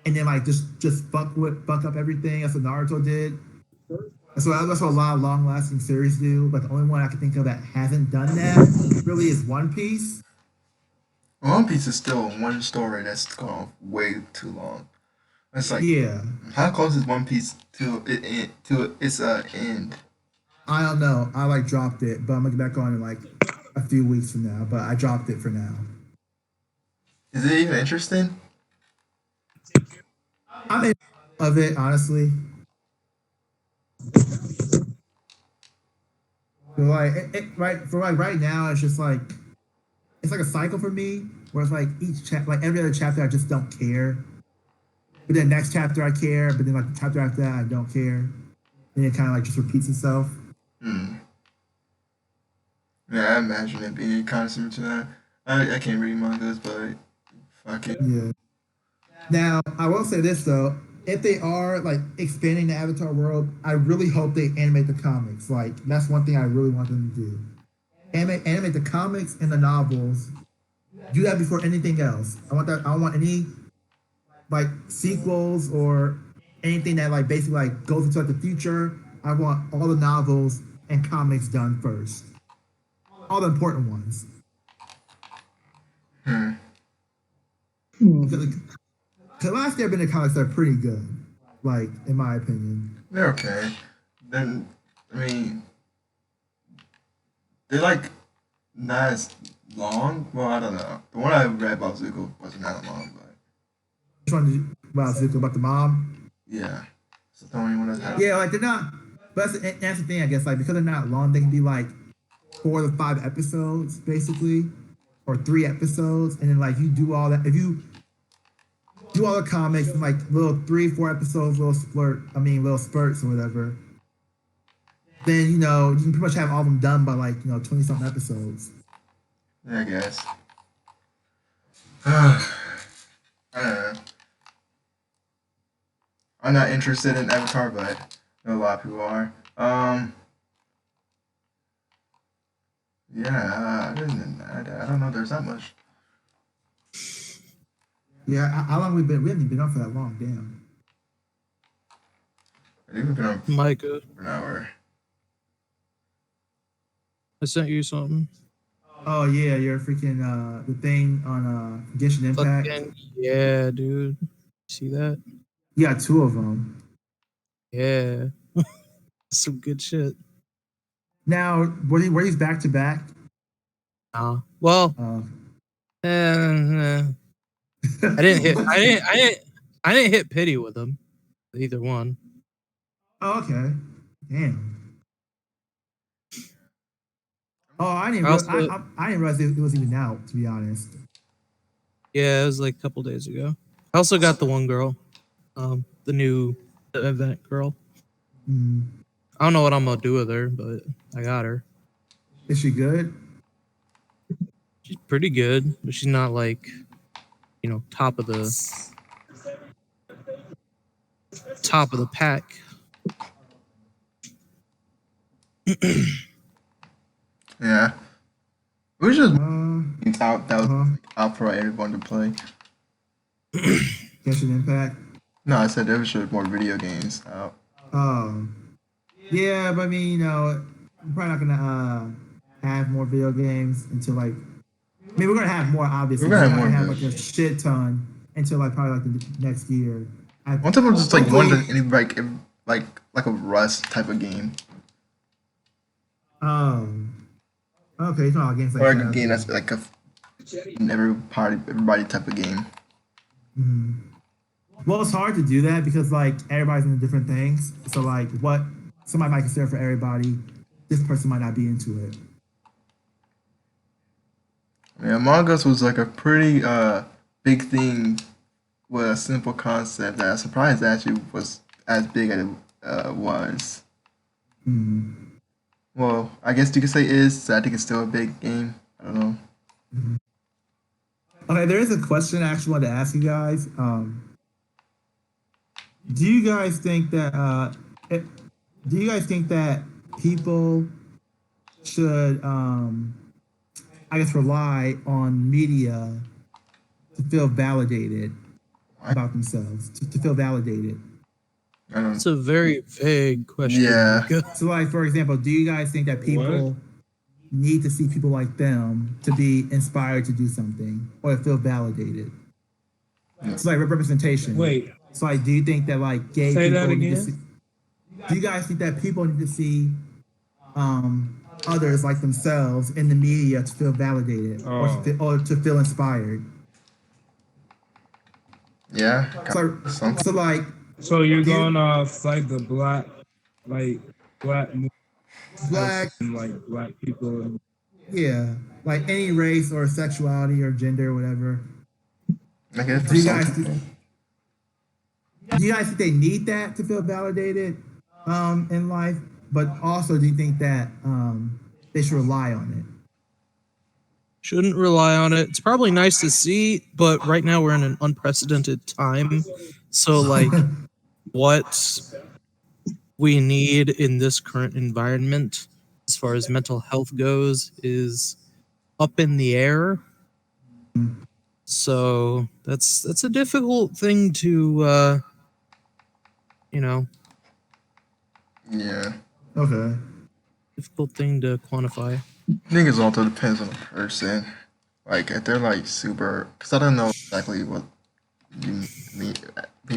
and then like just fuck up everything. That's what Naruto did. That's what a lot of long lasting series do. But the only one I can think of that hasn't done that really is One Piece. One Piece is still one story that's gone way too long. It's like, Yeah. how close is One Piece to its end? I don't know. I like dropped it, but I'm gonna get back on in like a few weeks from now. But I dropped it for now. Is it even interesting? I'm in of it honestly. So like right for like right now, it's just like it's like a cycle for me where it's like like every other chapter I just don't care. But then next chapter I care, but then like the chapter after that I don't care. And it kind of like just repeats itself. Hmm. Yeah, I imagine it being kind of similar to that. I can't read mangas, but fuck it. Yeah. Now I will say this though, if they are like expanding the Avatar world, I really hope they animate the comics. Like that's one thing I really want them to do. Animate the comics and the novels. Do that before anything else. I want that. I don't want any like sequels or anything that like basically like goes into like the future. I want all the novels and comics done first. All the important ones. Hmm. Because Last Airbender comics are pretty good. Like in my opinion. They're okay. Then, I mean, they're like not as long. Well, I don't know. The one I read about Zuko wasn't that long, but Which one did you, about Zuko about the mom? yeah. It's the only one that has. Yeah, like they're not. But that's the thing, I guess. Like because they're not long, they can be like 4 to 5 episodes, basically, or 3 episodes, and then like you do all that. If you do all the comics in like little 3, 4 episodes, little spurts or whatever, then you know you can pretty much have all of them done by like 20 something episodes. Yeah, I guess. I don't know. I'm not interested in Avatar, but I know a lot of people are. Yeah, other than that, I don't know. There's not much. Yeah, how long we been? We haven't been on for that long. Damn. I think we've been on Micah, for an hour. I sent you something. Oh yeah, you're freaking the thing on Genshin Impact. Fucking yeah, dude. See that? You got 2 of them. Yeah. Some good shit. Now, were these back to back? Well, Uh, I didn't hit. I didn't hit pity with them. Either one. Oh, okay. Damn. Oh, I didn't. Also- I didn't realize it was even out. To be honest. Yeah, it was like a couple days ago. I also got the one girl, the new event girl. Mm. I don't know what I'm gonna do with her, but I got her. Is she good? She's pretty good, but she's not like, top of the pack. Yeah. We should Uh, it's out that was uh-huh. out for everyone to play. Genshin Impact. No, I said there should more video games out. Oh. Yeah, but I mean, I'm probably not gonna have more video games until like. I mean, we're gonna have more, obviously. We're gonna have We're not more, gonna have like a shit ton until like probably like the next year. One time was just like one Hopefully- like a Rust type of game. Okay, it's not games like Or that. a game that's like everybody type of game. Mhm. Well, it's hard to do that because like everybody's into different things. So like what somebody might consider for everybody, this person might not be into it. Yeah, Among Us was like a pretty big thing with a simple concept that I'm surprised actually was as big as it was. Mhm. Well, I guess you could say is, so I think it's still a big game. I don't know. Okay, there is a question I actually wanted to ask you guys. Do you guys think that people should I guess rely on media to feel validated about themselves, to feel validated? I don't. It's a very vague question. Yeah. Micah. So like for example, do you guys think that people need to see people like them to be inspired to do something or to feel validated? It's like representation. Wait, So like, do you think that like gay Say people that need to again? see? Do you guys think that people need to see others like themselves in the media to feel validated or to feel inspired? Yeah. So, Some- so like, so you're Do you- going off like the black movies black, and like black people. And yeah, like any race or sexuality or gender or whatever. I guess for Do you some guys people. do you guys think they need that to feel validated in life? But also, do you think that they should rely on it? Shouldn't rely on it. It's probably nice to see, but right now we're in an unprecedented time. So like what we need in this current environment as far as mental health goes is up in the air. So that's a difficult thing to Yeah. Okay. difficult thing to quantify. I think it also depends on the person. Like if they're like super, because I don't know exactly what you mean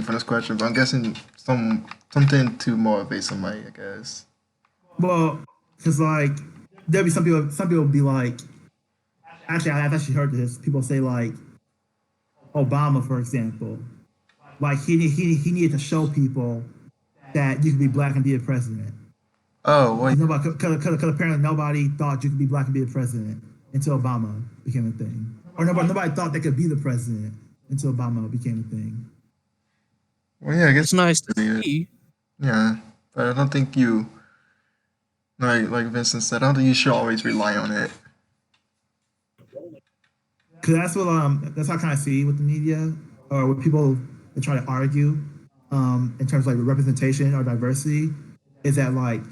from this question, but I'm guessing something to motivate somebody. I guess. Well, because like there'll be some people be like, actually, I've actually heard this. People say like Obama, for example, like he needed to show people that you could be black and be a president. Oh, well, Because apparently nobody thought you could be black and be a president until Obama became a thing. Or nobody thought they could be the president until Obama became a thing. yeah, I guess It's nice to Yeah. see. yeah, but I don't think you like Vincent said. I don't think you should always rely on it. Because that's how I kind of see with the media or with people that try to argue in terms of like representation or diversity is that like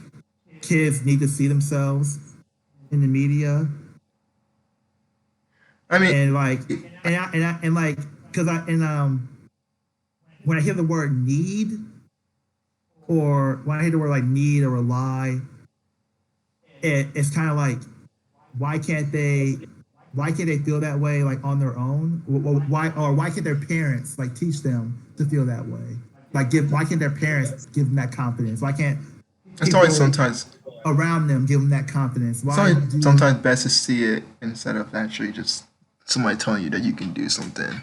kids need to see themselves in the media I mean, and like and like because when I hear the word need or when I hear the word like need or rely, it's kind of like why can't they feel that way like on their own? Why can't their parents like teach them to feel that way? Like why can't their parents give them that confidence? Why can't it's always people sometimes around them give them that confidence? it's Why always do sometimes best to see it instead of actually just somebody telling you that you can do something.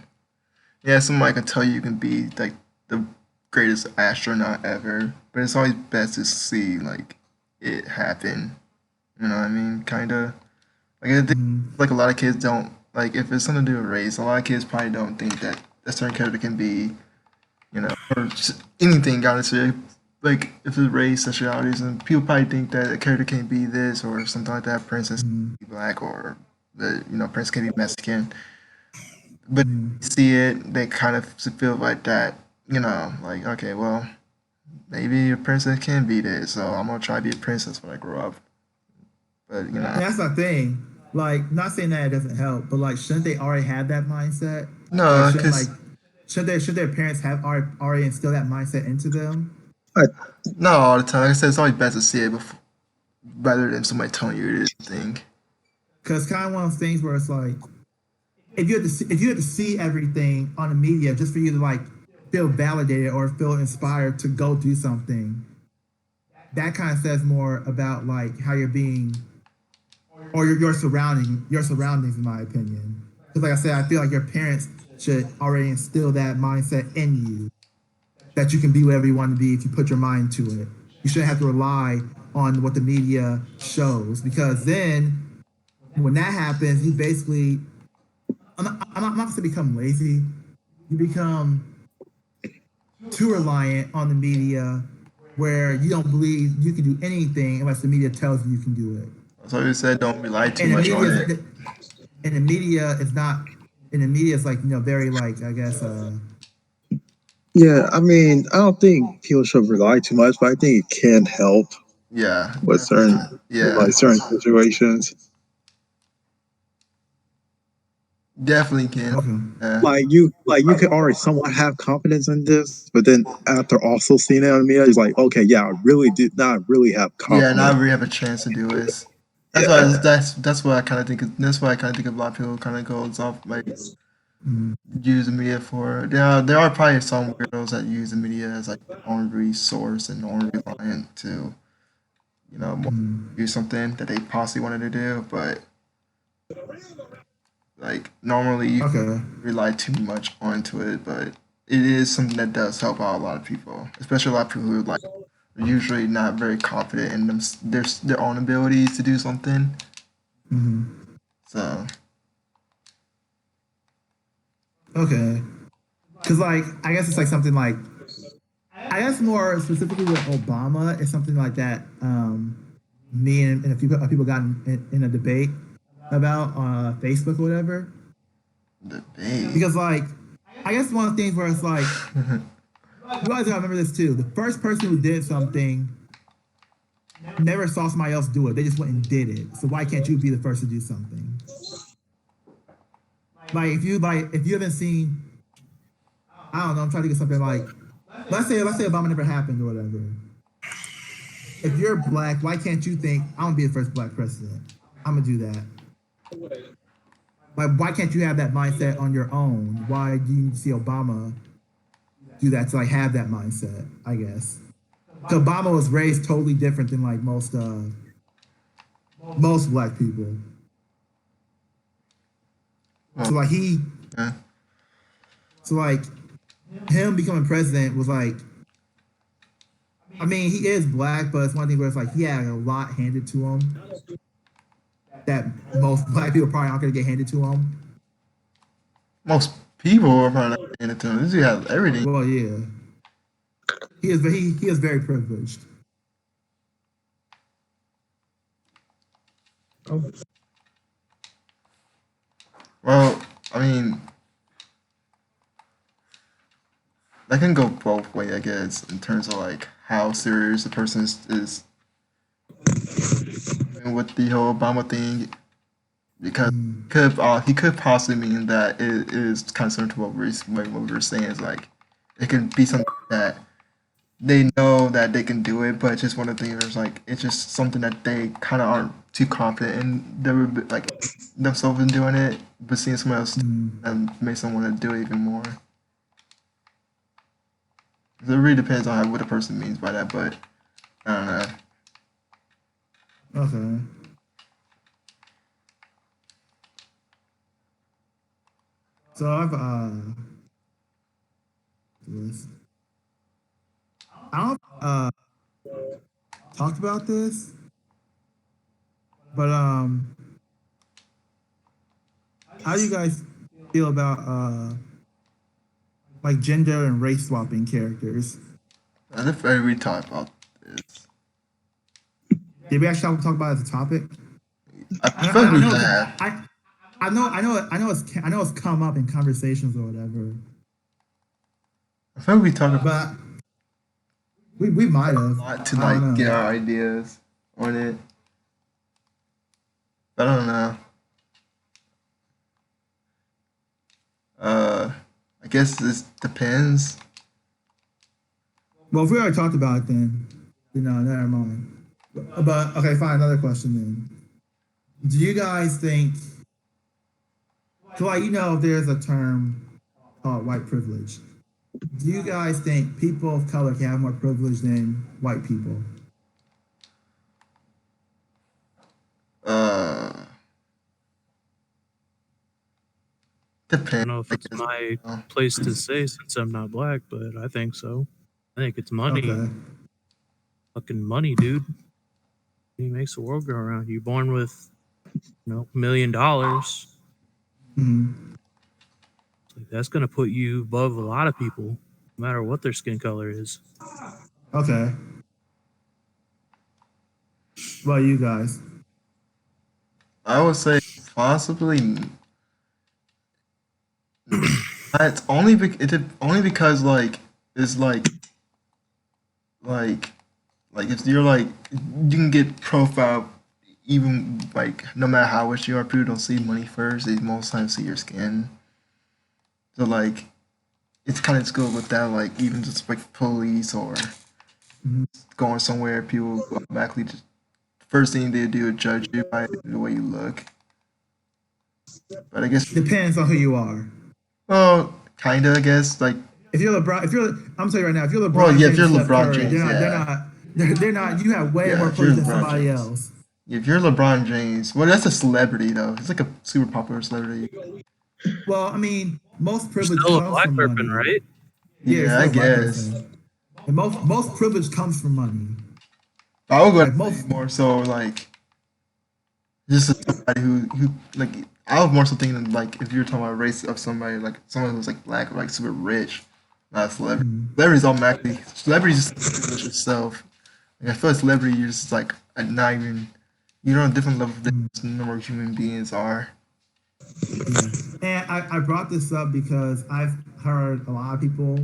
Yeah, somebody can tell you can be like the greatest astronaut ever, but it's always best to see like it happen. You know what I mean? Kind of like I think, like a lot of kids don't like if it's something to do with race. A lot of kids probably don't think that a certain character can be, or just anything honestly. Like if it's race, sexualities, and people probably think that a character can't be this or something like that. Princess can be black or the prince can be Mexican. But you see it, they kind of feel like that. Like okay, well maybe a princess can be this, so I'm gonna try to be a princess when I grow up. But And that's the thing. Like, not saying that it doesn't help, but like, shouldn't they already have that mindset? Like, no, because should their parents have already instilled that mindset into them? not all the time. Like I said, it's always best to see it before, rather than somebody telling you it is a thing. Because it's kind of one of those things where it's like, if you had to see everything on the media just for you to like feel validated or feel inspired to go do something, that kind of says more about like how you're being or your surroundings, in my opinion. Because like I said, I feel like your parents should already instill that mindset in you that you can be whatever you want to be if you put your mind to it. You shouldn't have to rely on what the media shows because then when that happens, you basically I'm not going to become lazy. You become too reliant on the media where you don't believe you can do anything unless the media tells you you can do it. So you said don't rely too And the much on media it. and the media is not and the media is like very like I guess Yeah, I mean, I don't think people should rely too much, but I think it can help Yeah, with certain yeah, certain situations. definitely can. okay. Yeah, Like you can already somewhat have confidence in this, but then after also seeing it on the media, it's like, okay, yeah, I really did not really have yeah. Now confidence. we have a chance to do this. That's why Yeah. that's what I kind of think. That's why I kind of think a lot of people kind of goes off like Mm, use the media for. There are probably some weirdos that use the media as like their own resource and own reliant to mm. do something that they possibly wanted to do, but like normally you Okay. rely too much onto it, but it is something that does help out a lot of people, especially a lot of people who like are usually not very confident in their own abilities to do something. Hmm. So Okay. Because like I guess it's like something like I guess more specifically with Obama, it's something like that. Me and a few people got in a debate about on Facebook or whatever. debate. Because like, I guess one of the things where it's like, you guys gotta remember this too. The first person who did something never saw somebody else do it. They just went and did it. So why can't you be the first to do something? If you haven't seen, I don't know. I'm trying to get something like, let's say Obama never happened or whatever. If you're black, why can't you think I'm gonna be the first black president? I'm gonna do that. Like, why can't you have that mindset on your own? Why do you need to see Obama do that to like have that mindset? I guess. 'Cause Obama was raised totally different than like most black people. Well, So like yeah. so like him becoming president was like, I mean, he is black, but it's one thing where it's like he had a lot handed to him that most black people probably aren't gonna get handed to him. Most people are probably not paying attention. This dude has everything. Well, yeah, he is very privileged. Oh, Well, I mean, that can go both ways, I guess, in terms of like how serious the person is with the whole Obama thing, because he could possibly mean that it is kind of similar to what we were saying is like it could be something that they know that they can do it, but it's just one of the things where it's like it's just something that they kind of aren't too confident in like themselves in doing it, but seeing someone else makes them want to do it even more. It really depends on what the person means by that, but I don't know. Okay. So I've this. I don't talked about this, but how do you guys feel about like gender and race swapping characters? I think we talked about this. Did we actually talk about it as a topic? I feel like we have. I know it's come up in conversations or whatever, I feel like we talked about but we might a have. lot to I don't like know. get our ideas on it. But I don't know. I guess this depends. Well, if we already talked about it, then never mind. But okay, fine. Another question then. Do you guys think? So, like, there's a term called white privilege. Do you guys think people of color can have more privilege than white people? I Depends. don't know if it's my place to say since I'm not black, but I think so. I think it's money. Okay. Fucking money, dude. He makes the world go around. You're born with, $1 million. Mhm. Like, that's gonna put you above a lot of people, no matter what their skin color is. Okay. Well, you guys. I would say possibly. It's only only because like it's like if you're like you can get profiled even like no matter how much you are, people don't see money first. They most times see your skin. So like it's kind of good with that. Like even just like police or Mhm. going somewhere, people automatically just first thing they do is judge you by the way you look. But I guess Depends on who you are. well, kinda I guess like If you're LeBron, I'm telling you right now, if you're LeBron well yeah if James, you're Steph LeBron Curry, James they're not. You have way Yeah, more if you're privilege than LeBron somebody James. else. If you're LeBron James, well, that's a celebrity though. He's like a super popular celebrity. Well, I mean, most You're privilege still a comes black from person, money. right? Yeah, you're Yeah, I still a black guess. person. And most privilege comes from money. I would go Like most. more so like just as somebody who like I was more so thinking like if you're talking about race of somebody like someone who's like black or like super rich, not a celebrity. Celebrities automatically celebrities just privilege yourself. Like, I feel like celebrity you're just like not even you're on a different level than the number of human beings are. Yeah. And I brought this up because I've heard a lot of people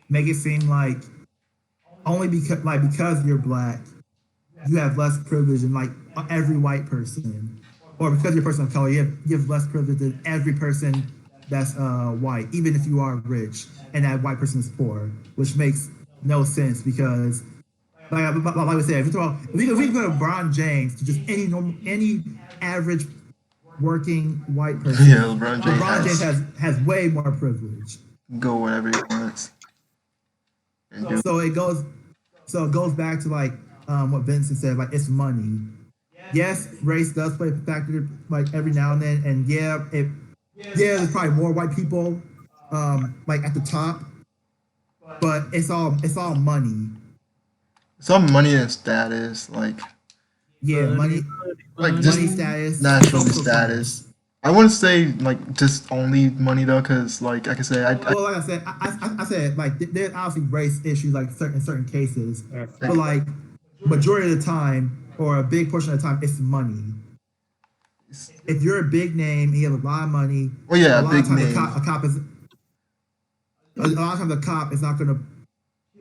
make it seem like only because you're black, you have less privilege than like every white person, or because you're a person of color, you have less privilege than every person that's white, even if you are rich and that white person is poor, which makes no sense because like we said, if we go to LeBron James to just any average working white person, Yeah, LeBron James has way more privilege. go whatever he wants and do. So it goes back to like what Vincent said, like it's money. Yes, race does play a factor like every now and then, and there's probably more white people like at the top, but it's all money. some money and status, Yeah, money, like just money status, naturally social status. I wouldn't say like just only money though, because like I said, Well, like I said, I said like there's obviously race issues like certain cases, but like majority of the time or a big portion of the time, it's money. If you're a big name, and you have a lot of money. well, yeah, a lot big of times name. a cop is a lot of times the cop is not gonna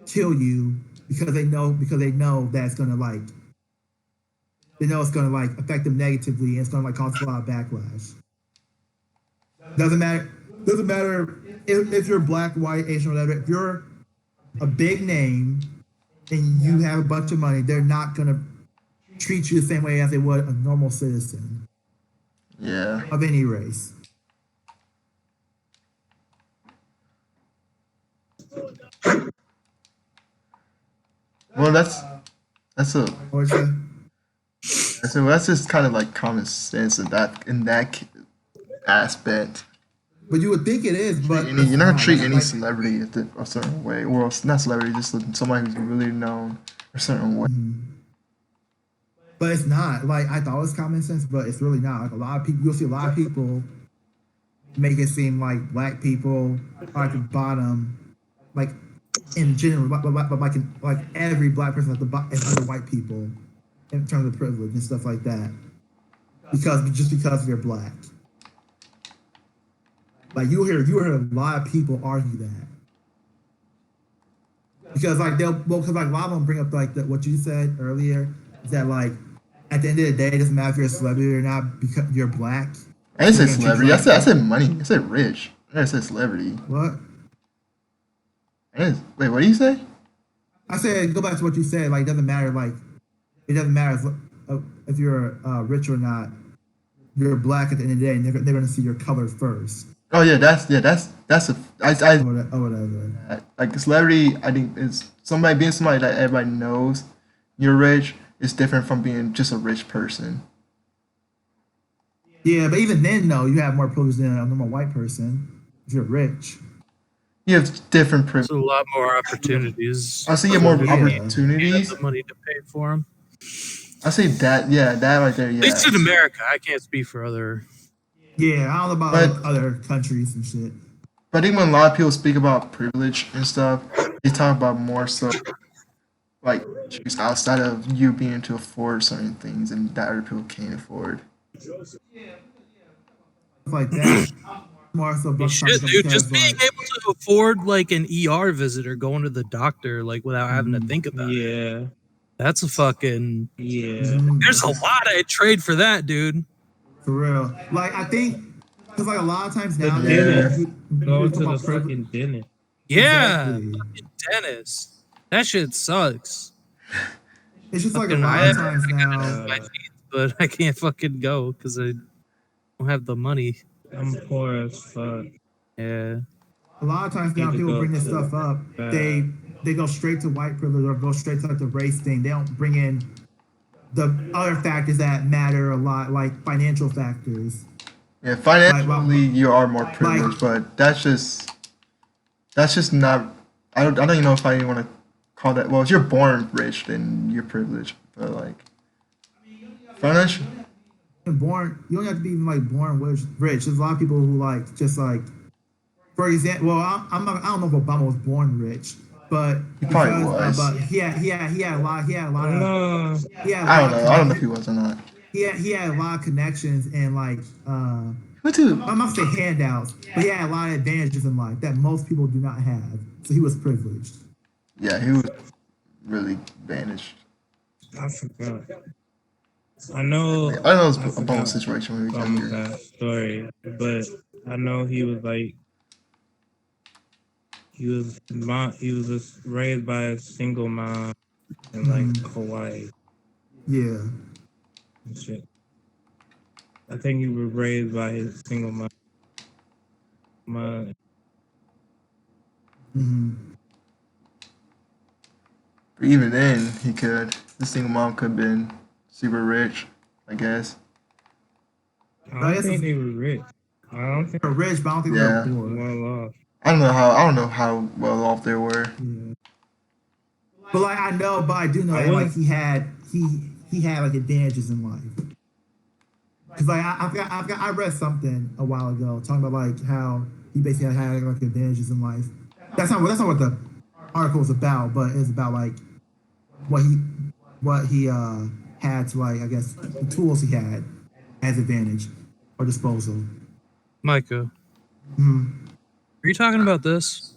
kill you because they know that it's gonna like they know it's gonna like affect them negatively and it's gonna like cause a lot of backlash. Doesn't matter if you're black, white, Asian, whatever. If you're a big name and you have a bunch of money, they're not gonna treat you the same way as they would a normal citizen Yeah. of any race. Well, that's a Or it's a, so that's just kind of like common sense in that aspect. but you would think it is, but You're not gonna treat any like, celebrity a certain way. Well, it's not celebrity, just somebody who's really known a certain way. but it's not. Like I thought it was common sense, but it's really not. Like a lot of people, you'll see a lot of people make it seem like black people are at the bottom, like in general, but like every black person at the bottom is under white people in terms of privilege and stuff like that, because you're black. Like you hear a lot of people argue that because like because like a lot of them bring up like what you said earlier is that like at the end of the day it doesn't matter if you're a celebrity or not because you're black. I didn't say They're gonna treat you celebrity. like- I said money. I said rich. I didn't say celebrity. What? Wait, what do you say? I said go back to what you said. Like it doesn't matter. Like it doesn't matter if you're rich or not. You're black at the end of the day, and they're gonna see your color first Oh yeah, that's a or whatever. like a celebrity. I think is being somebody that everybody knows. You're rich is different from being just a rich person. Yeah, but even then, though, you have more privilege than a normal white person if you're rich. You have different There's privilege. a lot more opportunities. I see you have more Yeah. You have opportunities. the money to pay for them. I say that. Yeah, that right there. At Yeah. least in America, I can't speak for other. Yeah, I don't know about But- other countries and shit. But I think when a lot of people speak about privilege and stuff, they talk about more so like issues outside of you being able to afford certain things and that other people can't afford. Stuff like that. More so, You should, dude. Just being able to afford like an ER visit or going to the doctor like without having to think about it. Yeah, That's a fucking. yeah. There's a lot I'd trade for that, dude. For real. Like, I think, because like a lot of times now, dentist. Go to the fucking dentist. Yeah, Exactly. fucking dentist. That shit sucks. It's just like a Fucking, lot I of have times now. my teeth, but I can't fucking go because I don't have the money. I'm poor as fuck. Yeah. A lot of times now, Need to people go bring this to stuff up. the- They go straight to white privilege or go straight to like the race thing. They don't bring in the other factors that matter a lot, like financial factors. Yeah, financially you are more privileged, but that's just not. I don't even know if I even want to call that. Well, if you're born rich, then you're privileged. But like financial, You don't have to be even like born rich. There's a lot of people who like just like, for example, well, I don't know if Obama was born rich, but He probably was. But he had a lot of No, he had a I lot don't know. I don't know if he was or not. he had a lot of connections and like Went to I'm not saying handouts, but he had a lot of advantages in life that most people do not have. So he was privileged. yeah, he was really advantaged. I forgot. I know. I don't know it I was a forgot bone situation when he was from younger. that story, but I know he was like he was just raised by a single mom in like Hawaii Yeah. and shit. I think he was raised by his single mom. hmm But even then, the single mom could have been super rich, I guess. I I don't guess think it's- they were rich. I don't think They're rich, but I don't think Yeah. they're poor. well off. I don't know how well off they were. Yeah. But like I know, but I do know I that like wouldn't- he had like advantages in life. Cause like I read something a while ago talking about like how he basically had like advantages in life. That's not what the article was about, but it's about like what he had to like I guess the tools he had as advantage or disposal. Micah, Mhm. are you talking about this?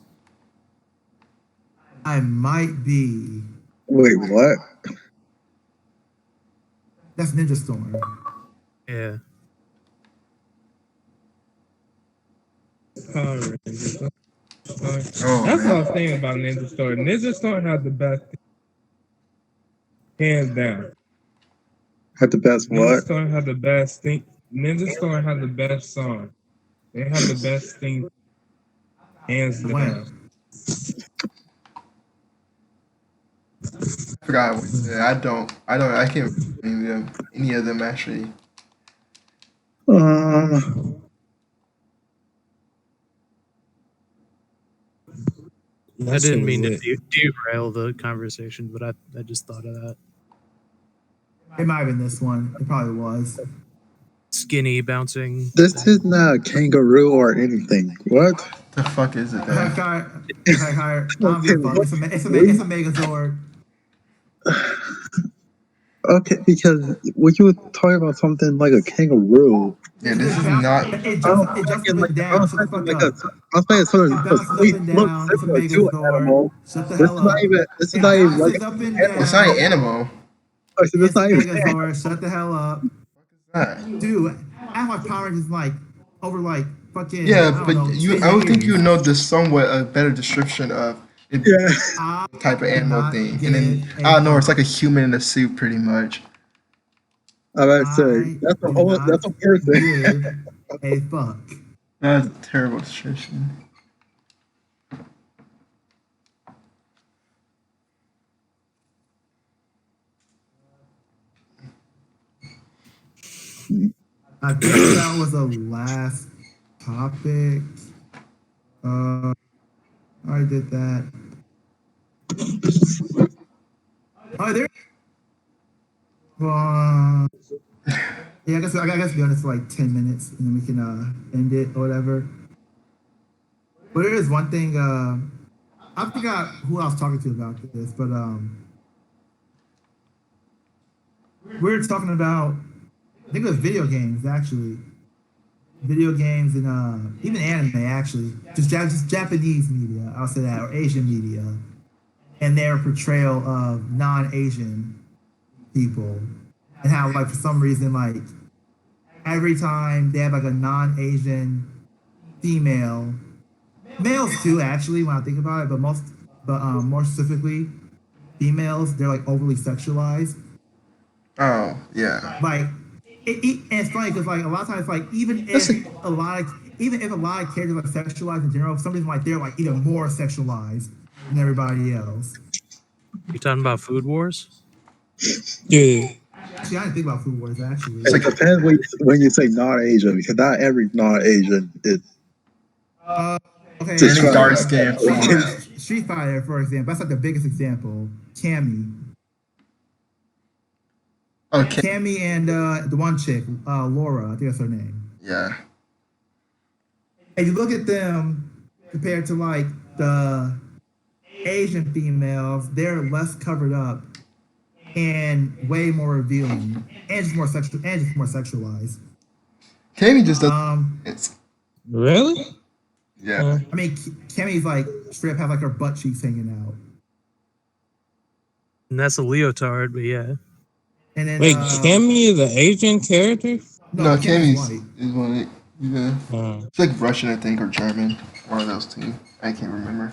I might be. Wait, what? That's Ninja Storm. Yeah. Power Rangers. Oh, That's what I man. was thinking about Ninja Storm. Ninja Storm had the best, hands down. Had the best Ninja what? Storm had the best thing. Ninja Storm had the best song. They had the best thing, hands The down. Wham. I forgot what he said. I can't remember any of them actually. Uh, I didn't mean to derail the conversation, but I just thought of that. It might have been this one. It probably was. Skinny bouncing. this is not a kangaroo or anything. What? The fuck is it then? I don't give a fuck. It's a Megazord. Okay, because when you were talking about something like a kangaroo, Yeah, this is not. It jumps up and down. Shut the fuck up. I'm saying sort It of bounces up sweet and look down. It's a similar to an Megazord. animal. Shut the This hell is not up. even. This is It not even like. bounces up and It's not an down. animal. This It's is a not even. Megazord. Shut the hell up. That. Dude, act like Power Rangers like over like fucking Yeah, I don't but know, you. 10 I would think years. you know the somewhat a better description of it Yeah. I type of do animal not thing, and give then a I don't know. It's fuck. like a human in a suit, pretty much. I'm about to say I that's a do whole. not That's a person. give a fuck. That's a terrible description. I think that was the last topic. I did that. Oh, there. Yeah, I guess be honest for like 10 minutes, and then we can end it or whatever. But there is one thing. I forgot who I was talking to about this, but we were talking about. I think it was video games actually. Video games and even anime actually. Just Japanese media. I'll say that or Asian media, and their portrayal of non-Asian people, and how like for some reason like every time they have like a non-Asian female, males too actually when I think about it, but more specifically females, they're like overly sexualized. Oh yeah. Like and it's funny because like a lot of times like even if a lot of characters are sexualized in general, for some reason like they're like even more sexualized than everybody else. You talking about Food Wars? Yeah. Actually, I didn't think about Food Wars actually. It depends when you say non-Asian, because not every non-Asian is. Okay, Just Any try dark to- skin. Street Fighter, for example, that's like the biggest example. Cammy. Okay. Cammy and the one chick, Laura, I think that's her name. Yeah. And you look at them compared to like the Asian females, they're less covered up and way more revealing and just more sexualized. Cammy just does. It's Really? yeah. I mean, Cammy's like straight up have like her butt cheeks hanging out. And that's a leotard, but yeah. And then Wait, Cammy is an Asian character? No, Cammy's Cammy's is one. Yeah. It's like Russian, I think, or German. One of those two. I can't remember.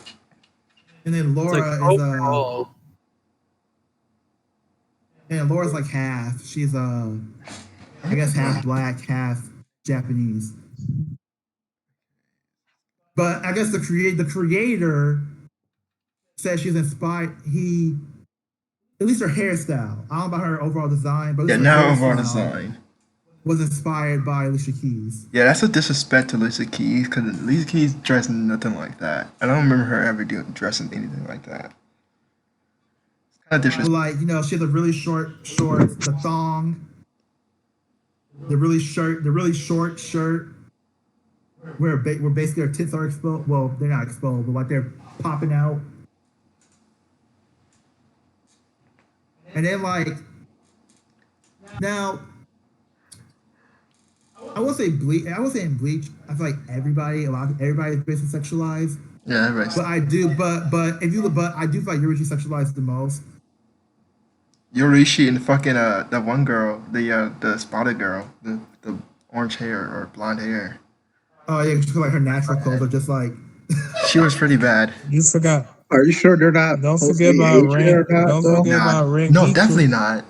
And then It's Laura like is overall, and Laura's like half. She's I guess half black, half Japanese. But I guess the creator said she's inspired. At least her hairstyle. I don't know about her overall design, but at Yeah, least her now overall hairstyle design. was inspired by Alicia Keys. Yeah, that's a disrespect to Alicia Keys because Alicia Keys dressed nothing like that. I don't remember her ever dressing anything like that. Kind of But disrespectful. like, you know, she has a really short shorts, the thong, the really short shirt, where basically her tits are exposed. Well, they're not exposed, but like they're popping out. And then like now, I will say Bleach. I will say in Bleach, I feel like everybody is basically sexualized. Yeah, everybody's. But I do, but if you look, but I do feel like Yorichi sexualized the most. Yorishi and fucking that one girl, the spotted girl, the orange hair or blonde hair. Oh yeah, just like her natural clothes are just like. She was pretty bad. You forgot. Are you sure they're not? Don't supposed to forget be about Asian Ren. or not, Don't though? forget about Ren. No, definitely not.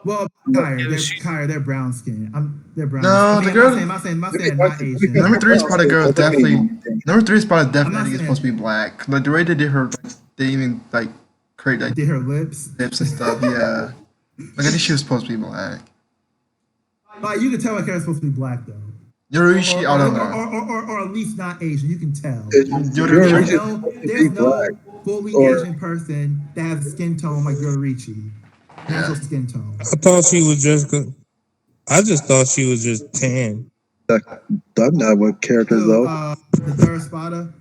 Well, they're brown skin. They're brown. No, I mean, the girl. I'm not saying they're not Asian. Number 3 spotted girl is definitely. Number 3 spotted I'm definitely not I think is saying- supposed to be black. Like the way they did her, like, they even like create like Did her lips? lips and stuff. Yeah, like I think she was supposed to be black. Like you can tell my character's supposed to be black though. Yorishi, I don't know. Or at least not Asian. You can tell. Yorishi- There's no fully Or- Asian person that has a skin tone like Yorichi. Natural skin tone. I thought she was just good. I just thought she was just tan. Done that with characters though. The third spotter.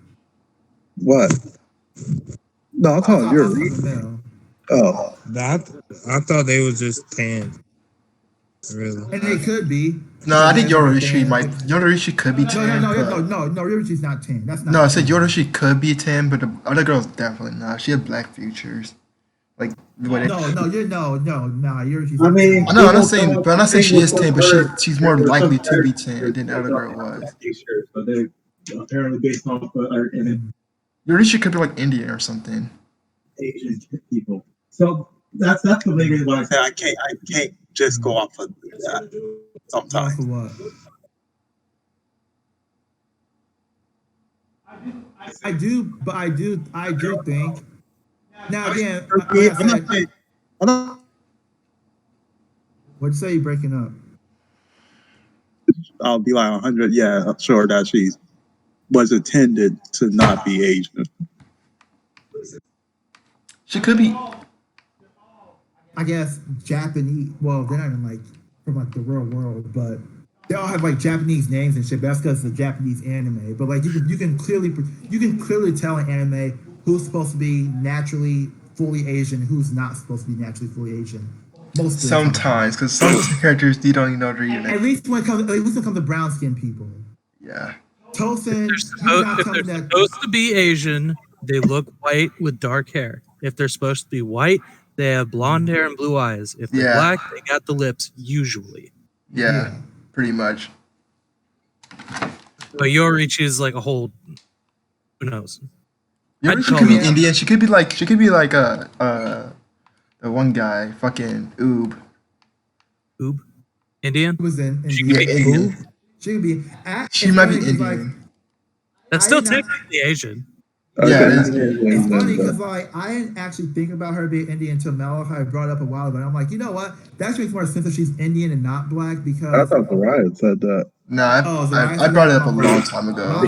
What? No, I'm talking you're. Male. Oh, I thought they was just tan. Really. And they could be. No, I think Yorichi Yorishi could be tan. but- No, Yorichi's not tan. That's not. No, I said Yorishi could be tan, but the other girl's definitely not. She had black features. Like what? No, Yorichi's. I mean, No, I'm not saying, but I'm not saying she is tan, but she's more likely to be tan than the other girl was. But they apparently based off and Yorishi could be like Indian or something. Asian people. So that's the main reason why I say I can't just go off of that sometimes. For what? I do think. Now again, like I said, what'd you say? You breaking up? I'll be like 100. Yeah, I'm sure that she was intended to not be Asian. She could be. I guess Japanese. Well, they're not even like from like the real world, but they all have like Japanese names and shit. But that's because it's a Japanese anime. But like you can clearly tell in anime who's supposed to be naturally fully Asian, and who's not supposed to be naturally fully Asian. Most of the time. Sometimes, because some characters you don't even know their At name. least when it comes to brown skinned people. Yeah. Tosin, If they're supposed to be Asian, they look white with dark hair. If they're supposed to be white, they have blonde hair and blue eyes. If they're Yeah. black, they got the lips, usually. Yeah. Pretty much. But Yorichi is like a whole. Who knows? I'd Yorishi call could be her- Indian. She could be like the one guy, fucking Oob. Oob? Indian? was in She Yeah, could be Indian. She could be. She might be it's Indian. Like, That's I still did not- technically Asian. Yeah, it is. it's funny because like I didn't actually think about her being Indian until Malachi brought it up a while ago. And I'm like, you know what? That actually makes more sense if she's Indian and not black I because thought Ryan said that. No, Oh, so I brought it up a long time ago. Uh-huh.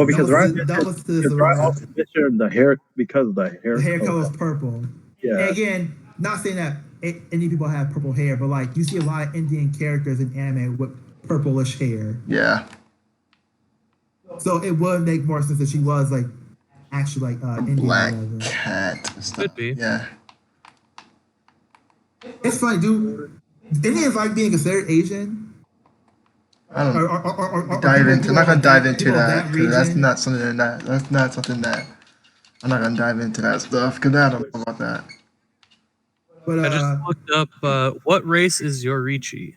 Because Ryan that was the Ryan also mentioned the hair because of the hair. the hair color is purple. And Yeah. again, not saying that Indian people have purple hair, but like you see a lot of Indian characters in anime with purplish hair. Yeah. So it would make more sense if she was like actually like Indian. Black or whatever. cat. and stuff. Could be. Yeah. It's funny, dude. Indians like being considered Asian. I don't Or dive into. I'm not gonna dive into people of that because that's region. not something that I'm not gonna dive into that stuff because I don't know about that. But I just looked up what race is Yorichi?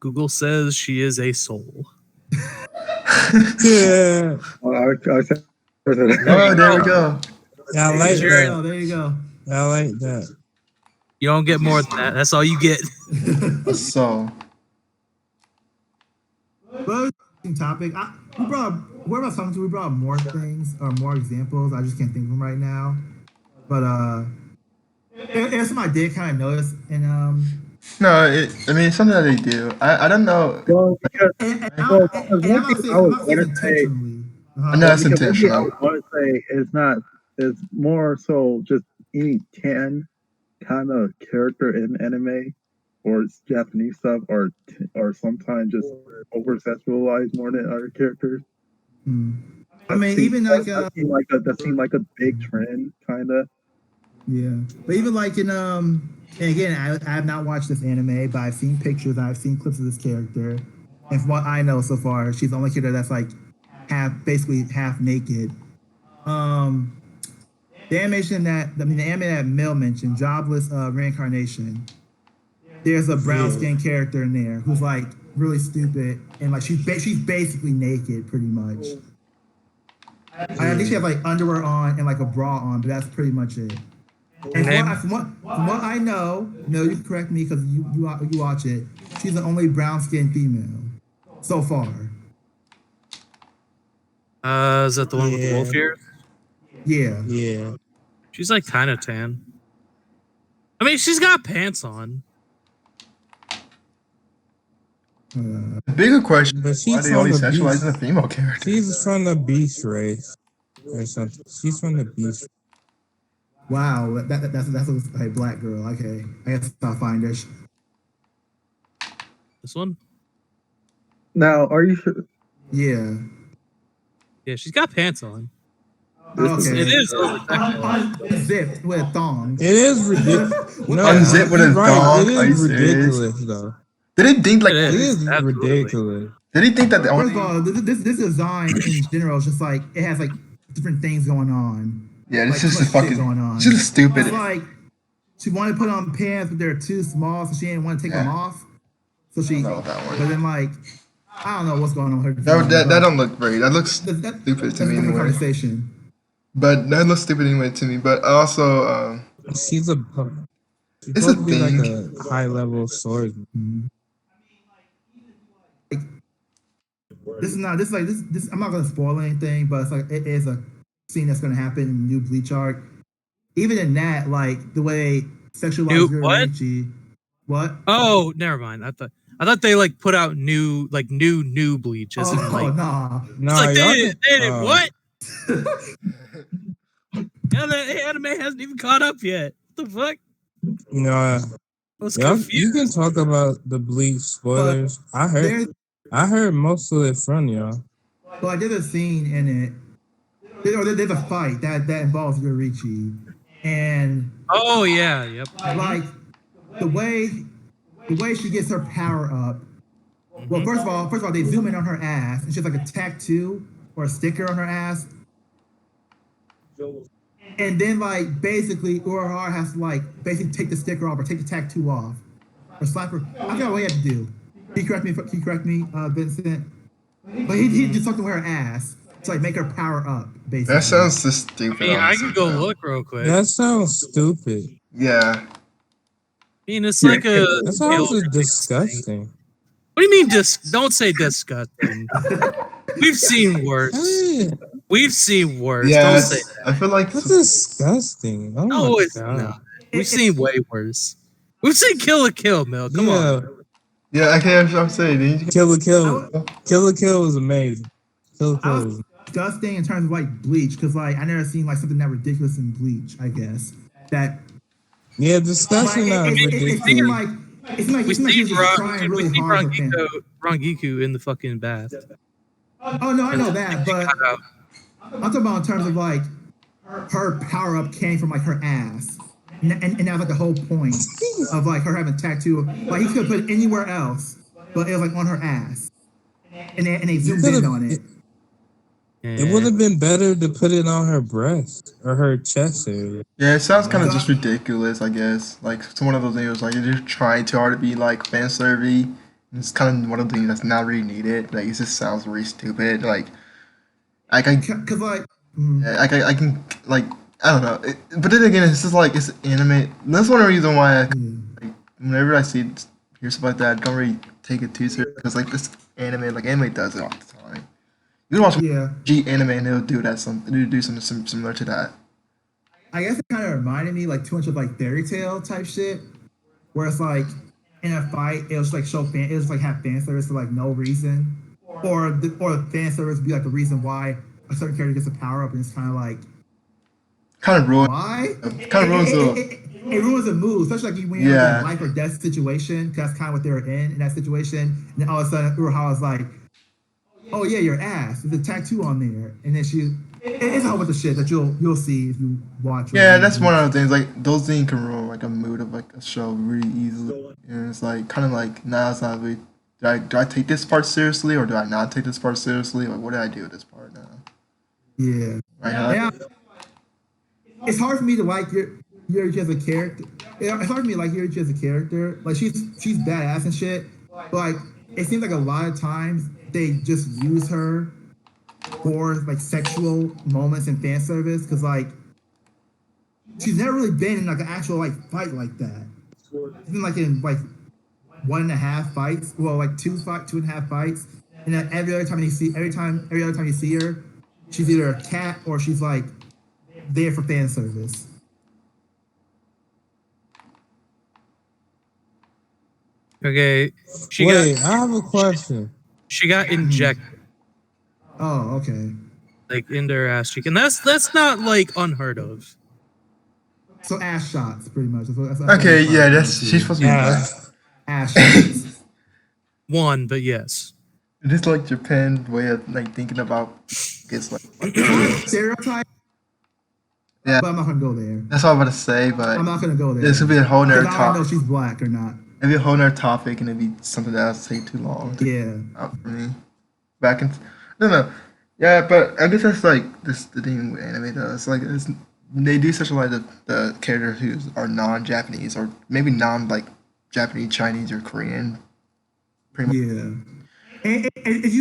Google says she is a soul. Yeah. I said Oh, there we go. Yeah, I like there you that. go. There you go. I like that. You don't get more than that. That's all you get. So But interesting topic. We brought up more things or more examples. I just can't think of them right now. But it's something I did kind of notice, and no, I mean it's something that they do. I don't know. well, because and Well, I'm one not thing saying I was I'm not saying gonna say- intentionally. I know it's because one thing I intentional. would want to say is not. It's more so just any tan kind of character in anime or Japanese stuff or sometimes just over sexualized more than other characters. Hmm. I mean, even like That seemed like a big trend, kind of. yeah, but even like in and again, I have not watched this anime, but I've seen pictures, I've seen clips of this character, and from what I know so far, she's the only character that's like basically half naked. Um, the animation the anime that Mel mentioned, Jobless Reincarnation. There's a brown skinned character in there who's like really stupid and like she's basically naked pretty much. I think she has like underwear on and like a bra on, but that's pretty much it. And from what I know, no, you correct me because you watch it. She's the only brown skinned female so far. Is that the one with the wolf ears? Yeah. Yeah. She's like kind of tan. I mean, she's got pants on. The bigger question But is why she's they only from the sexualizing the beast. female character. She's from the beast race or something. She's from the beast. Wow, that's a black girl. Okay, I guess I'll find her. This one? Now, are you sure? Yeah. Yeah, she's got pants on. Okay. It is oversexualized. Unzipped with thongs. It is ridiculous. No, Unzip with he's a right. thong? It Are you is serious? ridiculous, though. Did he think like? It It is. is Absolutely. ridiculous. Did he think that the First of only? all, this design in general is just like it has like different things going on. Yeah, this Like, is too just much shit fucking. going on. It's just stupid. It's like she wanted to put on pants, but they're too small, so she didn't want to take them Yeah. off. So she, know that one. but then like I don't know what's going on with her. That, design, that, but that don't look great. That looks that- stupid that's to a me different anyway. conversation. But that looks stupid anyway to me. But also, She's a. She's It's supposed a to be like thing. a high level sword. Mhm. Like, this is not this is like this. I'm not gonna spoil anything, but it's like it is a scene that's gonna happen in the new Bleach arc. Even in that, like the way sexualized New what? Yoruichi. What? Oh, never mind. I thought they like put out new bleach as in like nah. it's Nah, like y'all they can- did what? Yeah, the anime hasn't even caught up yet. What the fuck? You know, I was y'all, confused. you can talk about the Bleach spoilers. There's I heard most of it from y'all. But there's a scene in it. There's a fight that involves Yoruichi, and Oh yeah, yep. like the way she gets her power up. Well, first of all, they zoom in on her ass, and she has like a tattoo or a sticker on her ass. And then like basically Urahara has to like basically take the sticker off or take the tattoo off. Or slap her. I forgot what he had to do. Can you correct me, Vincent? But he just fucked with her ass to like make her power up, basically. that sounds just stupid. I mean, I honestly, can go though. look real quick. That sounds stupid. Yeah. I mean, it's like a. That sounds skill thing. disgusting. What do you mean? Don't say disgusting. We've seen worse. Hey, We've seen worse. Don't Yes. say that. I feel like that's disgusting. Oh No, my it's God. not. We've seen way worse. We've seen Kill a Kill, Mel. Come on. yeah. I can't. I'm saying. Didn't you- Kill la Kill was amazing. Kill la I Kill was was disgusting in terms of like Bleach, because like I never seen like something that ridiculous in Bleach. I guess that yeah, like, disgusting. Not it ridiculous. seemed like it seemed like We he see was trying really hard for fans. Rangiku in the fucking bath. Oh no, I know that, but Cut out. I'm talking about in terms of like her power up came from like her ass, and that was like the whole point of like her having a tattoo. Like he could have put it anywhere else, but it was like on her ass, and they zoomed in on it. It would have been better to put it on her breast or her chest area. Yeah, it sounds kind of just ridiculous. I guess like it's one of those things like you're just trying too hard to be like fan serving. It's kind of one of the things that's not really needed. Like it just sounds really stupid. Like I Cause like, I can like I don't know. But then again, it's just like it's anime. That's one reason why like, whenever I hear stuff like that, I don't really take it too serious because like this anime does it all the time. You can watch yeah. G anime and it'll do something similar to that. I guess it kind of reminded me like too much of like fairy tale type shit, where it's like in a fight it was like it was like have fan service for like no reason, or the fan service would be like the reason why a certain character gets a power up, and it's kind of like Kind of ruins. why? Kind of ruins the it ruins the mood, especially like when you're in Yeah. a life or death situation. 'Cause that's kind of what they were in that situation. And then all of a sudden, Uruha's like, "Oh yeah, your ass. There's a tattoo on there." And then it's a whole bunch of shit that you'll see if you watch. Yeah, that's one of the things. Like those things can ruin like a mood of like a show really easily. And it's like kind of like now it's not really. Do I take this part seriously or do I not take this part seriously? Like what did I do with this part now? Yeah. Right now, Yeah. It's hard for me to like Yuri as a character. It's hard for me to like Yuri as a character. Like she's badass and shit. But like it seems like a lot of times they just use her for like sexual moments and fan service because like she's never really been in like an actual like fight like that. She's been like in like 1.5 fights. Well, like 2.5 fights. And then every other time you see her, she's either a cat or she's like there for fan service. Okay, Wait, I have a question. she got injected Oh, okay. like into her ass cheek, and that's not like unheard of. So ass shots, pretty much. That's okay, what yeah, I'm that's trying she's to supposed to be Yeah. black. do. Ass shots. One, but yes. It is like Japan way of like thinking about it's like Stereotype. Yeah. But I'm not gonna go there. that's what I'm about to say, but I'm not gonna go there. this could be a whole nother Because I don't know if topic. she's black or not. It'd be a whole nother topic and it'd be something that would take too long to Yeah. out for me. Back in no. Yeah, but I guess that's like this the thing with anime though. It's like they do sexualize the characters who are non-Japanese or maybe non like Japanese, Chinese, or Korean. Pretty much. Yeah. And if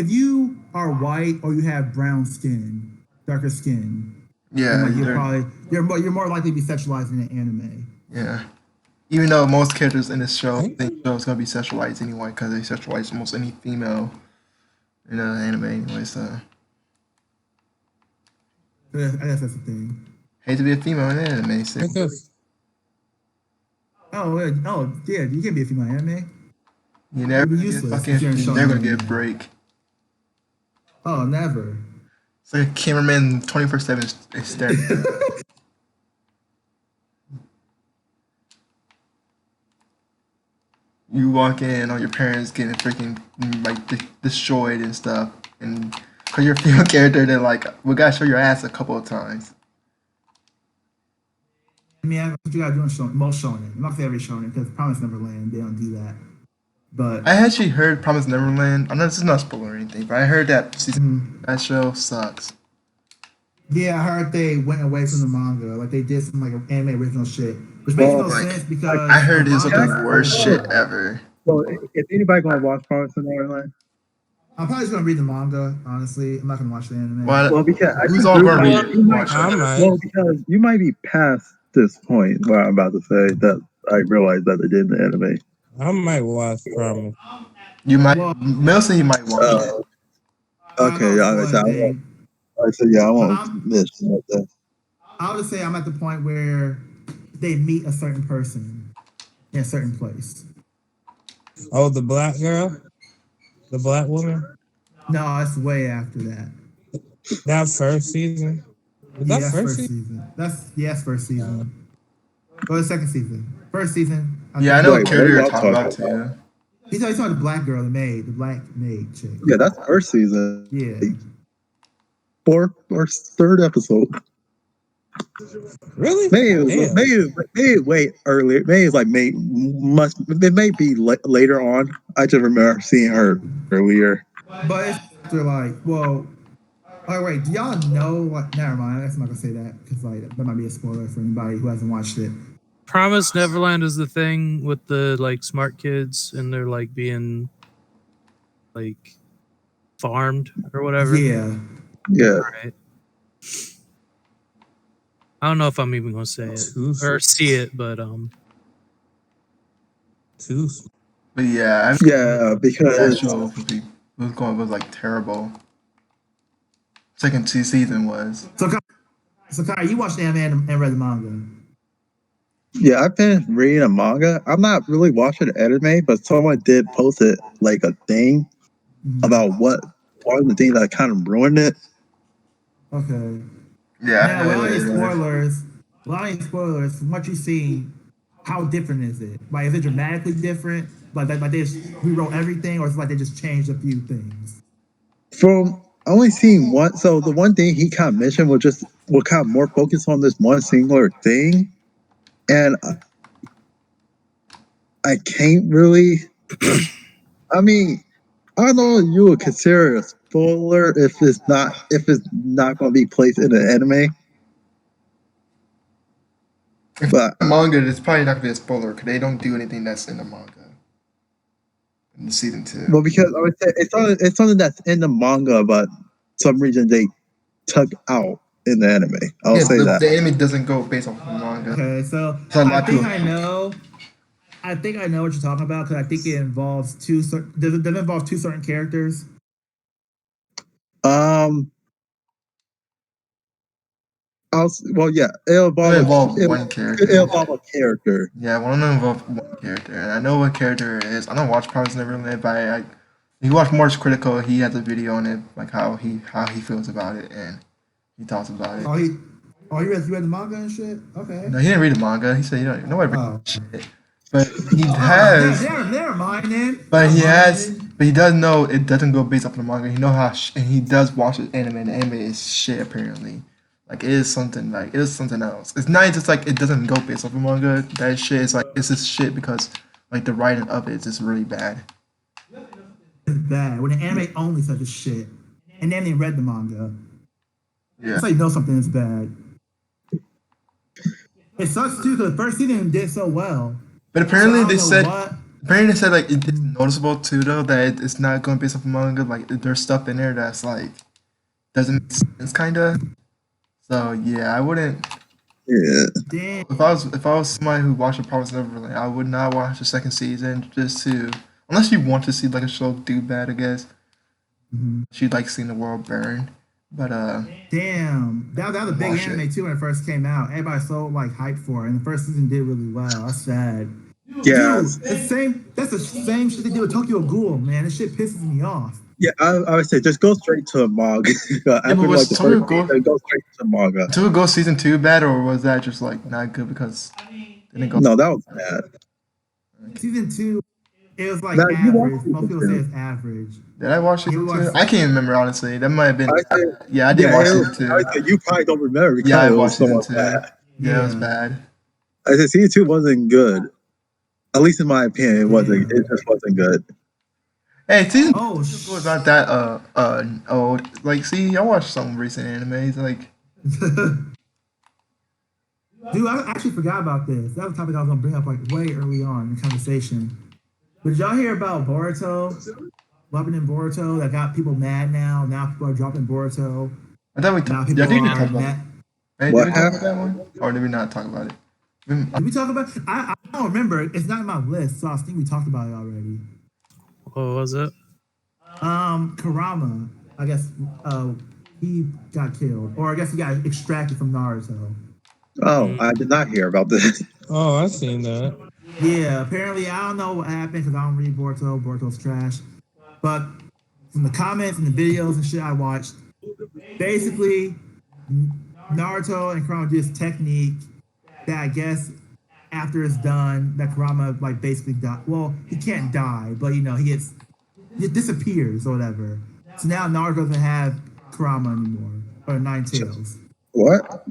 you are white or you have brown skin, darker skin, Yeah, then like they're- you're more likely to be sexualized in an anime. yeah. Even though most characters in this show think show is gonna be sexualized anyway, because they sexualize almost any female in an anime anyway. So I guess that's the thing. hate to be a female in an anime. So. Because Oh yeah, you can be a female anime. You never It'd be get useless fucking. if you're in You're shonen never gonna get a anime. break. Oh, never. It's like a cameraman 24/7 is staring. You walk in on your parents getting freaking like destroyed and stuff, and because you're a female character, they're like, "We gotta show your ass a couple of times." I mean, that's what you gotta do in most shonen. I'm not gonna say every shonen because Promise Neverland they don't do that. But I actually heard Promise Neverland. I know this is not spoiler or anything, but I heard that that show sucks. yeah, I heard they went away from the manga. Like they did some like anime original shit, which makes no like- sense because I heard it's like manga- the worst shit ever. So, is anybody gonna watch Promised Neverland? I'm probably just gonna read the manga. Honestly, I'm not gonna watch the anime. Well, Well, because who's all gonna read it? you might, Watch I it. might. well, because you might be past this point where I'm about to say that I realized that they did the anime. I might watch Promise. You might. Well- Mostly, you might watch it. Okay, yeah, I said, yeah, I won't miss that. I would say I'm at the point where they meet a certain person in a certain place. Oh, the black girl? The black woman? No, it's way after that. That first season? Was Yeah, that that's first season? That's first season. Or the second season. First season. Yeah, I know what Wait, character you're what talking y'all about talking too. He's talking the black girl, the black maid chick. Yeah, that's first season. Yeah. Fourth or third episode. Really? Maybe Damn. way earlier. Maybe it's like it may be later on. I just remember seeing her earlier. But it's they're like, well, oh wait, do y'all know what? Never mind. I'm not gonna say that because like that might be a spoiler for anybody who hasn't watched it. Promise Neverland is the thing with the like smart kids and they're like being like farmed or whatever. Yeah. Yeah. Right. I don't know if I'm even gonna say it Too or see it, but Too But yeah, Yeah, that because show was like terrible. Second season was. So Kai, you watched the anime and read the manga. yeah, I've been reading a manga. I'm not really watching anime, but someone did post it like a thing Mhm. about what one of the things that kind of ruined it. Okay. Yeah. Now, without any spoilers, Without any spoilers, from what you've seen, how different is it? Like, is it dramatically different? Like they just rewrote everything, or is it like they just changed a few things? From only seeing one, so the one thing he kind of mentioned was just was kind of more focused on this one singular thing, and I can't really. I mean, I don't know if you would consider it a spoiler if it's not going to be placed in an anime, but The manga, it's probably not gonna be a spoiler because they don't do anything that's in the manga in season 2. well, because I would say it's something that's in the manga, but some reason they took out in the anime. I'll Yeah, say that. the anime doesn't go based off the manga. Okay, so So a lot I think to- I know. I think I know what you're talking about because I think it involves does it involve two certain characters? Well, yeah, it'll It involves it'll- one character. it'll involve a character. Yeah, one of them involves one character, and I know what character it is. I don't watch Promise Neverland, but if you watch Morris Critical, he has a video on it, like how he feels about it, and he talks about it. Oh, you read the manga and shit? Okay. No, he didn't read the manga. He said he don't. Nobody Oh. reads shit, but he Oh, has. never mind then. But he Never has. mind then. But he does know it doesn't go based off the manga. He know how, and he does watch the anime. And the anime is shit apparently. Like it is something else. It's not just like it doesn't go based off the manga. That shit is like it's just shit because like the writing of it is just really bad. It's bad when the anime only such a shit, and then they read the manga. Yeah. It's like you know something is bad. It sucks too because the first season did so well. But apparently So I they don't know said. what. Apparently they said like it's noticeable too though that it's not going based off the manga. Like there's stuff in there that's like doesn't make sense kind of. So yeah, I wouldn't. Yeah. Damn. If I was somebody who watched The Promised Neverland, I would not watch the second season just to unless you want to see like a show do bad, I guess. Mhm. She like seeing the world burn. But Damn, that was a big Watch anime too when it first came out. Everybody so like hyped for it, and the first season did really well. That's sad. Yeah. Dude, it's same. That's the same shit they do with Tokyo Ghoul, man. This shit pisses me off. Yeah, I would say just go straight to manga. After but was like the Tokyo first Ghoul- season, go straight to manga. did it go season 2 bad or was that just like not good because didn't it go? No, that was bad. Season 2, it was like Now, you average. watched Most people season say two. it's average. Did I watch season You 2? watched- I can't even remember honestly. That might have been. I said- Yeah, I did watch season 2. I would say you probably don't remember because Yeah, I it was watched season somewhat 2. bad. Yeah, it was Yeah. bad. I said season 2 wasn't good. At least in my opinion, it wasn't. Yeah. It just wasn't good. Hey, season Oh, 2 was not that old. Like, see, I watched some recent animes. Like, Dude, I actually forgot about this. That was a topic I was gonna bring up like way early on in the conversation. But did y'all hear about Boruto? What happened in Boruto that got people mad now? Now people are dropping Boruto. I thought we Now talked. people Yeah, did we are talk about it? mad. Hey, did What we talk about happened? that one? Or did we not talk about it? Did we talk about? I don't remember. It's not in my list, so I think we talked about it already. What was it? Kurama. I guess he got killed, or I guess he got extracted from Naruto. Oh, I did not hear about this. Oh, I seen that. Yeah, apparently I don't know what happened because I don't read Boruto. Boruto's trash. But from the comments and the videos and shit I watched, basically Naruto and Kurama do this technique that I guess after it's done, that Kurama like basically die. Well, he can't die, but you know he disappears or whatever. So now Naruto doesn't have Kurama anymore or Nine Tails. What?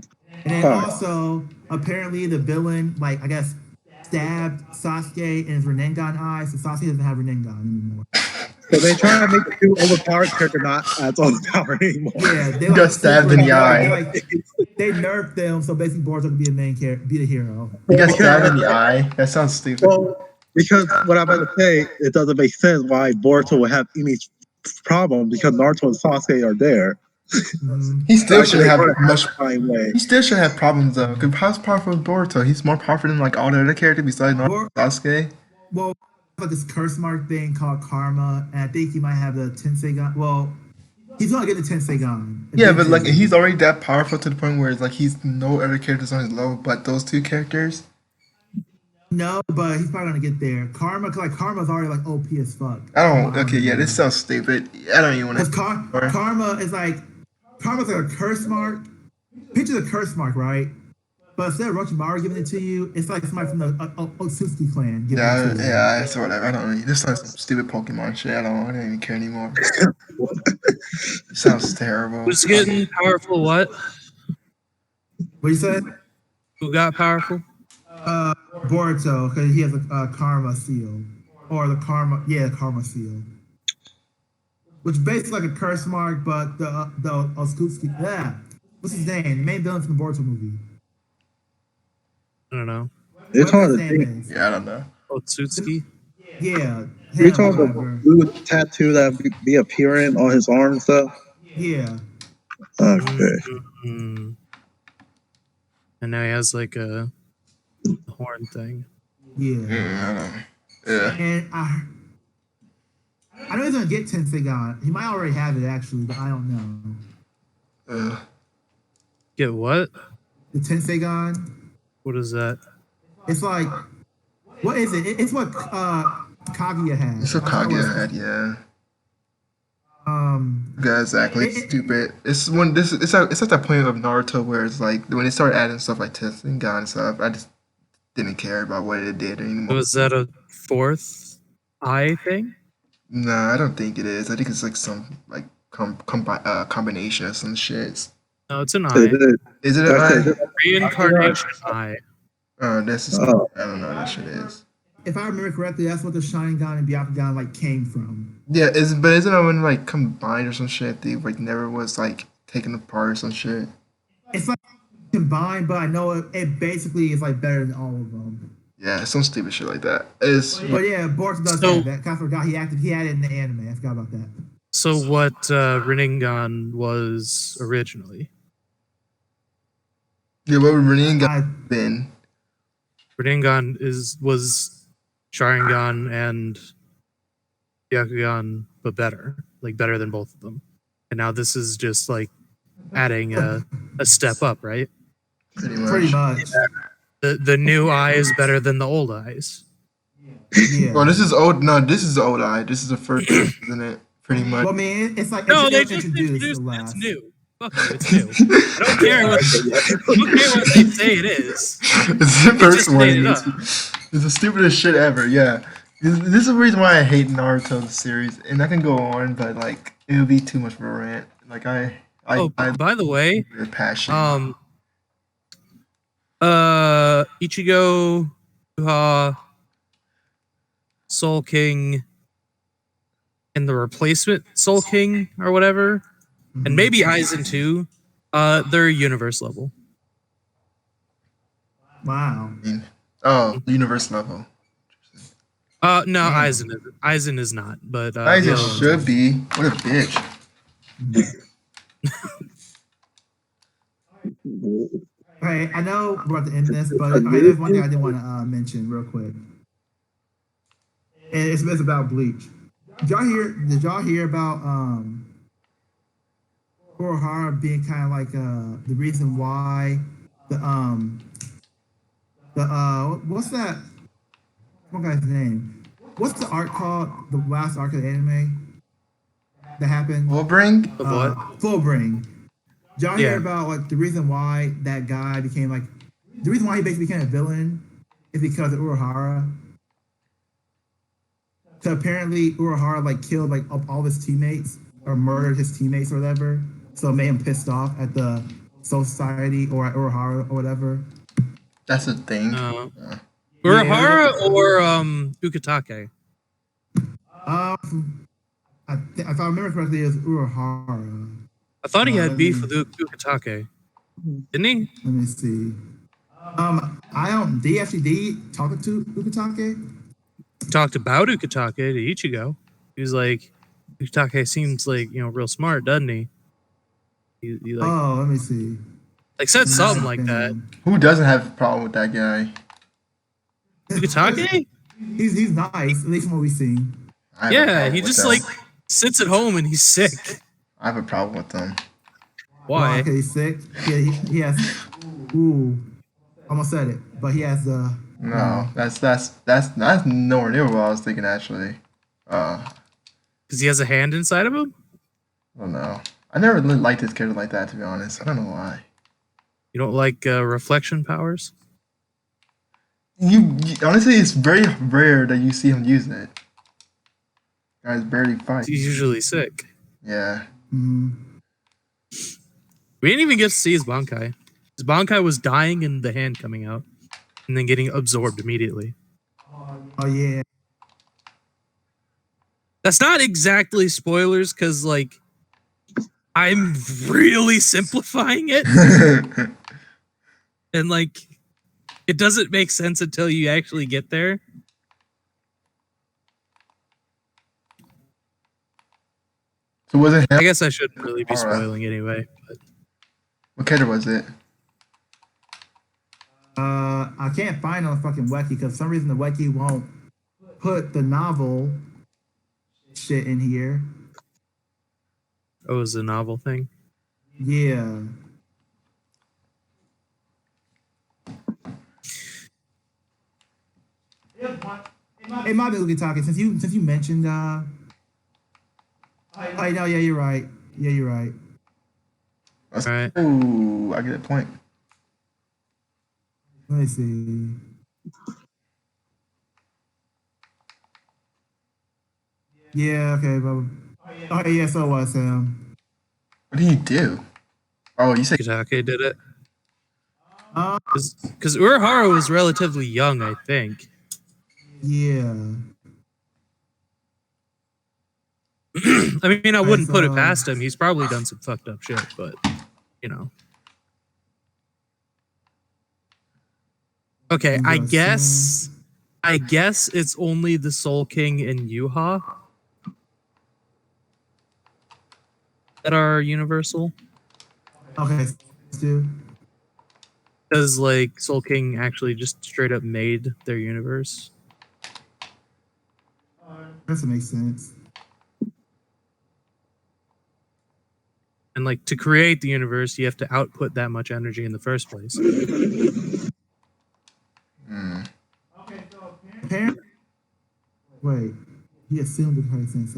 And then Huh. also, apparently the villain, like I guess, stabbed Sasuke in his Rinnegan eye, so Sasuke doesn't have Rinnegan anymore. So they trying to make the two overpowered character not as overpowered anymore. Yeah, they Got stabbed in the eye. They nerfed them, so basically Boruto could be a main character, be the hero. You got stabbed in the eye. That sounds stupid. Well, because what I'm about to say, it doesn't make sense why Boruto would have any problem because Naruto and Sasuke are there. Mhm. He still should Actually, have we're much. fine way. He still should have problems though. Cause how's powerful is Boruto? He's more powerful than like all the other characters besides Naruto and Sasuke. Well, like this curse mark thing called Karma, and I think he might have the Tenseigan. Well, he's gonna get the Tenseigan. Yeah, but like he's already that powerful to the point where it's like he's no other characters on his level but those two characters. No, but he's probably gonna get there. Karma, 'cause like Karma's already like OP as fuck. I don't. Okay, yeah, this sounds stupid. I don't even want Because to. Karma is like Karma's like a curse mark. Picture the curse mark, right? But instead of Orochimaru giving it to you, it's like somebody from the Otsutsuki clan giving it Yeah, to you. yeah, it's whatever. I don't really. This sounds some stupid Pokemon shit. I don't even care anymore. It sounds terrible. Who's getting powerful? What? What you said? Who got powerful? Boruto, because he has a karma seal. Or the karma seal. Which basically like a curse mark, but the Otsutsuki, yeah. What's his name? The main villain from the Boruto movie. I don't know. You're Whatever talking his the name is. Yeah, I don't know. Otsutsuki. Yeah. You're Him, talking whatever. the blue tattoo that be appearing on his arm and stuff. Yeah. Okay. Mm. And now he has like a horn thing. Yeah. I don't. Yeah. And I know he's gonna get Tensegan. He might already have it actually, but I don't know. Get what? The Tensegan. What is that? It's like, what is it? It's what Kaguya has. It's a Kaguya had, yeah. Yeah, exactly. It's stupid. It's when this. It's at that point of Naruto where it's like when they started adding stuff like Tensengan and stuff. I just didn't care about what it did anymore. Was that a fourth eye thing? No, I don't think it is. I think it's like some like combination of some shit. No, it's an eye. Is it an eye? Reincarnation eye. This is. Oh. I don't know what that shit is. If I remember correctly, that's what the Sharingan and Byakugan like came from. Yeah, but isn't it when like combined or some shit? They like never was like taken apart or some shit. It's like combined, but I know it basically is like better than all of them. Yeah, some stupid shit like that. It's But yeah, Boruto does have that. I forgot he had it in the anime. I forgot about that. So what Rinnegan was originally? yeah, what would Rinnegan been? Rinnegan was Sharingan and Byakugan, but better. Like better than both of them. And now this is just like adding a step up, right? Pretty much. The new eye is better than the old eyes. Yeah. Well, this is old. No, this is the old eye. This is the first, isn't it? Pretty much. Well, I mean, it's like No, they it's just introduced introduced the it. It's last. new. Fuck you, it's new. I don't care what they say it is. It's the They first just one. made it up. It's the stupidest shit ever. Yeah. This is the reason why I hate Naruto the series, and I can go on, but like it would be too much of a rant. Like I By the way, your passion. Ichigo, Uha, Soul King, and the replacement Soul King or whatever, and maybe Aizen too. They're universe level. Wow. Universe level. No, Aizen is not, but I the just other ones should are. be. What a bitch. Hey, I know we're about to end this, but there's one thing I did want to mention real quick, and it's about Bleach. Did y'all hear about Kurohara being kind of like the reason why what's that one guy's name? What's the arc called? The last arc of the anime that happened? Fullbring? Of what? Fullbring. Did y'all hear Yeah. about like the reason why that guy became like the reason why he basically became a villain is because of Urahara. So apparently Urahara like killed like all his teammates or murdered his teammates or whatever. So it made him pissed off at the Soul Society or at Urahara or whatever. That's a thing. Urahara or Ukitake? If I remember correctly, it was Urahara. I thought he had let beef me- with Ukitake. Didn't he? Let me see. I don't. Did he talk to Ukitake? He talked about Ukitake to Ichigo. He was like, Ukitake seems like, real smart, doesn't he? He like, Oh, let me see. like said something like that. Who doesn't have a problem with that guy? Ukitake? He's nice, at least from what we've seen. I have a Yeah, problem he with just them. like sits at home and he's sick. I have a problem with them. Why? Because he's sick. Yeah, he has. Ooh, almost said it, but he has the. No, that's nowhere near what I was thinking actually. Because he has a hand inside of him? I don't know. I never really liked this character like that, to be honest. I don't know why. You don't like reflection powers? Honestly, it's very rare that you see him use it. Guys barely fight. He's usually sick. Yeah. Mm. We didn't even get to see his Bankai. His Bankai was dying and the hand coming out, and then getting absorbed immediately. Oh yeah. That's not exactly spoilers, because like I'm really simplifying it, and like it doesn't make sense until you actually get there. So was it him? I guess I shouldn't really be Alright. spoiling anyway. But What character was it? I can't find on the fucking wiki because for some reason the wiki won't put the novel shit in here. oh, it was a novel thing. Yeah. It might be Luki talking since you mentioned oh no, yeah, you're right. Yeah, you're right. Alright. Ooh, I get a point. Let me see. Yeah, okay, but oh yeah, so it was him. What did he do? Oh, you said Kitake did it. Uh, Because Urahara was relatively young, I think. yeah. I mean, I wouldn't put it so- past him. He's probably done some fucked up shit, but you know. Okay, I guess it's only the Soul King and Yuha that are universal. Okay, let's do. Because like Soul King actually just straight up made their universe. That makes sense. And like to create the universe, you have to output that much energy in the first place. Apparently, wait, he assumed it had sense.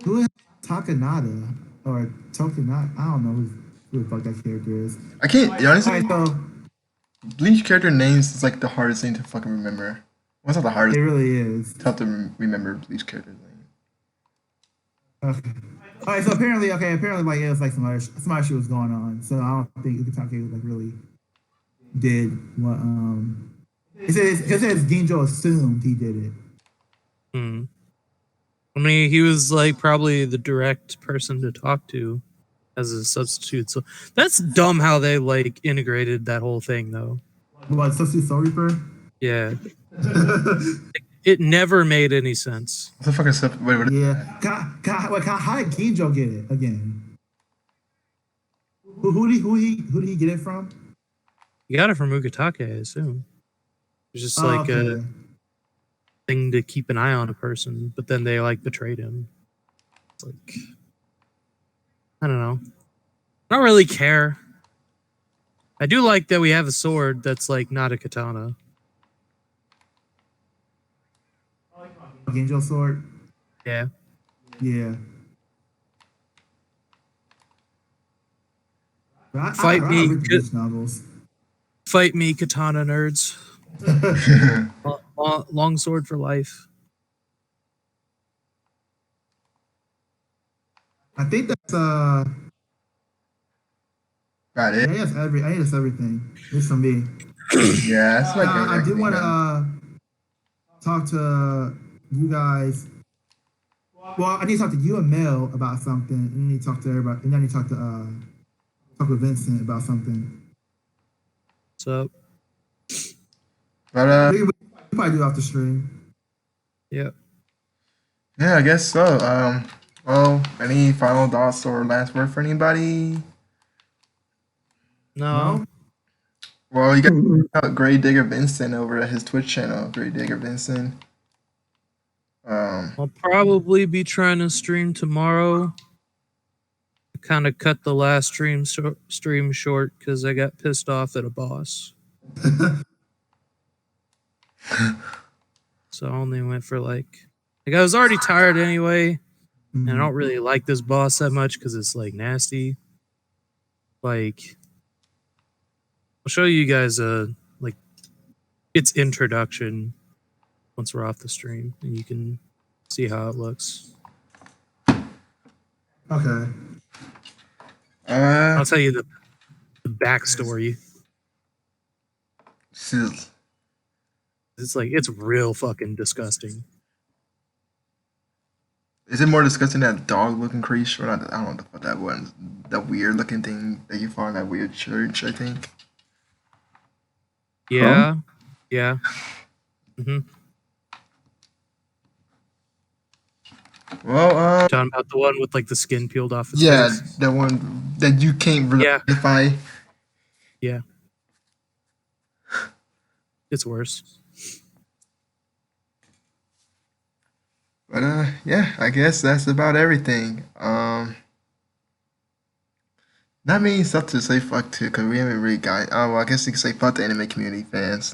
Who is Takanada or Tokanada? I don't know who the fuck that character is. I can't honestly. Alright, so Bleach character names is like the hardest thing to fucking remember. What's not the hardest? it really is. It's tough to remember Bleach character name. Okay. Alright, so apparently like it was like some other shit was going on. So I don't think Ukitake like really did what it says Ginjo assumed he did it. Hmm. I mean, he was like probably the direct person to talk to as a substitute. So that's dumb how they like integrated that whole thing, though. What, Substitute Soul Reaper? Yeah, it never made any sense. What's the fucking stuff? Wait, what? Yeah. How did Ginjo get it again? Who did he get it from? You got it from Ukitake, I assume. It's just Oh, like a okay. thing to keep an eye on a person, but then they like betrayed him. It's like, I don't know. I don't really care. I do like that we have a sword that's like not a katana. Ginjo sword. Yeah. Yeah. Fight me, read the Bleach novels. Fight me, katana nerds. Long sword for life. I think that's Got I it. guess everything. It's from me. Yeah, that's like. I do want to talk to you guys. Well, I need to talk to you and Mel about something, and then I need to talk to everybody, and then I need to talk to Vincent about something. So, But We probably do it off the stream. yeah. yeah, I guess so. Well, any final thoughts or last word for anybody? No. Well, you got Great Digger Vincent over at his Twitch channel, Great Digger Vincent. I'll probably be trying to stream tomorrow. I kind of cut the last stream short because I got pissed off at a boss. So I only went for like I was already tired anyway. And I don't really like this boss that much because it's like nasty. Like, I'll show you guys like its introduction once we're off the stream, and you can see how it looks. Okay. I'll tell you the backstory. Is It's like it's real fucking disgusting. it more disgusting than that dog-looking creature? I don't know what that was. That weird-looking thing that you found in that weird church, I think. Yeah, yeah. Mm-hmm. Well, Talking about the one with like the skin peeled off its yeah, face. the one that you can't really Yeah. identify. Yeah. It's worse. But yeah, I guess that's about everything. That means stuff to say fuck to, because we haven't really got. Oh, well, I guess you could say fuck the anime community fans.